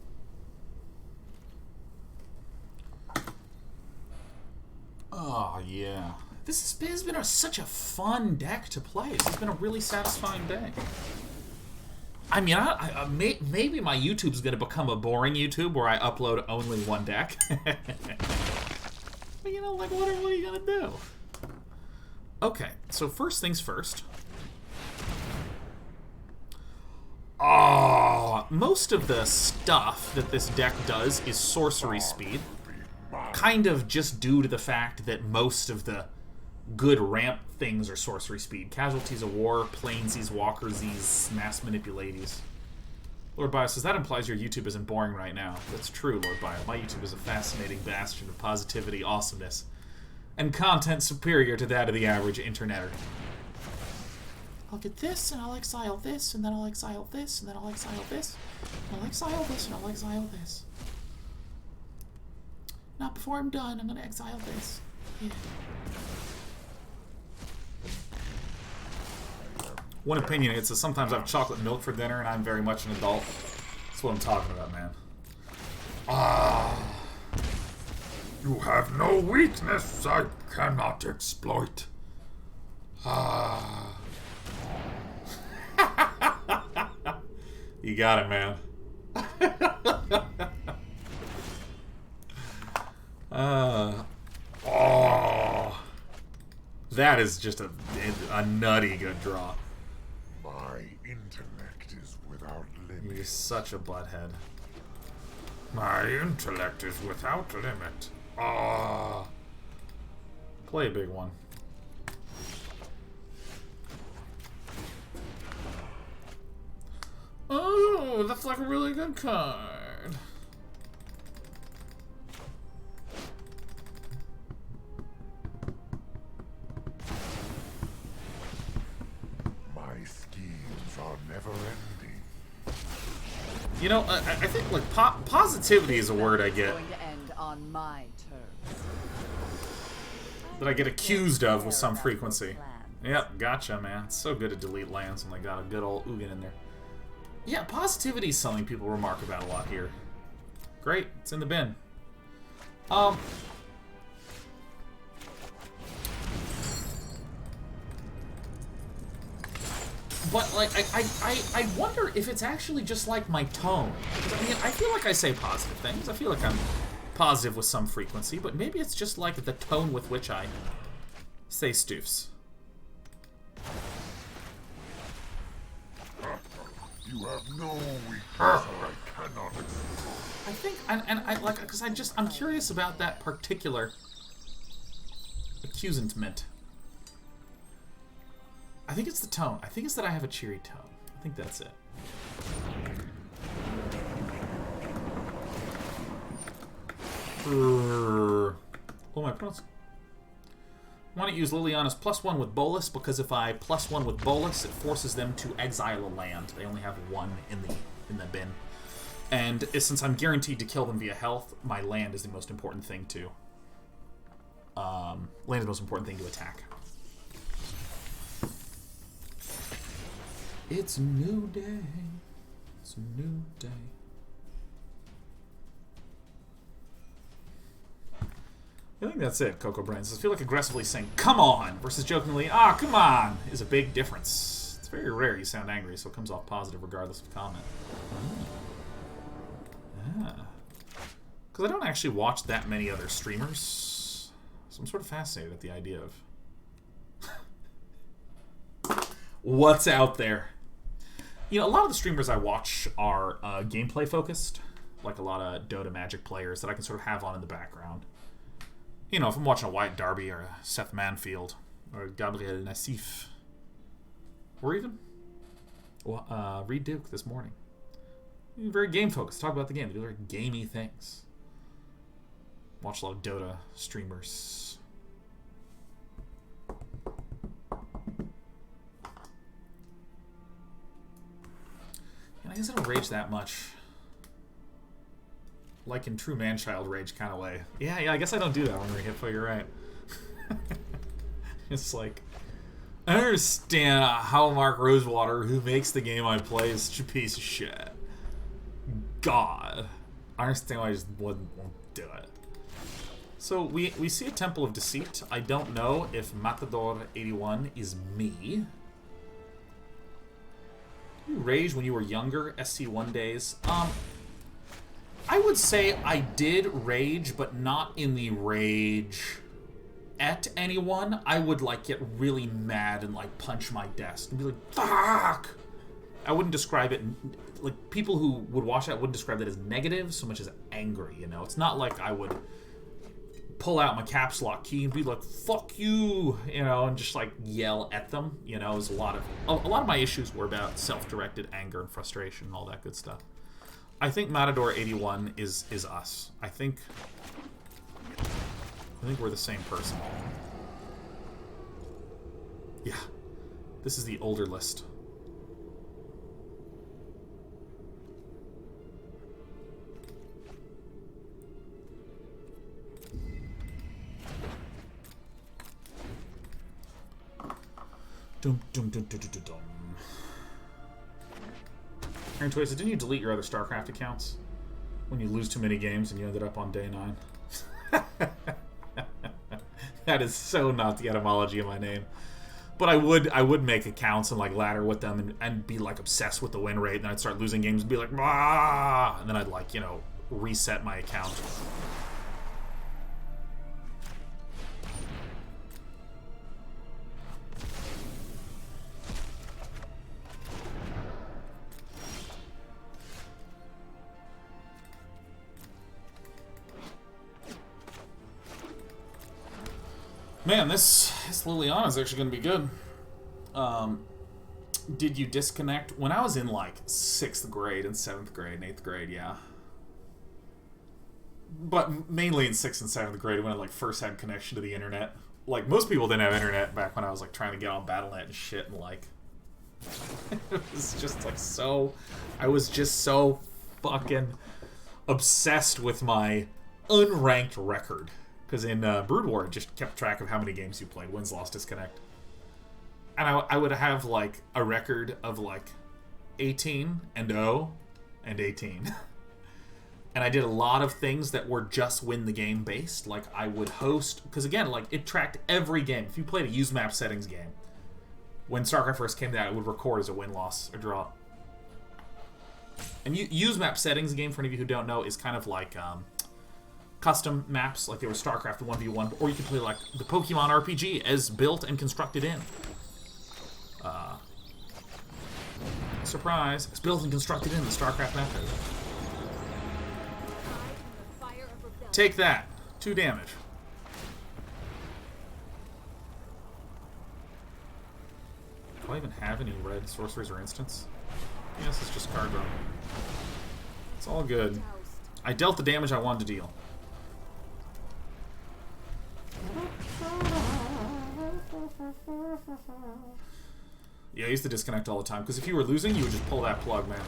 Oh, yeah. This has been such a fun deck to play. This has been a really satisfying day. I mean, maybe my YouTube's going to become a boring YouTube where I upload only one deck. But, you know, like, what are you going to do? Okay, so first things first. Oh, most of the stuff that this deck does is sorcery speed. Kind of just due to the fact that most of the good ramp things are sorcery speed. Casualties of War, Planesies, Walkersies, Mass Manipulaties. Lord Bio says, that implies your YouTube isn't boring right now. That's true, Lord Bio. My YouTube is a fascinating bastion of positivity, awesomeness, and content superior to that of the average interneter. I'll get this, and I'll exile this, and then I'll exile this, and then I'll exile this, and I'll exile this, and I'll exile this. Not before I'm done, I'm gonna exile this. Yeah. One opinion, it says, sometimes I have chocolate milk for dinner, and I'm very much an adult. That's what I'm talking about, man. Ah, you have no weakness I cannot exploit. Ah. You got it, man. Oh, that is just a nutty good draw. My intellect is without limit. You're such a butthead. My intellect is without limit. Ah, play a big one. Oh, that's like a really good card. My schemes are never ending. You know, I think like positivity is a word I get Going to end on my terms. that I get accused of with some frequency. Yep, gotcha, man. It's so good to delete lands when they got a good old Ugin in there. Yeah, positivity is something people remark about a lot here. Great, it's in the bin. But, like, I wonder if it's actually just, like, my tone. Because, I mean, I feel like I say positive things. I feel like I'm positive with some frequency, but maybe it's just, like, the tone with which I say stoofs. You have no weakness I cannot explore. I think, and I, like, because I'm curious about that particular accusantment. I think it's the tone. I think it's that I have a cheery tone. I think that's it. What am I pronouncing? I want to use Liliana's +1 with Bolas, because if I +1 with Bolas, it forces them to exile a land. They only have one in the bin. And since I'm guaranteed to kill them via health, my land is the most important thing to attack. It's a new day. It's a new day. I think that's it, Coco Brands. I feel like aggressively saying, come on, versus jokingly, come on, is a big difference. It's very rare you sound angry, so it comes off positive regardless of comment. Because I don't actually watch that many other streamers, so I'm sort of fascinated at the idea of what's out there. You know, a lot of the streamers I watch are gameplay focused, like a lot of Dota Magic players that I can sort of have on in the background. You know, if I'm watching a White Darby or a Seth Manfield or a Gabriel Nassif, or even Reid Duke this morning. Very game focused. Talk about the game. They do very gamey things. Watch a lot of Dota streamers. And I guess I don't rage that much. Like in true man-child rage kind of way. Yeah, I guess I don't do that when we're Hitfo, you're right. It's like, I don't understand how Mark Rosewater, who makes the game I play, is such a piece of shit. God. I understand why I just won't do it. So, we see a Temple of Deceit. I don't know if Matador81 is me. You rage when you were younger, SC1 days. I would say I did rage, but not in the rage at anyone. I would, like, get really mad and, like, punch my desk and be like, fuck! I wouldn't describe it, like, people who would watch that wouldn't describe that as negative so much as angry, you know? It's not like I would pull out my caps lock key and be like, fuck you, you know, and just, like, yell at them, you know? It was a lot of my issues were about self-directed anger and frustration and all that good stuff. I think Matador81 is us. I think we're the same person. Yeah. This is the older list. Dum dum dum dum dum dum. Aaron Toy said, didn't you delete your other StarCraft accounts when you lose too many games and you ended up on day 9? That is so not the etymology of my name. But I would make accounts and like ladder with them and be like obsessed with the win rate, and then I'd start losing games and be like, ah, and then I'd like, you know, reset my account. Man, this Liliana is actually going to be good. Did you disconnect? When I was in, like, 6th grade and 7th grade and 8th grade, yeah. But mainly in 6th and 7th grade when I, like, first had connection to the internet. Like, most people didn't have internet back when I was, like, trying to get on Battle.net and shit, and, like... it was just, like, so... I was just so fucking obsessed with my unranked record. Because in Brood War, it just kept track of how many games you played, wins, lost, disconnect. And I would have, like, a record of, like, 18 and 0 and 18. And I did a lot of things that were just win the game based. Like, I would host... Because, again, like, it tracked every game. If you played a use map settings game, when StarCraft first came out, it would record as a win-loss or draw. And use map settings game, for any of you who don't know, is kind of like custom maps, like they were StarCraft 1v1, or you can play like the Pokemon RPG as built and constructed in. Surprise! It's built and constructed in the StarCraft map. Take that. 2 damage. Do I even have any red sorceries or instants? Yes, it's just card draw. It's all good. I dealt the damage I wanted to deal. Yeah, I used to disconnect all the time, because if you were losing, you would just pull that plug, man.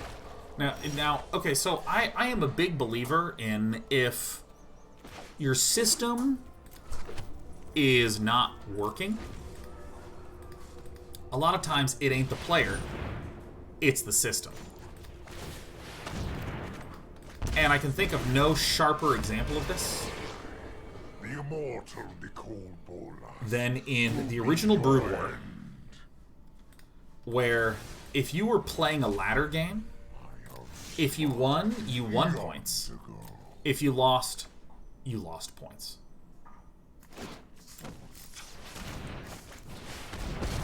Now, okay, so I am a big believer in if your system is not working, a lot of times it ain't the player, it's the system. And I can think of no sharper example of this The immortal Nicol Bolas. than in the original Brood War, where if you were playing a ladder game, if you won, you won points. If you lost points.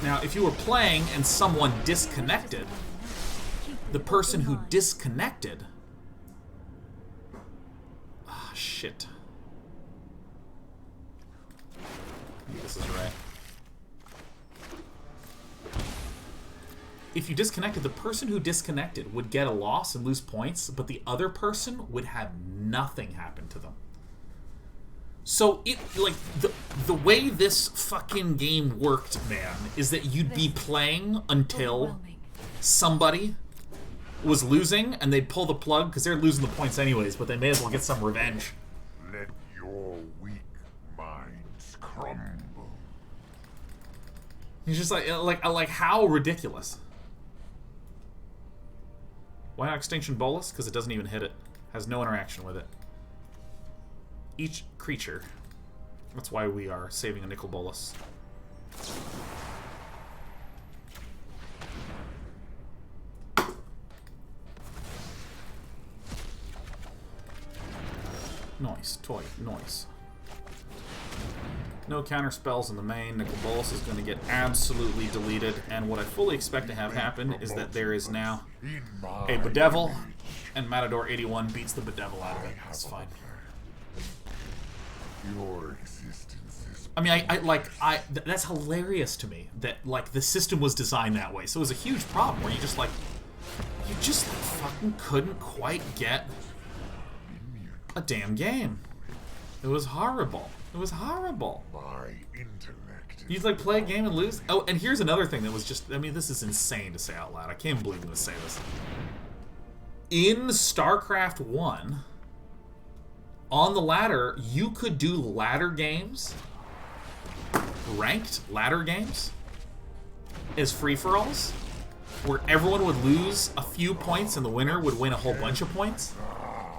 Now, if you were playing and someone disconnected, the person who disconnected... Ah, shit. I think this is right. If you disconnected, the person who disconnected would get a loss and lose points, but the other person would have nothing happen to them. So, the way this fucking game worked, man, is that you'd be playing until somebody was losing, and they'd pull the plug, because they're losing the points anyways, but they may as well get some revenge. Let your weak minds crumble. He's just like how ridiculous. Why not Extinction Bolas? Because it doesn't even hit it. Has no interaction with it. Each creature. That's why we are saving a Nicol Bolas. Noise, toy, noise. No counter spells in the main. Nicol Bolas is going to get absolutely deleted, and what I fully expect to have happen is that there is now a Bedevil, and Matador 81 beats the Bedevil out of it. That's fine. Your existence is... I mean, that's hilarious to me that, like, the system was designed that way. So it was a huge problem where you just fucking couldn't quite get a damn game. It was horrible. It was horrible. My intellect is... You'd, like, play a game and lose? Oh, and here's another thing that was just... I mean, this is insane to say out loud. I can't believe I'm going to say this. In StarCraft 1... on the ladder, you could do ladder games, ranked ladder games, as free-for-alls, where everyone would lose a few points and the winner would win a whole bunch of points.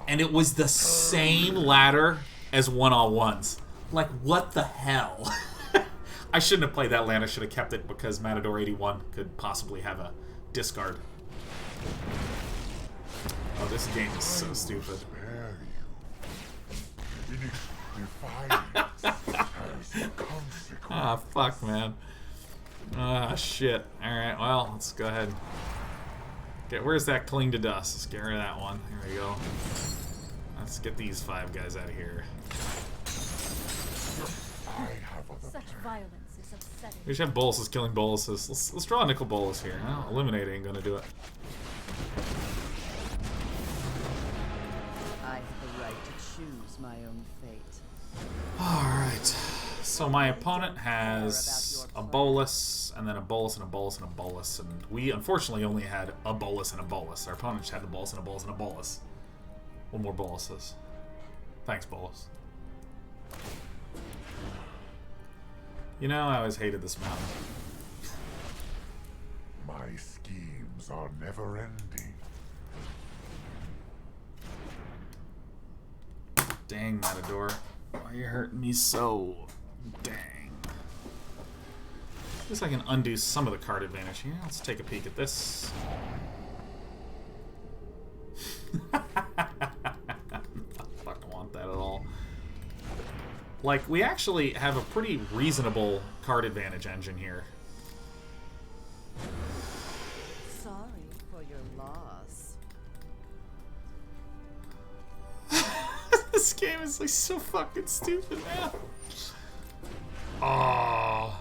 And it was the same ladder as one-on-ones. Like, what the hell? I shouldn't have played that land. I should have kept it because Matador 81 could possibly have a discard. Oh, this game is so stupid. Ah, fuck, man. Ah, shit. Alright, well, let's go ahead. Okay, where's that cling to dust? Let's get rid of that one. Here we go. Let's get these 5 guys out of here. Such violence is upsetting. We should have Bolas killing Bolases. Let's draw a Nicol Bolas here. Well, eliminate ain't gonna do it. I have the right to choose my own fate. Alright. So my opponent has a Bolas, and then a Bolas, and a Bolas, and a Bolas. And we, unfortunately, only had a Bolas and a Bolas. Our opponent just had a Bolas, and a Bolas, and a Bolas. One more Bolases. Thanks, Bolas. You know, I always hated this mountain. My schemes are never ending. Dang, Matador. Why are you hurting me so? Dang. At least I can undo some of the card advantage here. Let's take a peek at this. I don't fucking want that at all. Like, we actually have a pretty reasonable card advantage engine here. Sorry for your loss. This game is like so fucking stupid, man. Oh.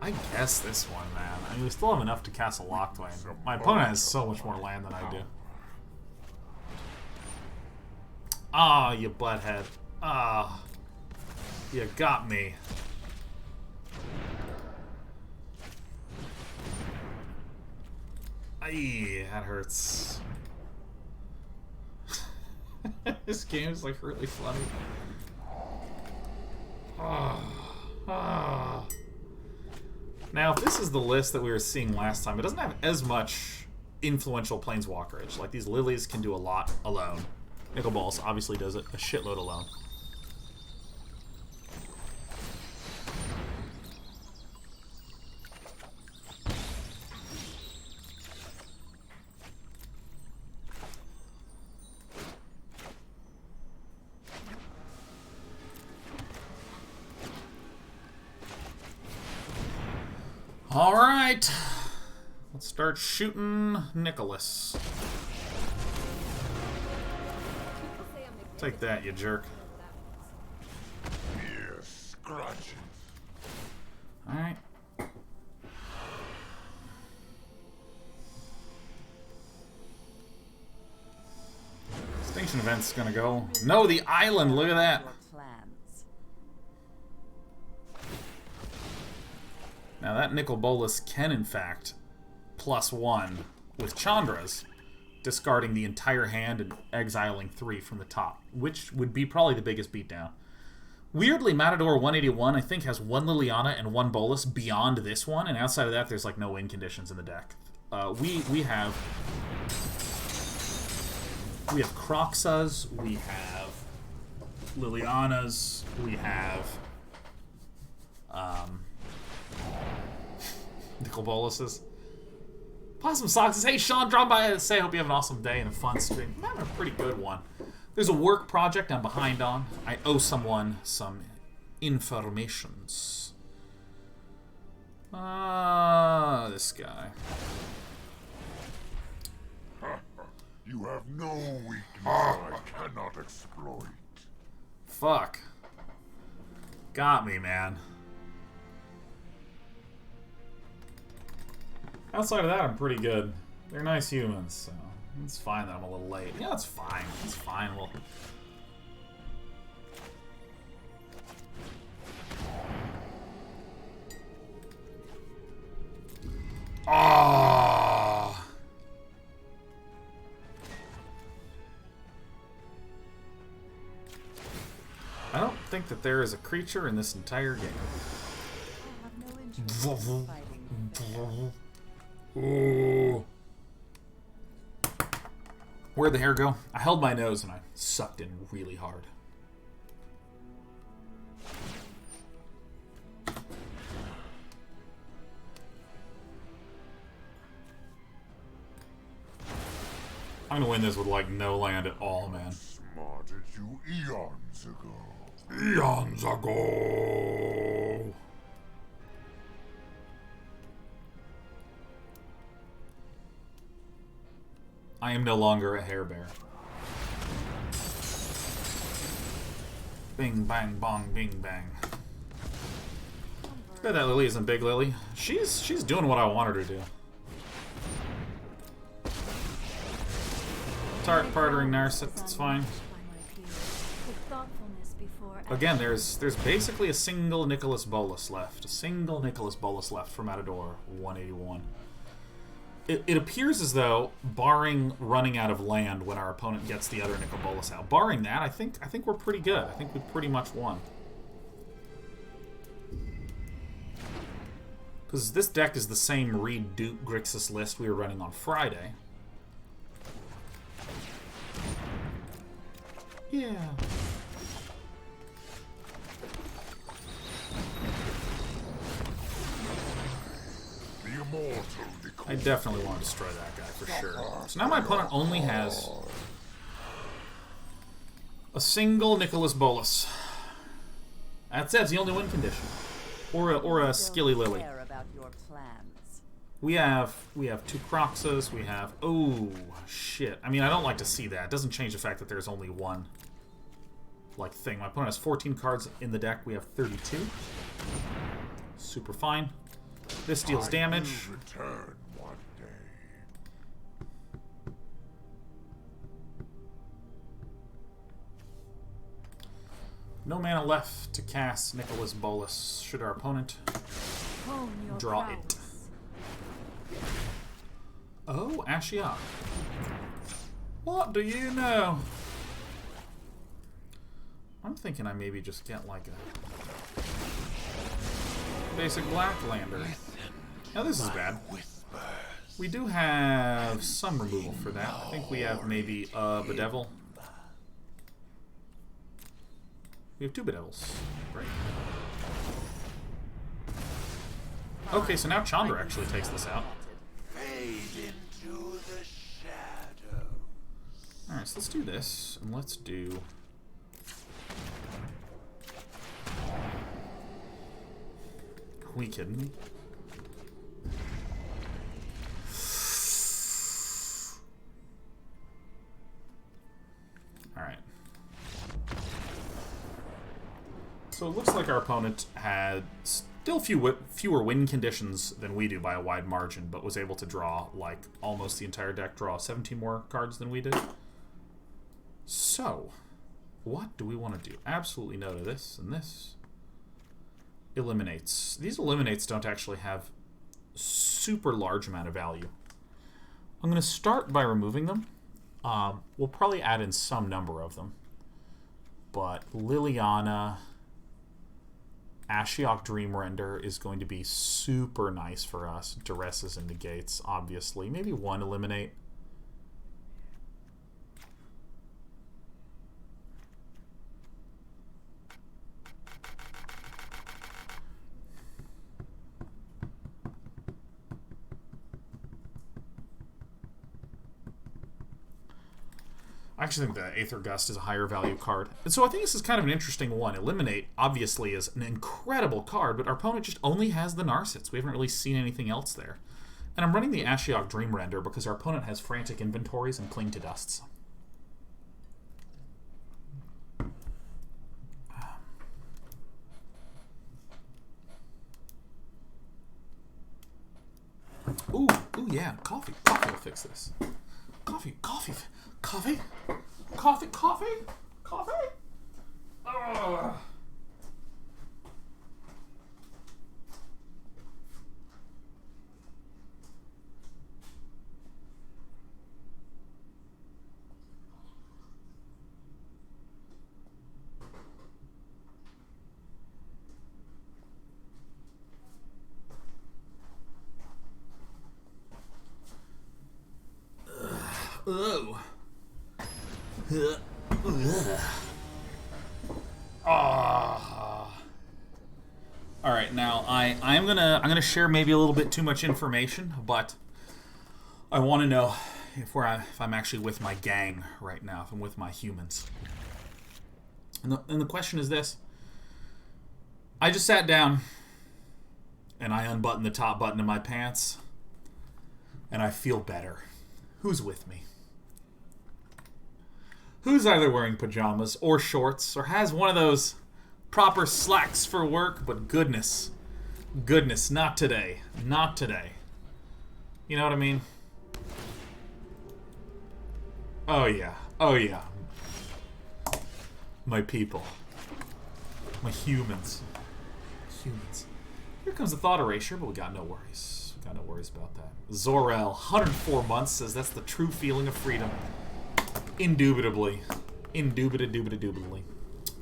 I guess this one, man. I mean, we still have enough to Castle Locthwain. My opponent has so much more land than I do. Ah, you butthead. Ah. You got me. Aye, that hurts. This game is like really funny. Now, if this is the list that we were seeing last time, it doesn't have as much influential Planeswalkerage. Like, these lilies can do a lot alone. Nicol Bolas obviously does it a shitload alone. Alright, let's start shooting Nicholas. Take that, you jerk. Yes, scratches. Alright. Extinction Event's gonna go. No, the island, look at that. Your plans. Now that Nicol Bolas can, in fact, +1 with Chandra's, discarding the entire hand and exiling 3 from the top, which would be probably the biggest beatdown. Weirdly, Matador 181, I think, has 1 Liliana and 1 Bolas beyond this one, and outside of that, there's like no win conditions in the deck. We have Kroxas, we have Lilianas, we have Nicol Bolas's. Possum Socks says, hey Sean, drop by to say, hope you have an awesome day and a fun stream. I'm having a pretty good one. There's a work project I'm behind on. I owe someone some informations. This guy. You have no weakness I cannot exploit. Fuck. Got me, man. Outside of that, I'm pretty good. They're nice humans, so it's fine that I'm a little late. Yeah, it's fine. It's fine. We'll... Oh! I don't think that there is a creature in this entire game. I have no interest in fighting. Ooh. Where'd the hair go? I held my nose and I sucked in really hard. I'm gonna win this with like no land at all, man. Smart as you eons ago. Eons ago. I am no longer a hairbear. Bing, bang, bong, bing, bang. Bet that Lily isn't Big Lily. She's doing what I want her to do. Tart partering Narset, it's fine. Again, there's basically a single Nicol Bolas left. A single Nicol Bolas left for Matador 181. It appears as though, barring running out of land when our opponent gets the other Nicol Bolas out, barring that, I think we're pretty good. I think we pretty much won. Because this deck is the same Reid Duke Grixis list we were running on Friday. Yeah. The immortal Nicol. I definitely want to destroy that guy for sure. So now my opponent only has a single Nicol Bolas. That's it. It's the only win condition, or a Skilly Lily. Care about your plans. We have 2 Kroxas. We have shit. I mean, I don't like to see that. It doesn't change the fact that there's only one thing. My opponent has 14 cards in the deck. We have 32. Super fine. This deals damage. I will return one day. No mana left to cast Nicol Bolas. Should our opponent Hone your draw prowess. it? Oh, Ashiok. What do you know? I'm thinking I maybe just get like a basic black lander. Now this is bad. We do have some removal for that. I think we have maybe Bedevil. We have 2 Bedevils. Great. Okay, so now Chandra actually takes this out. Fade into the shadow. Alright, so let's do this, and let's do... Are we kidding me? Alright. So it looks like our opponent had still fewer win conditions than we do by a wide margin, but was able to draw, like, almost the entire deck, draw 17 more cards than we did. So, what do we want to do? Absolutely no to this and this. Eliminates. These eliminates don't actually have super large amount of value. I'm going to start by removing them. We'll probably add in some number of them. But Liliana, Ashiok Dreamrender is going to be super nice for us. Duresses and negates, obviously. Maybe 1 eliminate. I actually think the Aether Gust is a higher value card. And so I think this is kind of an interesting one. Eliminate, obviously, is an incredible card, but our opponent just only has the Narsets. We haven't really seen anything else there. And I'm running the Ashiok Dreamrender because our opponent has Frantic Inventories and Cling to Dusts. Ooh, yeah, coffee. Coffee will fix this. Coffee. Ugh. Oh. All right, now I'm gonna share maybe a little bit too much information, but I want to know if I'm actually with my gang right now, if I'm with my humans. And the question is this: I just sat down and I unbuttoned the top button of my pants, and I feel better. Who's with me? Who's either wearing pajamas or shorts or has one of those proper slacks for work, but goodness, not today. Not today. You know what I mean? Oh yeah. My people. My humans. Here comes the Thought Erasure, but we got no worries. Got no worries about that. Zor-El, 104 months, says that's the true feeling of freedom. Indubitably.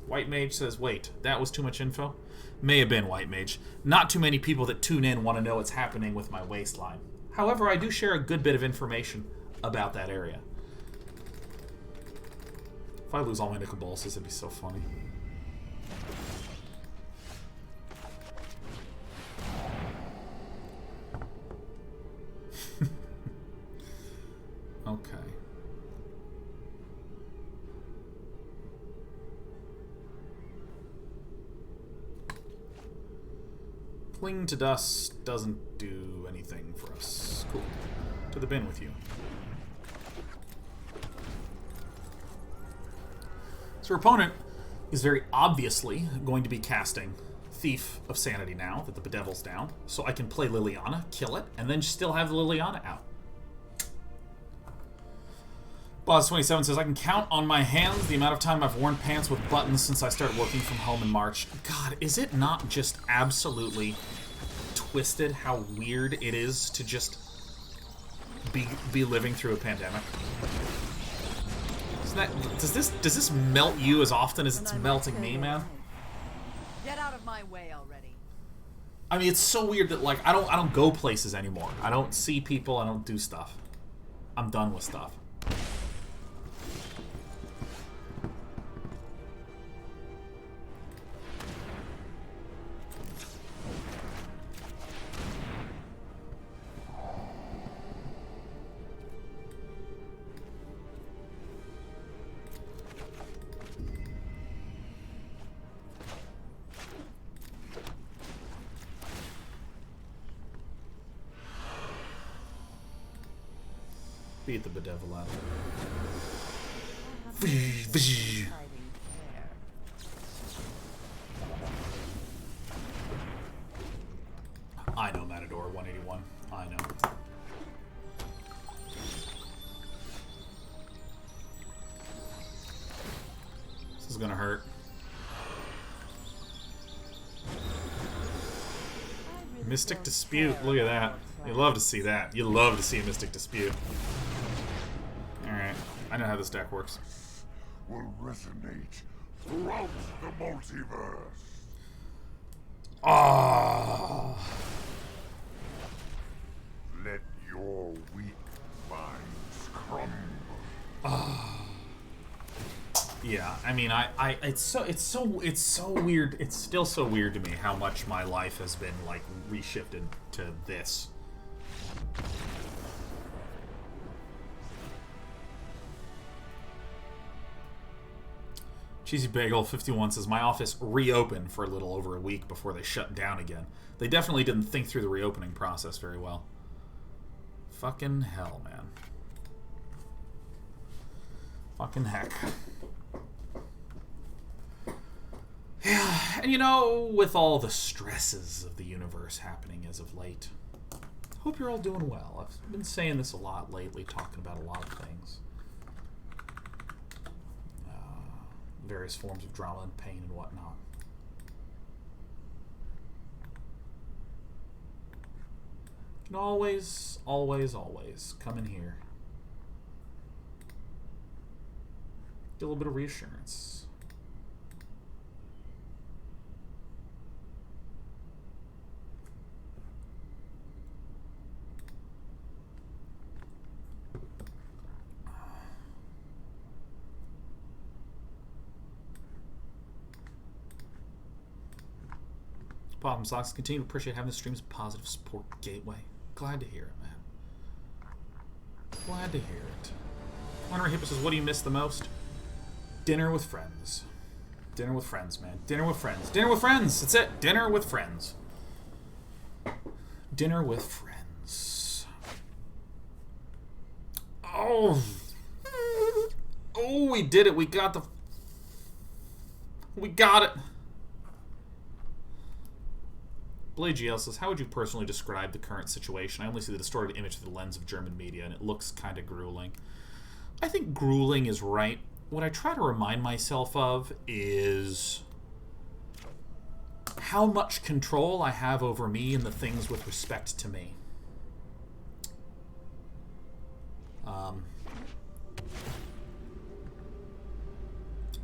White Mage says, wait, that was too much info? May have been, White Mage. Not too many people that tune in want to know what's happening with my waistline. However, I do share a good bit of information about that area. If I lose all my Nicol Bolas, it'd be so funny. Okay. Cling to Dust doesn't do anything for us. Cool. To the bin with you. So our opponent is very obviously going to be casting Thief of Sanity now that the Bedevil's down. So I can play Liliana, kill it, and then still have the Liliana out. Boz27 says, I can count on my hands the amount of time I've worn pants with buttons since I started working from home in March. God, is it not just absolutely twisted how weird it is to just be living through a pandemic? Isn't that, does this melt you as often as it's melting me, man? Get out of my way already. I mean, it's so weird that, like, I don't go places anymore. I don't see people, I don't do stuff. I'm done with stuff. Beat the Bedevil out. I know, Matador 181. I know. This is gonna hurt. Mystic Dispute. Look at that. You love to see that. You love to see a Mystic Dispute. Alright. I know how this deck works. Will resonate throughout the multiverse. Ah. Let your weak minds crumble. Yeah, I mean, it's so weird. It's still so weird to me how much my life has been like reshifted to this. Cheesy Bagel 51 says, my office reopened for a little over a week before they shut down again. They definitely didn't think through the reopening process very well. Fucking hell, man. Fucking heck. Yeah, and you know, with all the stresses of the universe happening as of late, hope you're all doing well. I've been saying this a lot lately, talking about a lot of things. Various forms of drama and pain and whatnot. You can always, always, always come in here. Get a little bit of reassurance. Problem Socks, continue to appreciate having the stream as a positive support gateway. Glad to hear it, man. Glad to hear it. Honorary Hippo says, what do you miss the most? Dinner with friends. Dinner with friends, man. Dinner with friends. Dinner with friends! That's it! Dinner with friends. Dinner with friends. Oh! Oh, we did it! We got the... We got it! Blade GL says, how would you personally describe the current situation? I only see the distorted image through the lens of German media, and it looks kind of grueling. I think grueling is right. What I try to remind myself of is how much control I have over me and the things with respect to me.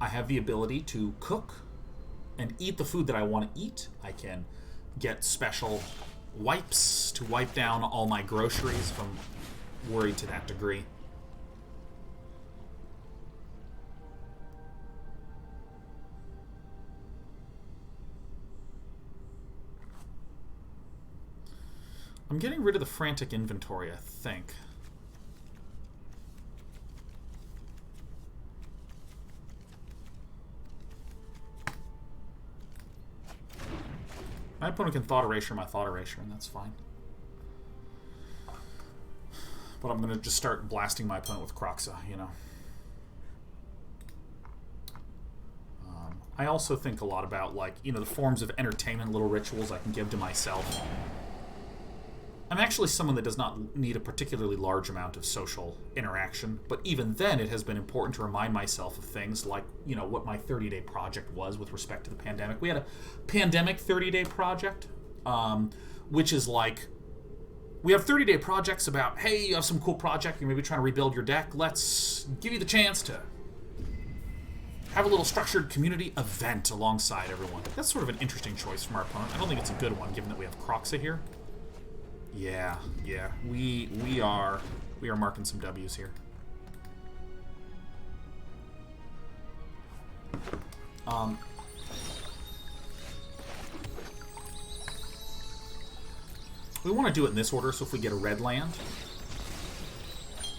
I have the ability to cook and eat the food that I want to eat. I can get special wipes to wipe down all my groceries if I'm worried to that degree. I'm getting rid of the frantic inventory, I think. My opponent can Thought Erasure my Thought Erasure, and that's fine. But I'm going to just start blasting my opponent with Kroxa, you know. I also think a lot about, like, you know, the forms of entertainment, little rituals I can give to myself. I'm actually someone that does not need a particularly large amount of social interaction, but even then it has been important to remind myself of things like, you know, what my 30-day project was with respect to the pandemic. We had a pandemic 30-day project, which is like, we have 30-day projects about, hey, you have some cool project, you're maybe trying to rebuild your deck, let's give you the chance to have a little structured community event alongside everyone. That's sort of an interesting choice from our opponent. I don't think it's a good one, given that we have Kroxa here. Yeah, we are marking some W's here. We want to do it in this order, so if we get a red land,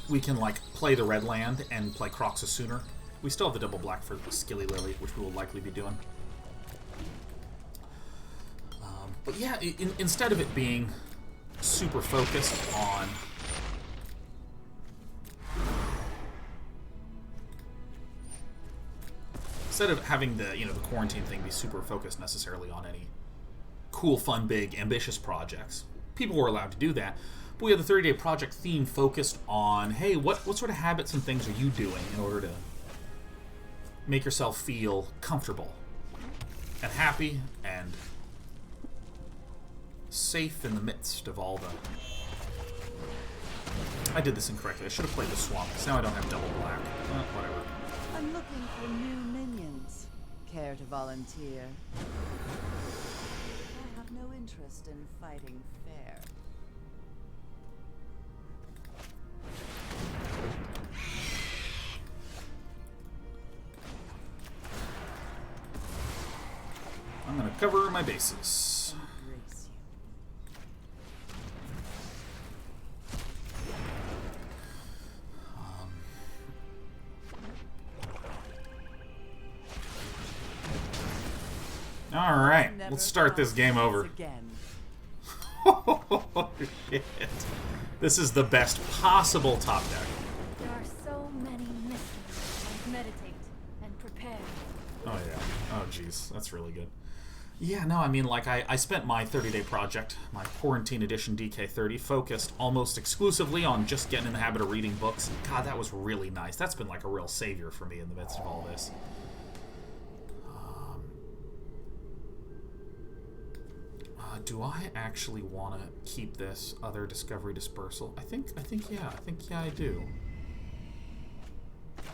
we can, like, play the red land and play Kroxa sooner. We still have the double black for Skilly Lily, which we will likely be doing. But yeah, instead of it being super focused on instead of having the, you know, the quarantine thing be super focused necessarily on any cool, fun, big, ambitious projects, people were allowed to do that. But we have the 30-day project theme focused on, hey, what sort of habits and things are you doing in order to make yourself feel comfortable and happy and safe in the midst of all the... I did this incorrectly. I should have played the swamp, because now I don't have double black. Whatever. I'm looking for new minions. Care to volunteer? I have no interest in fighting fair. I'm going to cover my bases. Alright, let's start this game over. Oh, shit. This is the best possible top deck. There are so many mysteries. Meditate and prepare. Oh, yeah. Oh, jeez. That's really good. Yeah, no, I mean, like, I spent my 30-day project, my Quarantine Edition DK30, focused almost exclusively on just getting in the habit of reading books. God, that was really nice. That's been, like, a real savior for me in the midst of all this. Do I actually want to keep this other Discovery Dispersal? I think yeah, I do. I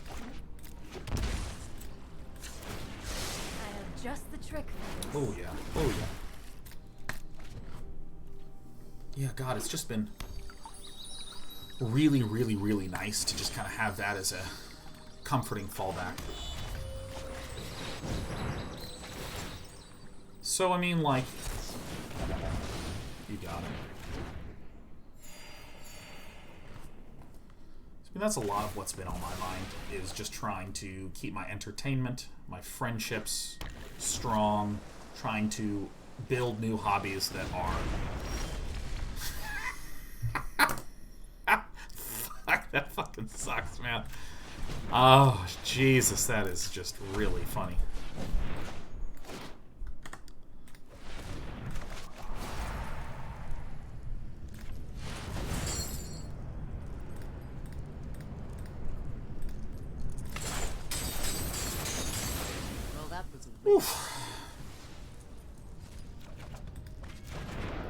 have just the trick for this. Oh yeah, oh yeah. Yeah, God, it's just been really, really, really nice to just kind of have that as a comforting fallback. So, I mean, like... You got it. I mean, that's a lot of what's been on my mind, is just trying to keep my entertainment, my friendships strong, trying to build new hobbies that are... Fuck, that fucking sucks, man. Oh, Jesus, that is just really funny. Oof.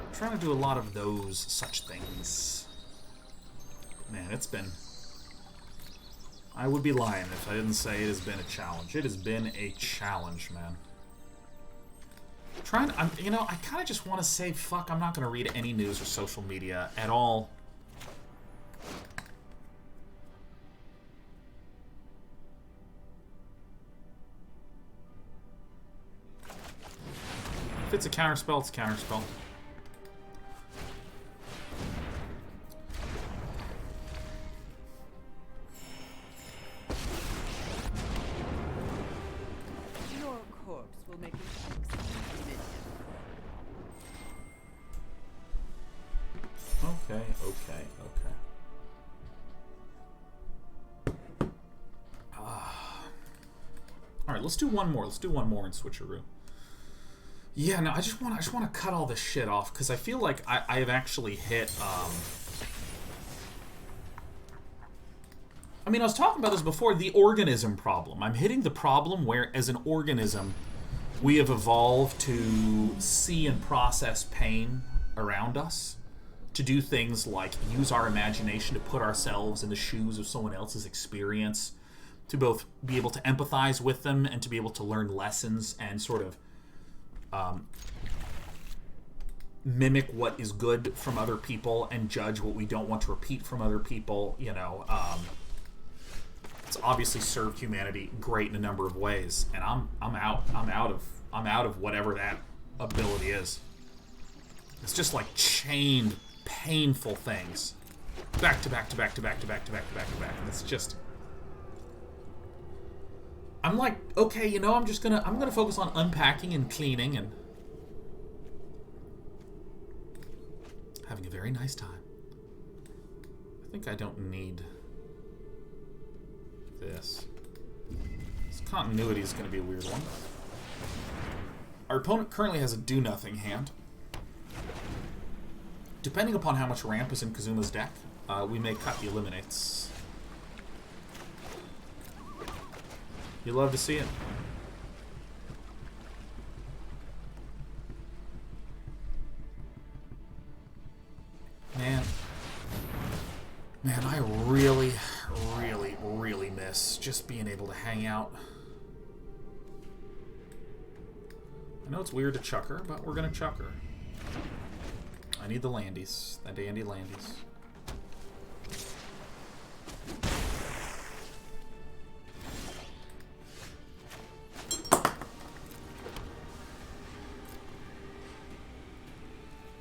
I'm trying to do a lot of those such things. Man, it's been... I would be lying if I didn't say it has been a challenge. It has been a challenge, man. You know, I kind of just want to say, fuck, I'm not going to read any news or social media at all. If it's a counterspell, it's a counterspell. let's do one more. Let's do one more in switcheroo. Yeah, no, I just want to cut all this shit off because I feel like I have actually hit. I mean, I was talking about this before. The organism problem. I'm hitting the problem where, as an organism, we have evolved to see and process pain around us, to do things like use our imagination to put ourselves in the shoes of someone else's experience, to both be able to empathize with them and to be able to learn lessons and sort of mimic what is good from other people and judge what we don't want to repeat from other people. You know, it's obviously served humanity great in a number of ways, and I'm out of whatever that ability is. It's just like chained, painful things, back to back to back to back to back to back to back to back. And it's just, I'm like, okay, you know, I'm gonna focus on unpacking and cleaning and having a very nice time. I think I don't need this. This continuity is going to be a weird one. Our opponent currently has a do-nothing hand. Depending upon how much ramp is in Kazuma's deck, we may cut the eliminates. You love to see it. Man, I really, really, really miss just being able to hang out. I know it's weird to chuck her, but we're gonna chuck her. I need the landies, the dandy landies.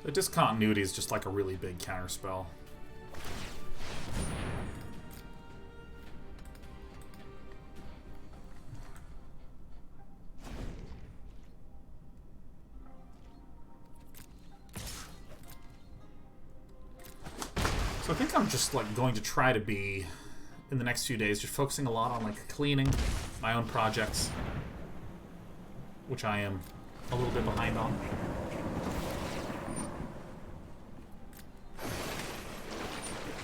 The discontinuity is just like a really big counterspell. So I think I'm just like going to try to be, in the next few days, just focusing a lot on like cleaning my own projects, which I am a little bit behind on.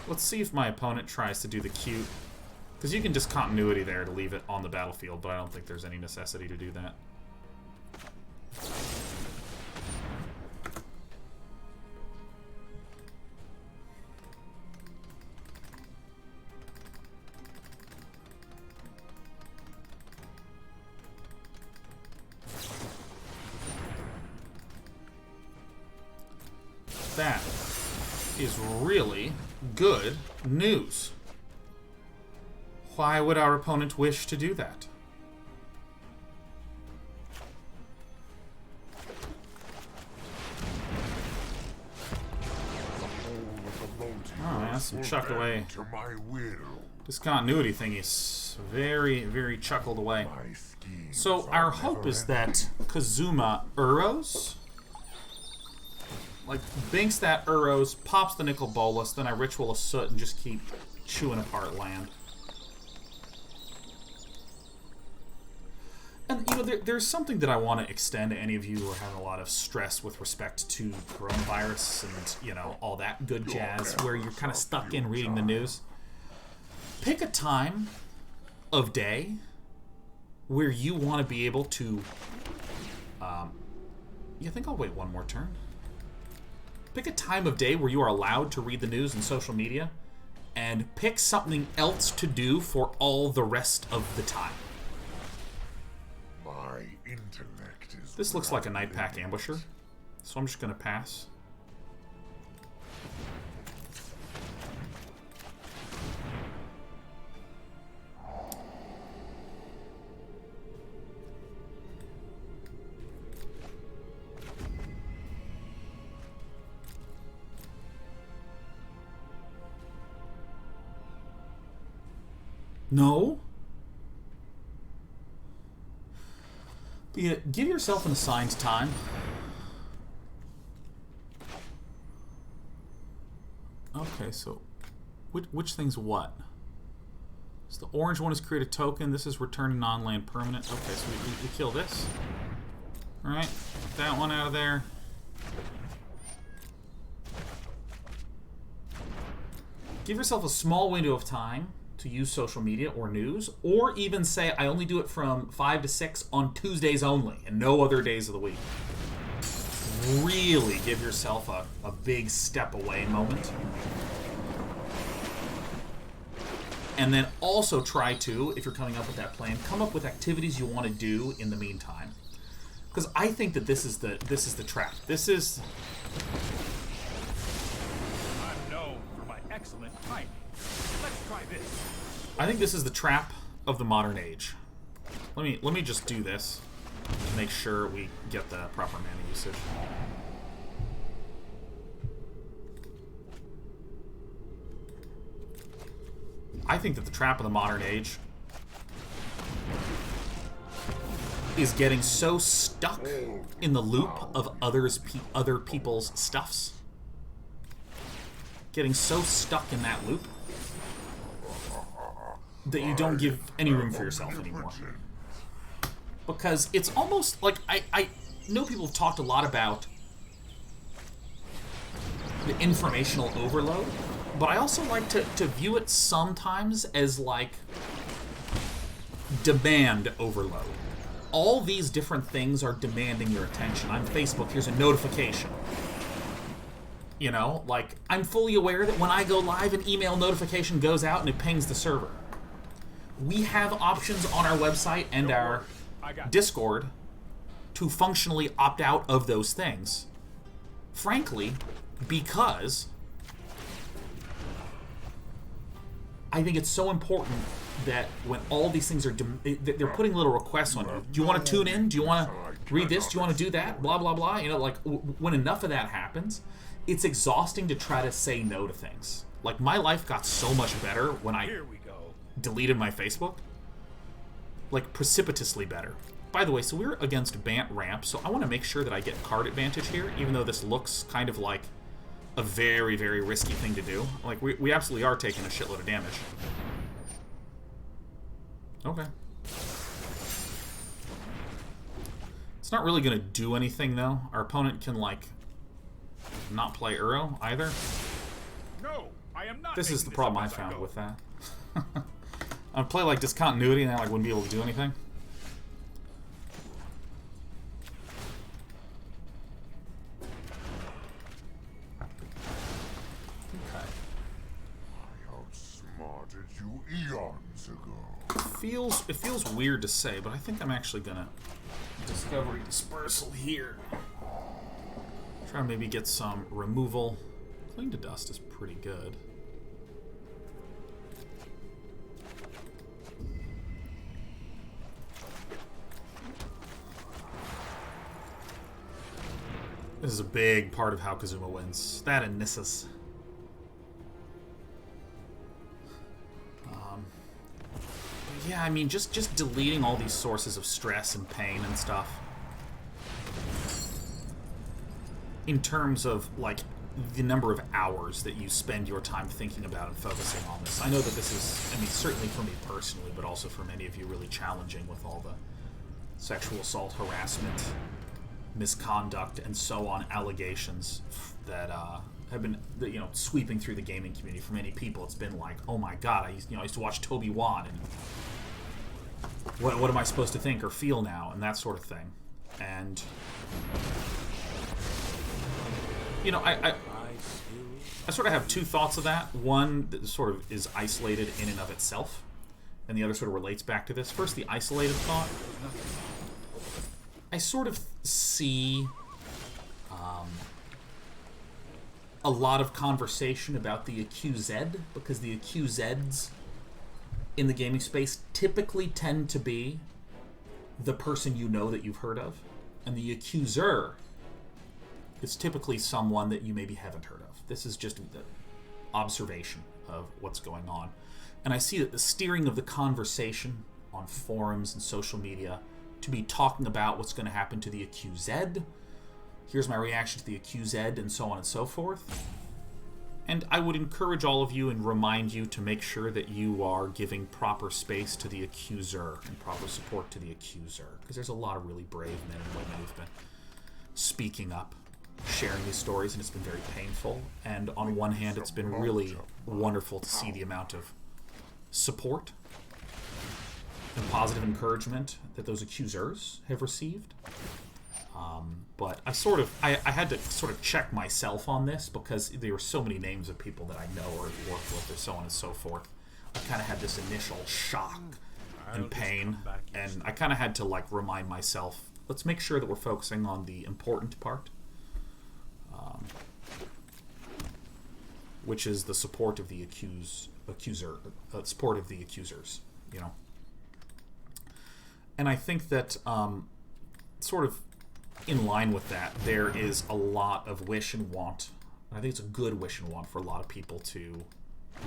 Let's see if my opponent tries to do the cute, because you can discontinuity there to leave it on the battlefield, but I don't think there's any necessity to do that. That is really good news. Why would our opponent wish to do that? Oh, that's some chuck away. Discontinuity thing is very, very chuckled away. So our hope is that Kazuma Uros, like, binks that Uros, pops the Nicol Bolas, then I Ritual of Soot and just keep chewing apart land. And, you know, there's something that I want to extend to any of you who are having a lot of stress with respect to coronavirus and, you know, all that good jazz, where you're kind of stuck in reading the news. Pick a time of day where you want to be able to... I think I'll wait one more turn. Pick a time of day where you are allowed to read the news and social media, and pick something else to do for all the rest of the time. My intellect is This looks like a Night Pack Ambusher, so I'm just going to pass. No? Yeah, give yourself an assigned time. Okay, so which thing's what? So the orange one is create a token. This is return non-land permanent. Okay, so we kill this. Alright, that one out of there. Give yourself a small window of time to use social media or news, or even say, I only do it from 5 to 6 on Tuesdays only, and no other days of the week. Really give yourself a big step away moment. And then also try to, if you're coming up with that plan, come up with activities you want to do in the meantime. Because I think that this is the trap. This is... I'm known for my excellent timing. Let's try this. I think this is the trap of the modern age. Let me just do this to make sure we get the proper mana usage. I think that the trap of the modern age is getting so stuck in the loop of other people's stuffs. Getting so stuck in that loop that you don't give any room for yourself anymore. Because it's almost like, I know people have talked a lot about the informational overload, but I also like to view it sometimes as like demand overload. All these different things are demanding your attention. On Facebook, here's a notification. You know, like, I'm fully aware that when I go live, an email notification goes out and it pings the server. We have options on our website and our Discord to functionally opt out of those things. Frankly, because I think it's so important that when all these things are... they're putting little requests on you. Do you want to tune in? Do you want to read this? Do you want to do that? Blah, blah, blah. You know, like, when enough of that happens, it's exhausting to try to say no to things. Like, my life got so much better when I deleted my Facebook. Like, precipitously better. By the way, so we're against Bant Ramp, so I want to make sure that I get card advantage here, even though this looks kind of like a very, very risky thing to do. Like, we absolutely are taking a shitload of damage. Okay. It's not really going to do anything, though. Our opponent can, like, not play Uro, either. No, I am not. This is the problem I found with that. I'd play, like, Discontinuity, and I, like, wouldn't be able to do anything. Eons ago. It feels weird to say, but I think I'm actually gonna Discovery Dispersal here. Try to maybe get some removal. Cling to Dust is pretty good. This is a big part of how Kazuma wins. That and Nissa's. Yeah, I mean, just deleting all these sources of stress and pain and stuff. In terms of, like, the number of hours that you spend your time thinking about and focusing on this. I know that this is, I mean, certainly for me personally, but also for many of you, really challenging with all the sexual assault, harassment, misconduct, and so on allegations that have been, you know, sweeping through the gaming community. For many people, it's been like, oh my god, I used to watch Toby Wan, and what am I supposed to think or feel now, and that sort of thing. And you know, I sort of have two thoughts of that. One that sort of is isolated in and of itself, and the other sort of relates back to this. First, the isolated thought. I sort of see a lot of conversation about the accused, because the accuseds in the gaming space typically tend to be the person you know that you've heard of, and the accuser is typically someone that you maybe haven't heard of. This is just the observation of what's going on. And I see that the steering of the conversation on forums and social media to be talking about what's going to happen to the accused, here's my reaction to the accused, and so on and so forth. And I would encourage all of you and remind you to make sure that you are giving proper space to the accuser and proper support to the accuser. Because there's a lot of really brave men and women who've been speaking up, sharing these stories, and it's been very painful. And on one hand, it's been really wonderful to see the amount of support and positive encouragement that those accusers have received. But I had to sort of check myself on this because there were so many names of people that I know or have worked with or so on and so forth. I kind of had this initial shock and pain, and I kind of had to like remind myself, let's make sure that we're focusing on the important part, which is the support of the support of the accusers, you know. And I think that sort of in line with that, there is a lot of wish and want. And I think it's a good wish and want for a lot of people to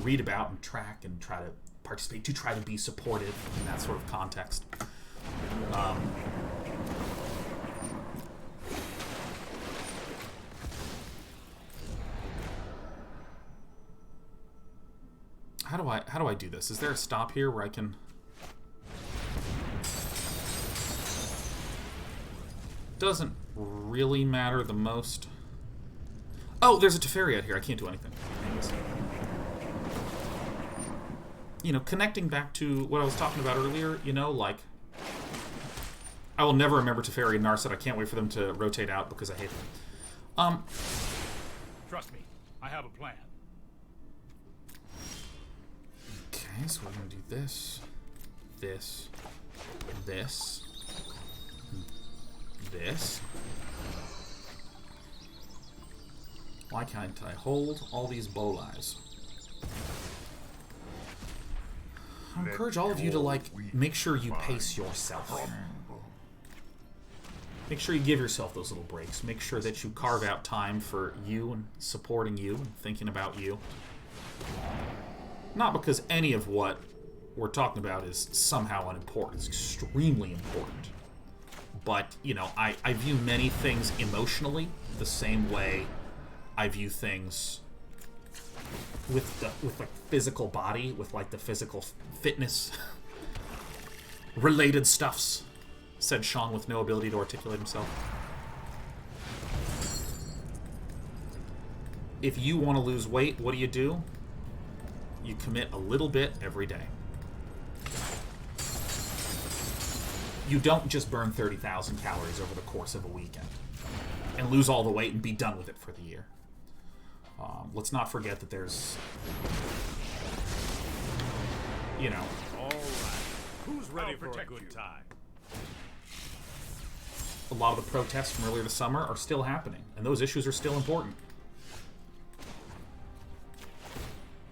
read about and track and try to participate, to try to be supportive in that sort of context. How do I do this? Is there a stop here where I can... Doesn't really matter the most. Oh, there's a Teferi out here. I can't do anything. You know, connecting back to what I was talking about earlier, you know, like... I will never remember Teferi and Narset. I can't wait for them to rotate out because I hate them. Trust me, I have a plan. Okay, so we're going to do this, this, this, this. Why can't I hold all these Bolas? I encourage all of you to, like, make sure you pace yourself. Make sure you give yourself those little breaks. Make sure that you carve out time for you and supporting you and thinking about you. Not because any of what we're talking about is somehow unimportant. It's extremely important. But, you know, I view many things emotionally the same way I view things with like physical body, with like the physical fitness related stuffs, said Sean with no ability to articulate himself. If you want to lose weight, what do? You commit a little bit every day. You don't just burn 30,000 calories over the course of a weekend and lose all the weight and be done with it for the year. Let's not forget that there's, you know... All right. Who's ready for a good time? A lot of the protests from earlier this summer are still happening, and those issues are still important.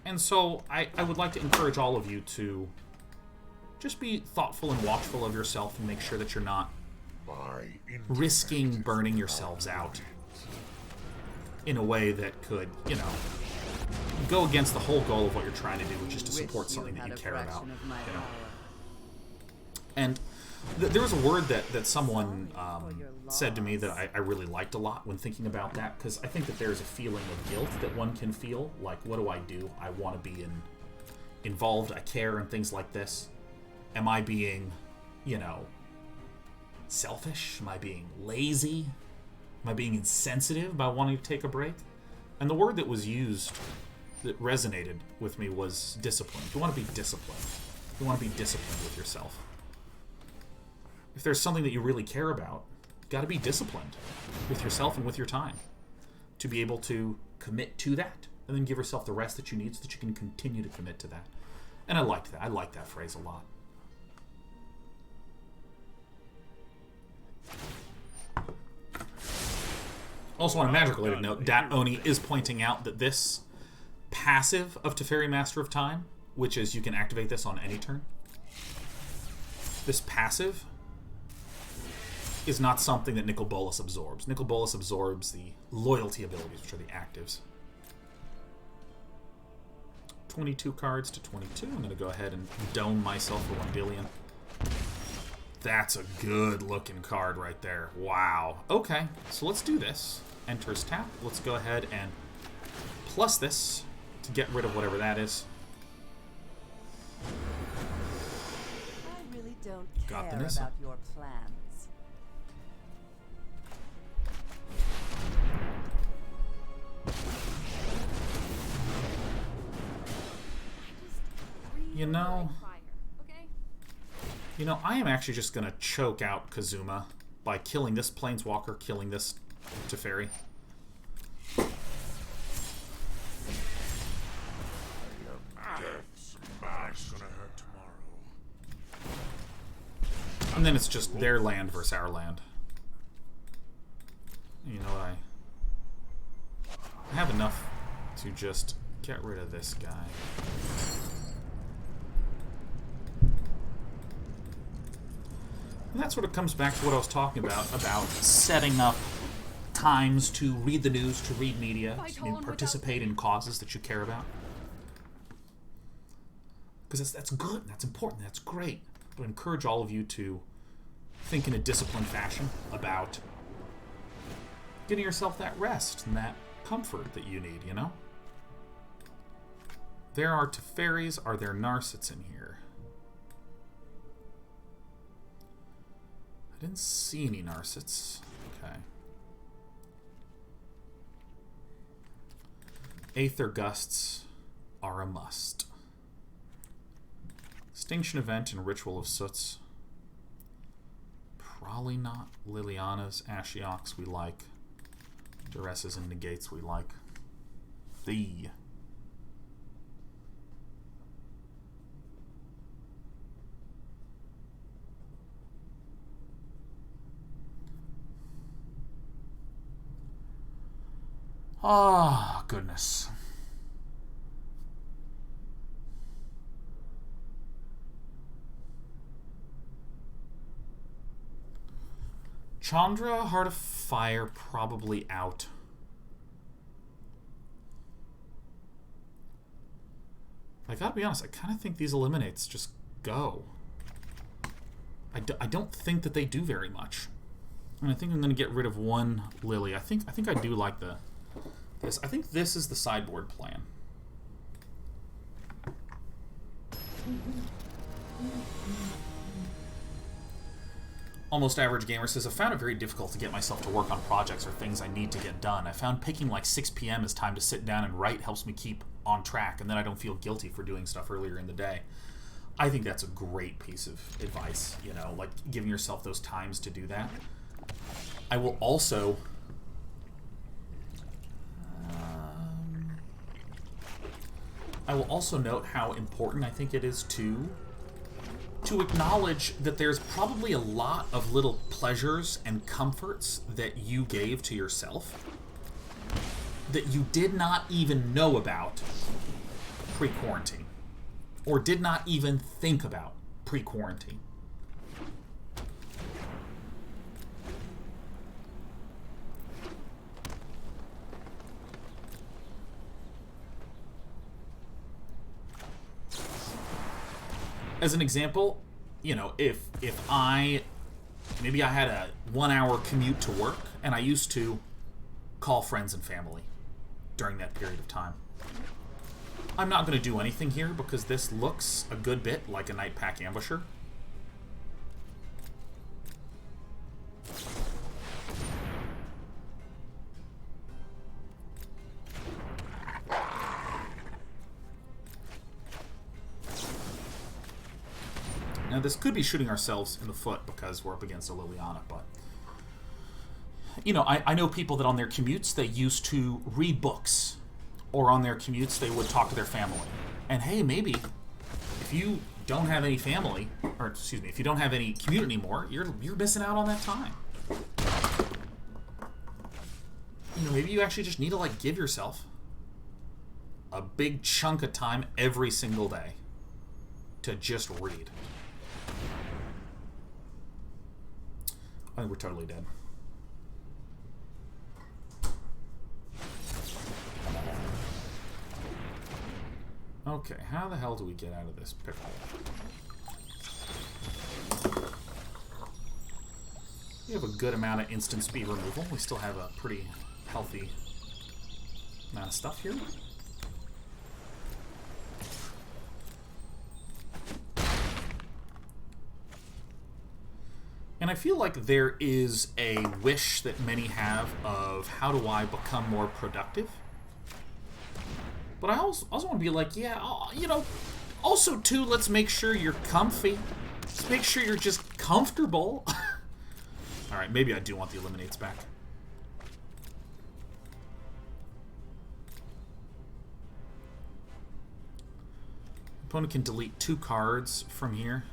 And so I would like to encourage all of you to just be thoughtful and watchful of yourself and make sure that you're not risking burning yourselves out in a way that could, you know, go against the whole goal of what you're trying to do, which is to support something that you care about. You know? And there was a word that someone said to me that I really liked a lot when thinking about that, because I think that there's a feeling of guilt that one can feel, like, what do? I want to be involved, I care, and things like this. Am I being, you know, selfish? Am I being lazy? Am I being insensitive by wanting to take a break? And the word that was used that resonated with me was discipline. You want to be disciplined. You want to be disciplined with yourself. If there's something that you really care about, you've got to be disciplined with yourself and with your time to be able to commit to that and then give yourself the rest that you need so that you can continue to commit to that. And I liked that. I like that phrase a lot. Also, on a magic-related note, Dat Oni is pointing out that this passive of Teferi Master of Time, which is you can activate this on any turn, this passive is not something that Nicol Bolas absorbs. Nicol Bolas absorbs the loyalty abilities, which are the actives. 22 cards to 22. I'm going to go ahead and dome myself for 1 billion. That's a good-looking card right there. Wow. Okay, so let's do this. Enters tap. Let's go ahead and plus this to get rid of whatever that is. I really don't Got the care Nissa. about your plans. You know, Fire, okay? you know, I am actually just gonna choke out Kazuma by killing this Planeswalker, killing this Teferi. Smash gonna hurt tomorrow. And then it's just their land versus our land. You know what, I have enough to just get rid of this guy. And that sort of comes back to what I was talking about setting up times to read the news, to read media, to participate in causes that you care about. Because that's good, that's important, that's great. But I encourage all of you to think in a disciplined fashion about getting yourself that rest and that comfort that you need, you know? There are Teferis, are there Narsets in here? I didn't see any Narsets. Okay. Aether Gusts are a must. Extinction Event and Ritual of Soots. Probably not Liliana's. Ashioks we like. Duresses and Negates we like. The goodness. Chandra, Heart of Fire, probably out. I gotta be honest, I kind of think these eliminates just go. I don't think that they do very much. And I think I'm gonna get rid of one Lily. I think I do like this. I think this is the sideboard plan. Almost Average Gamer says, I found it very difficult to get myself to work on projects or things I need to get done. I found picking like 6 p.m. as time to sit down and write helps me keep on track, and then I don't feel guilty for doing stuff earlier in the day. I think that's a great piece of advice, you know, like giving yourself those times to do that. I will also note how important I think it is to acknowledge that there's probably a lot of little pleasures and comforts that you gave to yourself that you did not even know about pre-quarantine, or did not even think about pre-quarantine. As an example, you know, if maybe I had a 1-hour commute to work and I used to call friends and family during that period of time. I'm not going to do anything here because this looks a good bit like a Night Pack Ambusher. Now, this could be shooting ourselves in the foot because we're up against a Liliana, but... You know, I know people that on their commutes, they used to read books. Or on their commutes, they would talk to their family. And hey, maybe, if you don't have any family, or excuse me, if you don't have any commute anymore, you're missing out on that time. You know, maybe you actually just need to, like, give yourself a big chunk of time every single day to just read. I think we're totally dead. Okay, how the hell do we get out of this pickle? We have a good amount of instant speed removal. We still have a pretty healthy amount of stuff here. And I feel like there is a wish that many have of how do I become more productive? But I also want to be like, yeah, you know, also too, let's make sure you're comfy. Let's make sure you're just comfortable. Alright, maybe I do want the eliminates back. Opponent can delete 2 cards from here.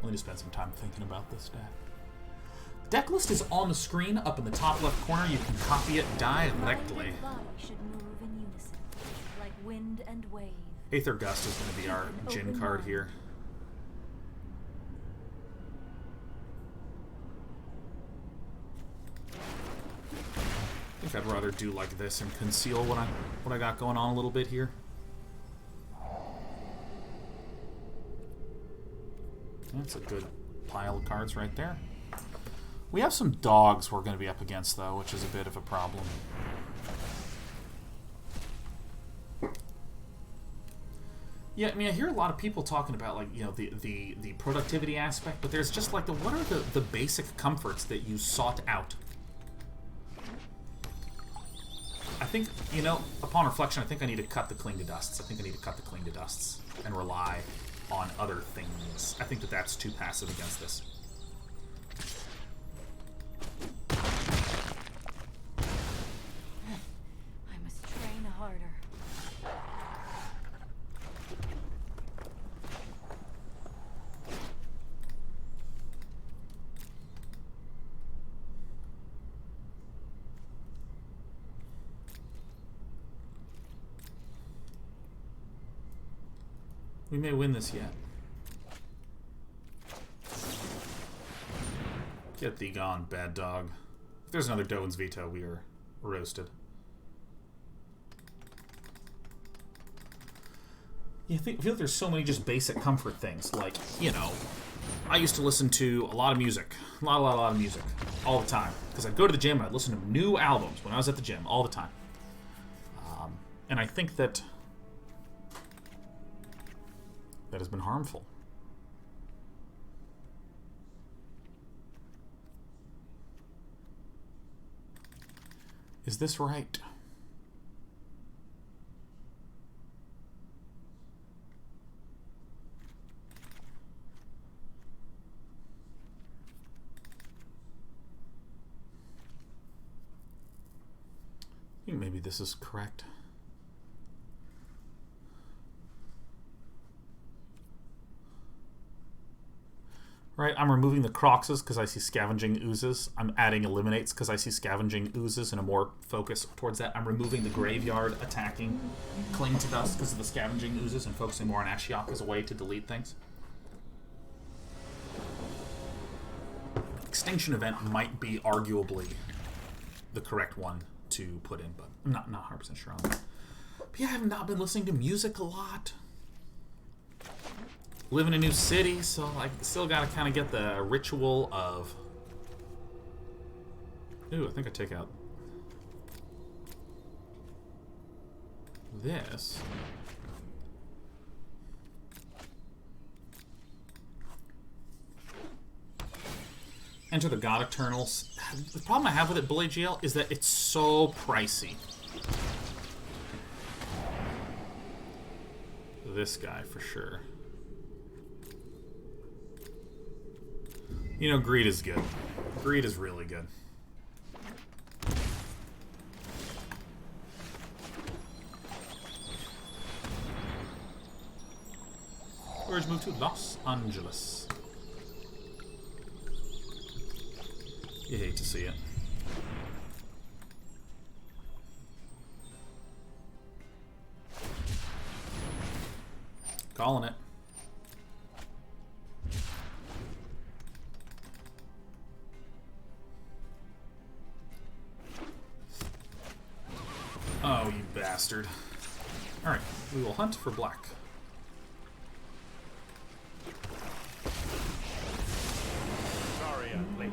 Let me spend some time thinking about this deck. Deck list is on the screen up in the top left corner. You can copy it directly. Body should move in unison, like wind and wave. Aether Gust is going to be our Jin card here. I think I'd rather do like this and conceal what I got going on a little bit here. That's a good pile of cards right there. We have some dogs we're going to be up against, though, which is a bit of a problem. Yeah, I mean, I hear a lot of people talking about, like, you know, the productivity aspect, but there's just, like, what are the basic comforts that you sought out? I think, you know, upon reflection, I think I need to cut the Cling to Dusts. I think I need to cut the Cling to Dusts and rely on other things. I think that that's too passive against this. I must train harder. We may win this yet. Get thee gone, bad dog. If there's another Doan's Veto, we are roasted. Yeah, I feel like there's so many just basic comfort things. Like, you know, I used to listen to a lot of music. A lot of music. All the time. Because I'd go to the gym and I'd listen to new albums when I was at the gym. All the time. And I think that has been harmful. Is this right? I think maybe this is correct. Right, I'm removing the Kroxas because I see Scavenging Oozes. I'm adding Eliminates because I see Scavenging Oozes and a more focus towards that. I'm removing the Graveyard attacking Cling to Dust because of the Scavenging Oozes and focusing more on Ashiok as a way to delete things. Extinction Event might be arguably the correct one to put in, but I'm not 100% sure on that. But yeah, I have not been listening to music a lot. Live in a new city, so I still gotta kind of get the ritual of... Ooh, I think I take out this. Enter the God Eternals. The problem I have with it, Bully GL, is that it's so pricey. This guy, for sure. You know, Greed is good. Greed is really good. Urge move to Los Angeles. You hate to see it. Calling it. bastard. Alright, we will hunt for black. Sorry I'm late.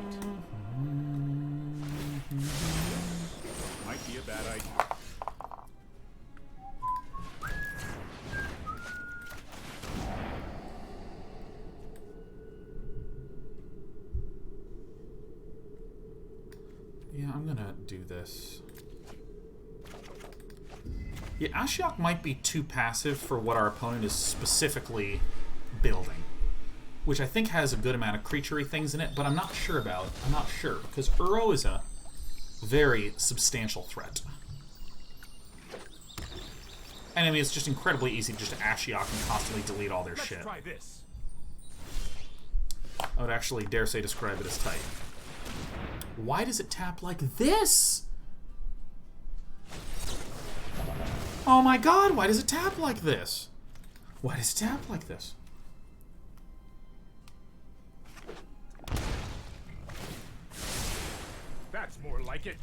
Might be a bad idea. Yeah, I'm gonna do this. Yeah, Ashiok might be too passive for what our opponent is specifically building, which I think has a good amount of creaturey things in it, but I'm not sure about it. I'm not sure, because Uro is a very substantial threat. And I mean, it's just incredibly easy to just Ashiok and constantly delete all their Let's shit. try this. I would actually dare say describe it as tight. Why does it tap like this? Oh my god, why does it tap like this? Why does it tap like this? That's more like it.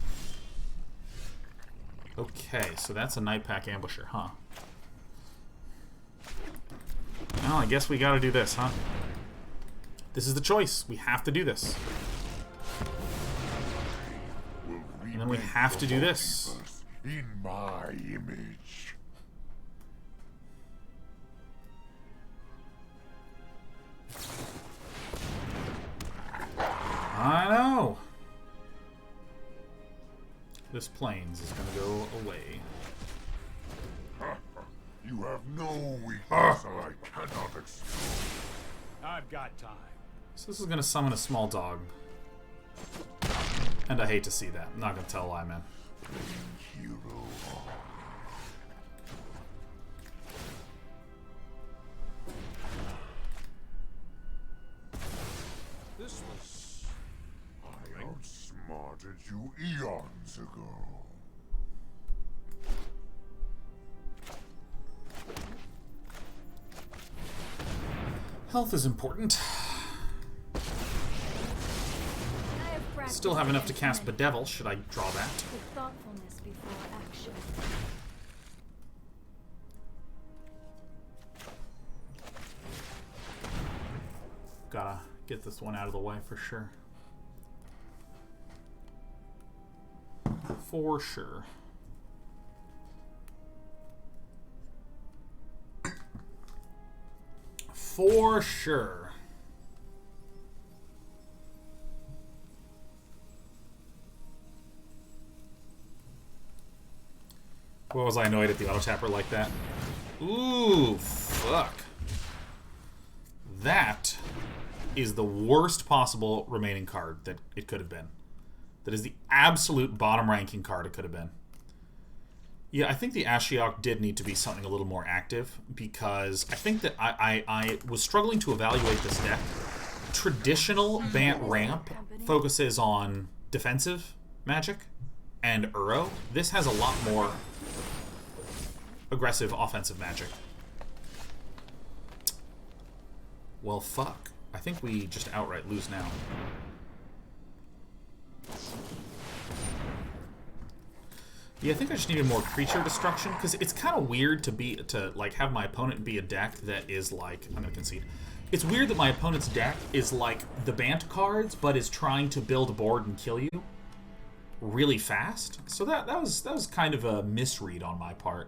Okay, so that's a Night Pack Ambusher, huh? Well, I guess we gotta do this, huh? This is the choice. We have to do this. And then we have to do this. In my image. I know. This plains is gonna go away. You have no weakness I cannot explore. I've got time. So this is gonna summon a small dog. And I hate to see that. I'm not gonna tell a lie, man. Hero. This was... I outsmarted you eons ago. Health is important. I have practiced Still have enough to against cast many, Bedevil, should I draw that? with thoughtfulness before action. Gotta get this one out of the way for sure. For sure. For sure. What was I annoyed at the auto tapper like that? Ooh, fuck. That is the worst possible remaining card that it could have been. That is the absolute bottom ranking card it could have been. Yeah, I think the Ashiok did need to be something a little more active, because I think that I was struggling to evaluate this deck. Traditional Bant Ramp focuses on defensive magic and Uro. This has a lot more aggressive offensive magic. Well, fuck. I think we just outright lose now. Yeah, I think I just needed more creature destruction, because it's kind of weird to like have my opponent be a deck that is like, I'm gonna concede. It's weird that my opponent's deck is like the Bant cards, but is trying to build a board and kill you really fast. So that was kind of a misread on my part.